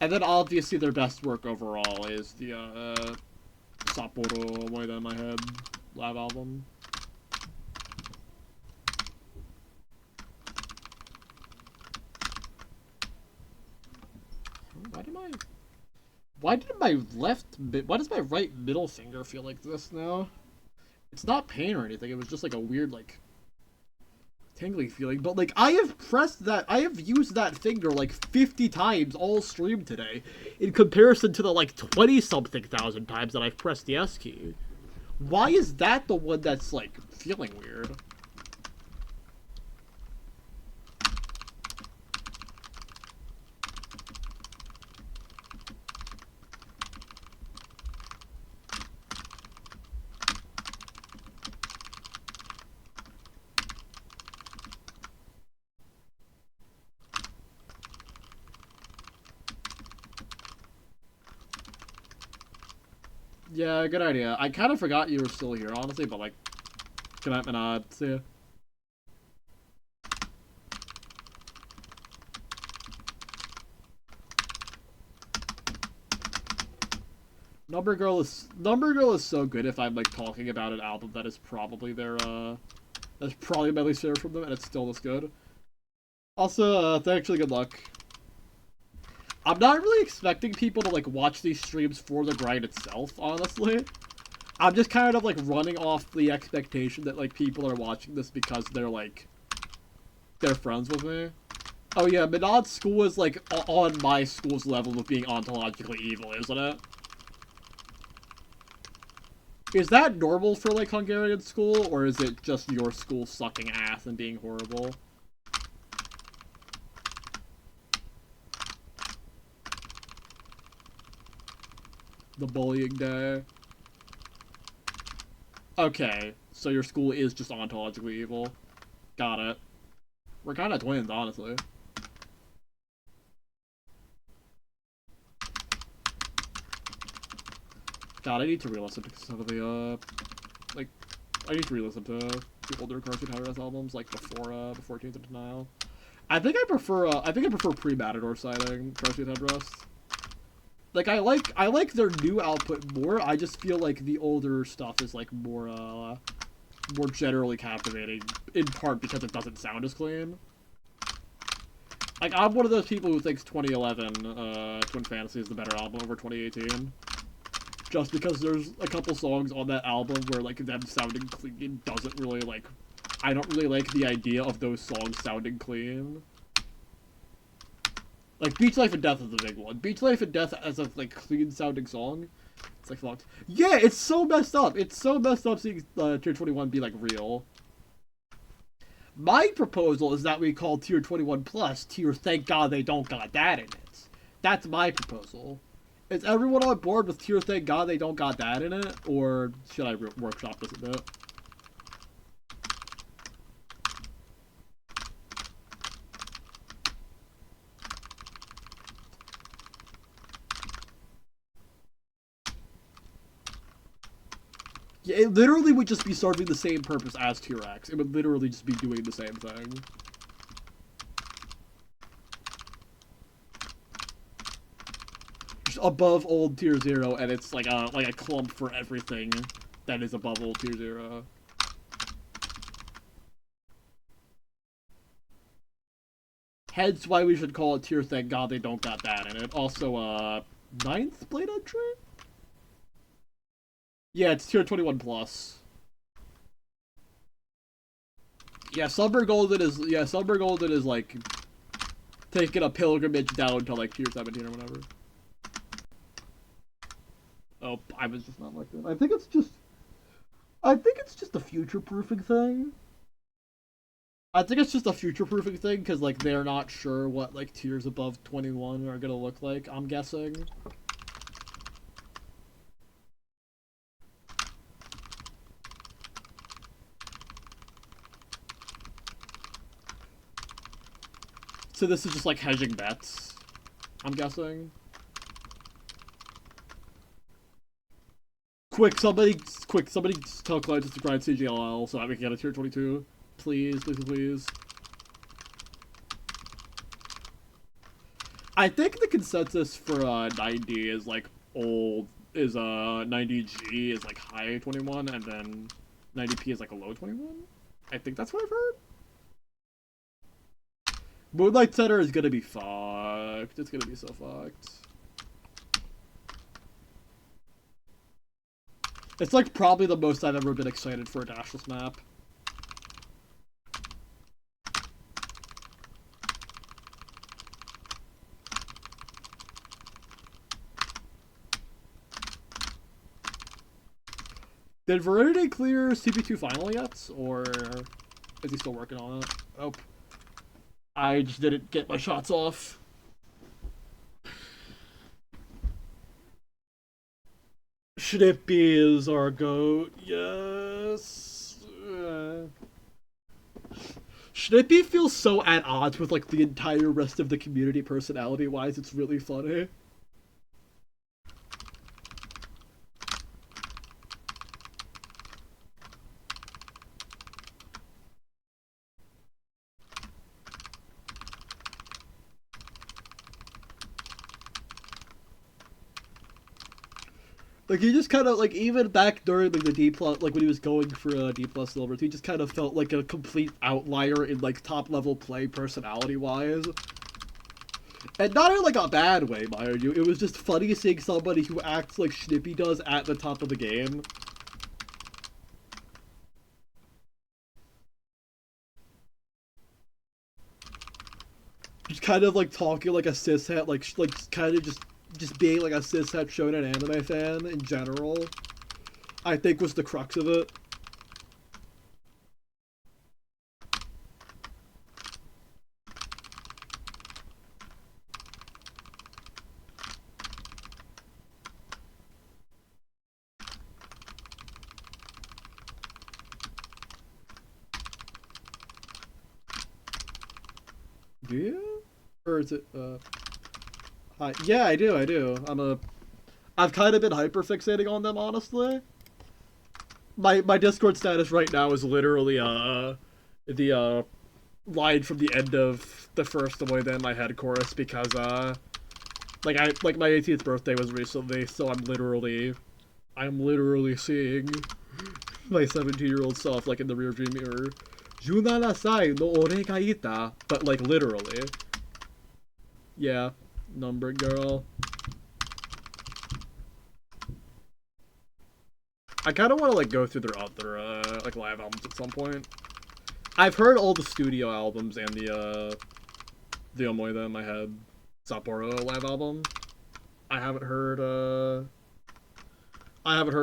[SPEAKER 1] And then obviously their best work overall is the Sapporo Omoida in my head. Live album. Why does my right middle finger feel like this now? It's not pain or anything, it was just like a weird, like, tingling feeling. But, like, I have used that finger, like, 50 times all stream today, in comparison to the, like, 20-something thousand times that I've pressed the S key. Why is that the one that's, like, feeling weird? Yeah, good idea. I kind of forgot you were still here, honestly, but, like, good night, Manad. See ya. Number Girl is so good if I'm, like, talking about an album that is probably that's probably my least favorite from them, and it's still this good. Also, thankfully, good luck. I'm not really expecting people to, like, watch these streams for the grind itself, honestly. I'm just kind of, like, running off the expectation that, like, people are watching this because they're, like, they're friends with me. Oh yeah, Minad's school is, like, on my school's level of being ontologically evil, isn't it? Is that normal for, like, Hungarian school, or is it just your school sucking ass and being horrible? The bullying day. Okay, so your school is just ontologically evil. Got it. We're kind of twins, honestly. God, I need to re-listen to some of the, like, I need to re-listen to the older Cartoon Headrest albums, like, before Teens of Denial. I think I prefer pre-Matador sighting Cartoon Headrest. Like, I like their new output more. I just feel like the older stuff is, like, more generally captivating, in part because it doesn't sound as clean. Like, I'm one of those people who thinks 2011, Twin Fantasy is the better album over 2018. Just because there's a couple songs on that album where, like, them sounding clean doesn't really, like... I don't really like the idea of those songs sounding clean. Like, Beach Life and Death is the big one. Beach Life and Death as a, like, clean-sounding song, it's like, fucked. Yeah, it's so messed up. It's so messed up seeing Tier 21 be, like, real. My proposal is that we call Tier 21 Plus Tier Thank God They Don't Got That in it. That's my proposal. Is everyone on board with Tier Thank God They Don't Got That in it? Or should I workshop this a bit? Yeah, it literally would just be serving the same purpose as Tier X. It would literally just be doing the same thing. Just above old Tier 0, and it's like a clump for everything that is above old Tier 0. Hence why we should call it Tier Thank God They Don't Got That in it. Also, 9th Blade entry? Yeah, it's Tier 21 Plus. Yeah, Summer Golden is like taking a pilgrimage down to like Tier 17 or whatever. Oh, I was just not like that. I think it's just a future-proofing thing. I think it's just a future-proofing thing because like they're not sure what like tiers above 21 are gonna look like, I'm guessing. So this is just like hedging bets, I'm guessing. Somebody tell Clyde to grind CGLL so that we can get a tier 22. Please, please, please. I think the consensus for 90 is like old is 90G is like high 21, and then 90p is like a low 21. I think that's what I've heard. Moonlight Center is gonna be fucked. It's gonna be so fucked. It's like probably the most I've ever been excited for a dashless map. Did Veridity clear CP2 final yet? Or is he still working on it? Oh. I just didn't get my shots off. Schnippy is our goat. Yes. Schnippy feels so at odds with like the entire rest of the community personality-wise. It's really funny. Like he just kind of like even back during like the D plus like when he was going for D plus silvers, he just kind of felt like a complete outlier in like top level play personality wise, and not in like a bad way, mind you. It was just funny seeing somebody who acts like Schnippy does at the top of the game. Just kind of like talking like a cishet, like kind of just being like a cishet shonen anime fan in general, I think was the crux of it. Do you? Or is it, hi. Yeah, I do. I've kind of been hyperfixating on them, honestly. My Discord status right now is literally, the, line from the end of the first Away Then My Head chorus because, like my 18th birthday was recently, so I'm literally seeing my 17-year-old self, like, in the rearview mirror. 17歳の俺がいた, but like literally. Yeah, number girl. I kind of want to like go through their other like live albums at some point. I've heard all the studio albums and the Omoida in my head Sapporo live album. I haven't heard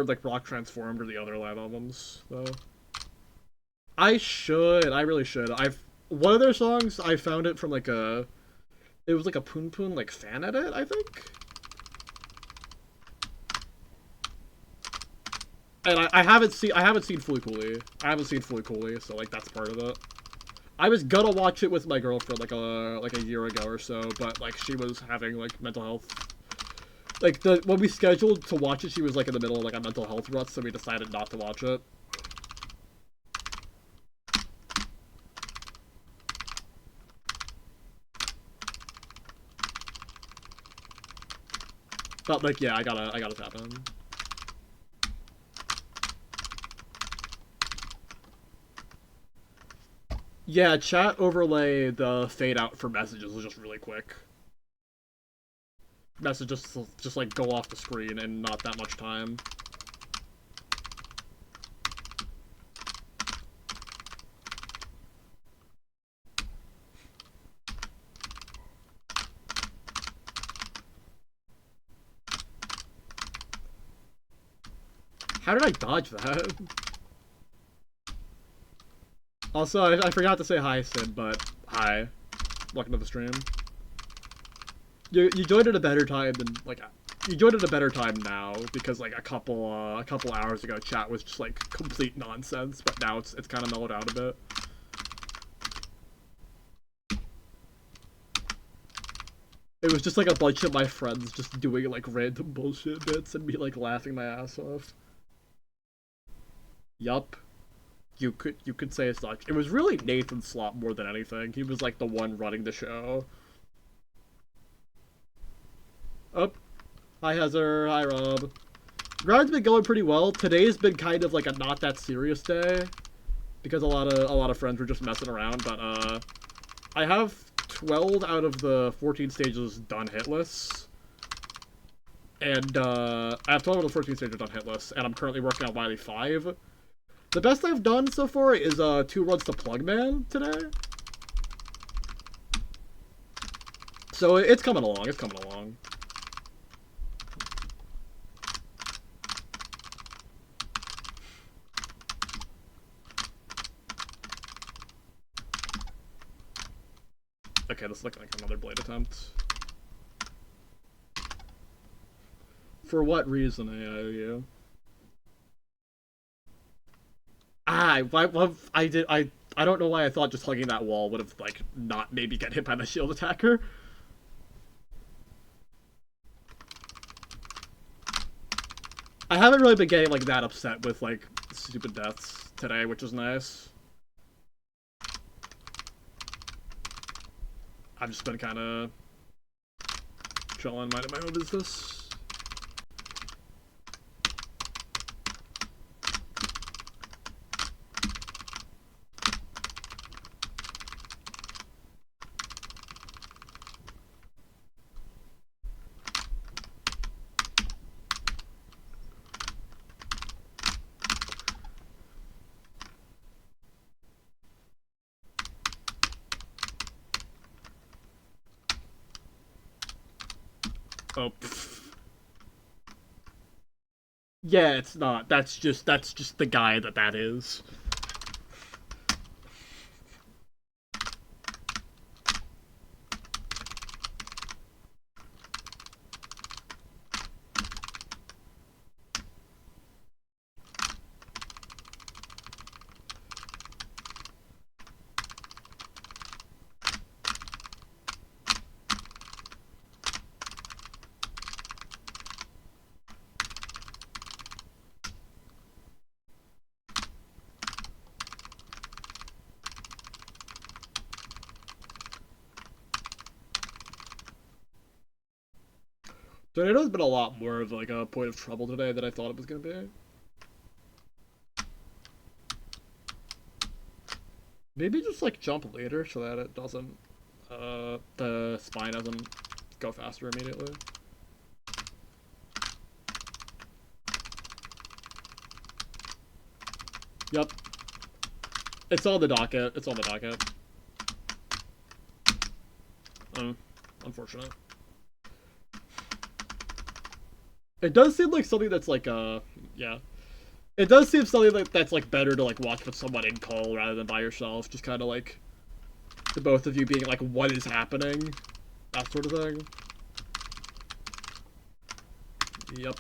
[SPEAKER 1] like Rock Transformed or the other live albums though. I really should. One of their songs I found it from like it was like a Poon Poon like fan edit, I think. And I haven't seen Fully Cooley. I haven't seen Fully Cooley, so like that's part of it. I was gonna watch it with my girlfriend like a year ago or so, but like she was having like mental health. Like when we scheduled to watch it, she was like in the middle of like a mental health rut, so we decided not to watch it. But like yeah, I gotta tap in. Yeah, chat overlay the fade out for messages was just really quick. Messages just like go off the screen in not that much time. How did I dodge that? Also, I forgot to say hi, Sid, but hi. Welcome to the stream. You joined at a better time than, like, you joined at a better time now, because, like, a couple hours ago, chat was just, like, complete nonsense, but now it's kind of mellowed out a bit. It was just, like, a bunch of my friends just doing, like, random bullshit bits and me, like, laughing my ass off. Yup. You could say as such. It was really Nathan Slop more than anything. He was like the one running the show. Oh. Hi Heather. Hi Rob. Grind's been going pretty well. Today's been kind of like a not that serious day because a lot of friends were just messing around. But I have 12 out of the 14 stages done hitless, and I have 12 out of the 14 stages done hitless, and I'm currently working on Wily 5. The best I've done so far is 2 runs to Plugman today. So it's coming along. It's coming along. Okay, this is looking like another blade attempt. For what reason, AIU? I don't know why I thought just hugging that wall would have, like, not maybe get hit by the shield attacker. I haven't really been getting, like, that upset with, like, stupid deaths today, which is nice. I've just been kind of chilling, minding my own business. Oh. Yeah, it's not. That's just the guy that is. Tornado's been a lot more of like a point of trouble today than I thought it was gonna be. Maybe just like jump later so that it doesn't the spine doesn't go faster immediately. Yep. It's on the docket. It's on the docket. Unfortunate. It does seem like something that's like yeah. It does seem something that's like better to like watch with someone in call rather than by yourself. Just kind of like the both of you being like, what is happening? That sort of thing. Yep.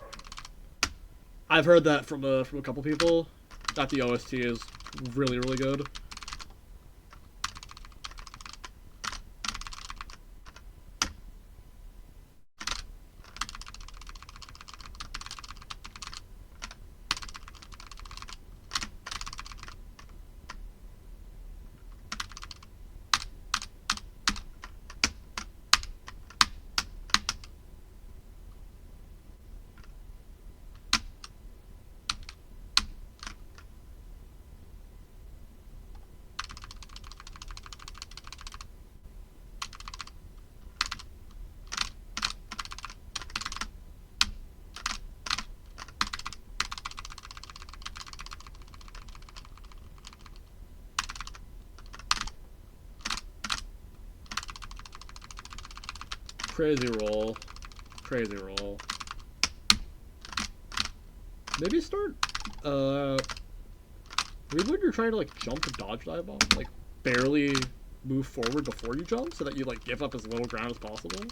[SPEAKER 1] I've heard that from a couple people. That the OST is really, really good. Crazy roll. Crazy roll. Maybe start, maybe when you're trying to, like, jump to dodge dive bomb, like, barely move forward before you jump so that you, like, give up as little ground as possible.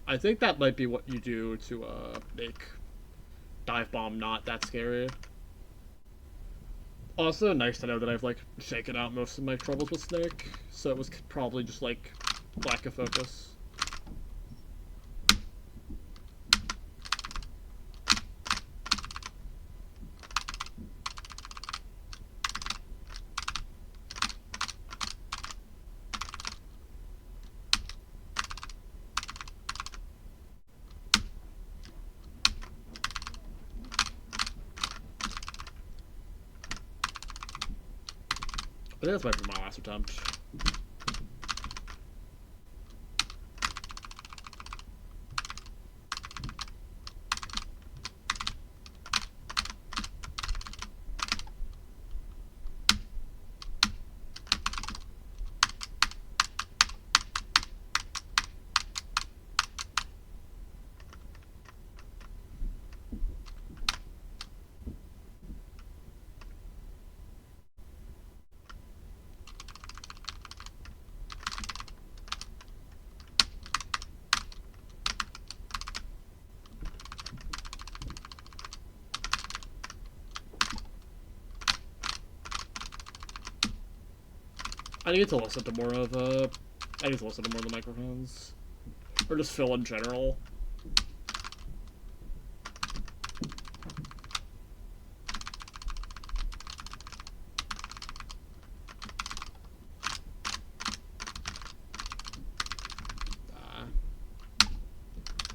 [SPEAKER 1] I think that might be what you do to, make dive bomb not that scary. Also, nice to know that I've, like, shaken out most of my troubles with Snake, so it was probably just, like, lack of focus. I think this might be my last attempt. I need to listen to more of I need to listen to more of the microphones, or just Phil in general.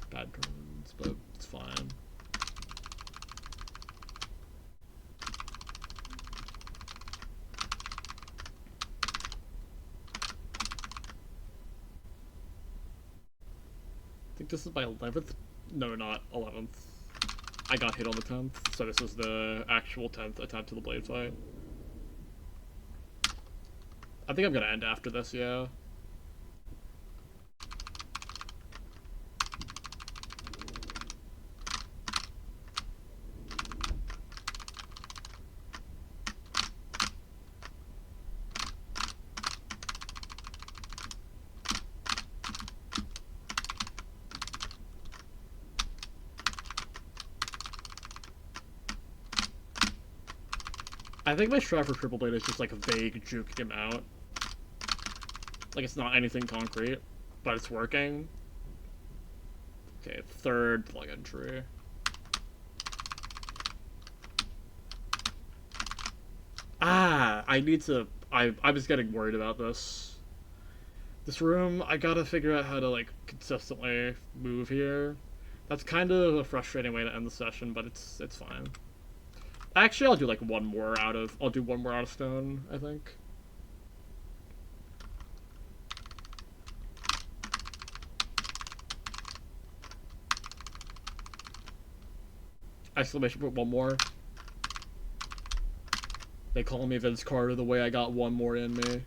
[SPEAKER 1] Bad turns, but it's fine. I think this is my 11th. No, not 11th. I got hit on the 10th, so this is the actual 10th attempt to the blade fight. I think I'm gonna end after this, yeah. I think my strat for triple blade is just like a vague juke him out. Like it's not anything concrete, but it's working. Okay, third plug entry. I need to. I was getting worried about this. This room, I gotta figure out how to like consistently move here. That's kind of a frustrating way to end the session, but it's fine. Actually, I'll do like one more out of. I'll do one more out of stone, I think. Exclamation point, one more. They call me Vince Carter the way I got one more in me.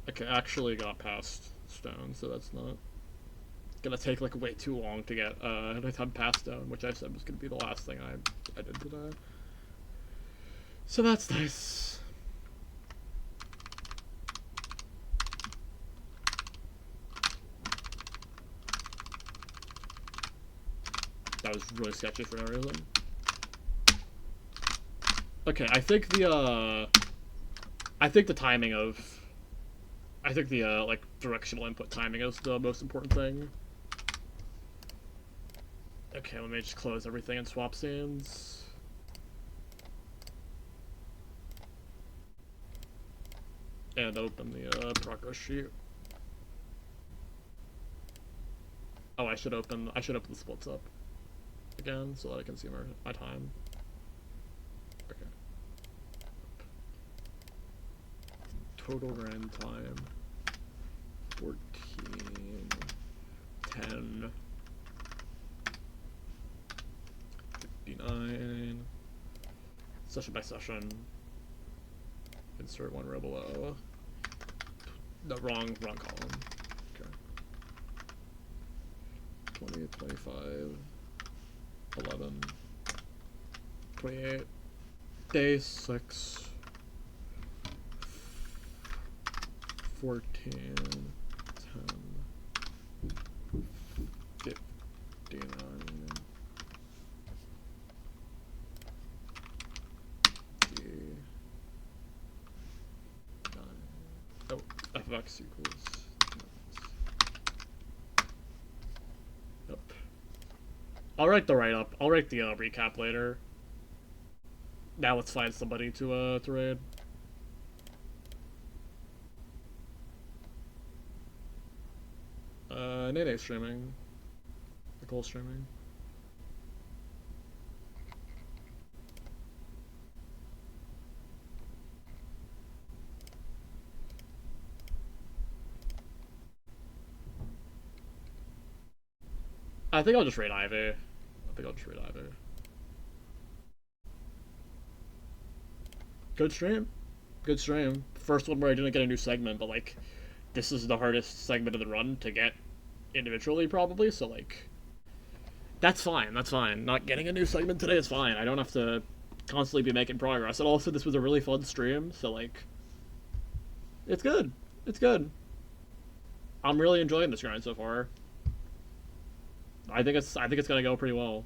[SPEAKER 1] Okay, actually got past stone, so that's not gonna take like way too long to get an attempt past stone, which I said was gonna be the last thing I did today. So that's nice. That was really sketchy for no reason. Okay, I think the timing of like directional input timing is the most important thing. Okay, let me just close everything and swap scenes. And open the progress sheet. Oh, I should open the splits up again so that I can see my time. Okay. Total run time 14, 10, 59. Session by session. Insert one row below. No, wrong column. Okay. 20, 25, 11, 28. Day 6. 14, 10, 59. Oh, fx equals. Yep. I'll write the write-up. I'll write the recap later. Now let's find somebody to raid. Nene streaming. Nicole streaming. I think I'll just raid Ivy. Good stream. Good stream. First one where I didn't get a new segment, but like, this is the hardest segment of the run to get individually, probably, so like, that's fine, that's fine. Not getting a new segment today is fine. I don't have to constantly be making progress. And also, this was a really fun stream, so like, it's good. It's good. I'm really enjoying this grind so far. I think it's gonna go pretty well.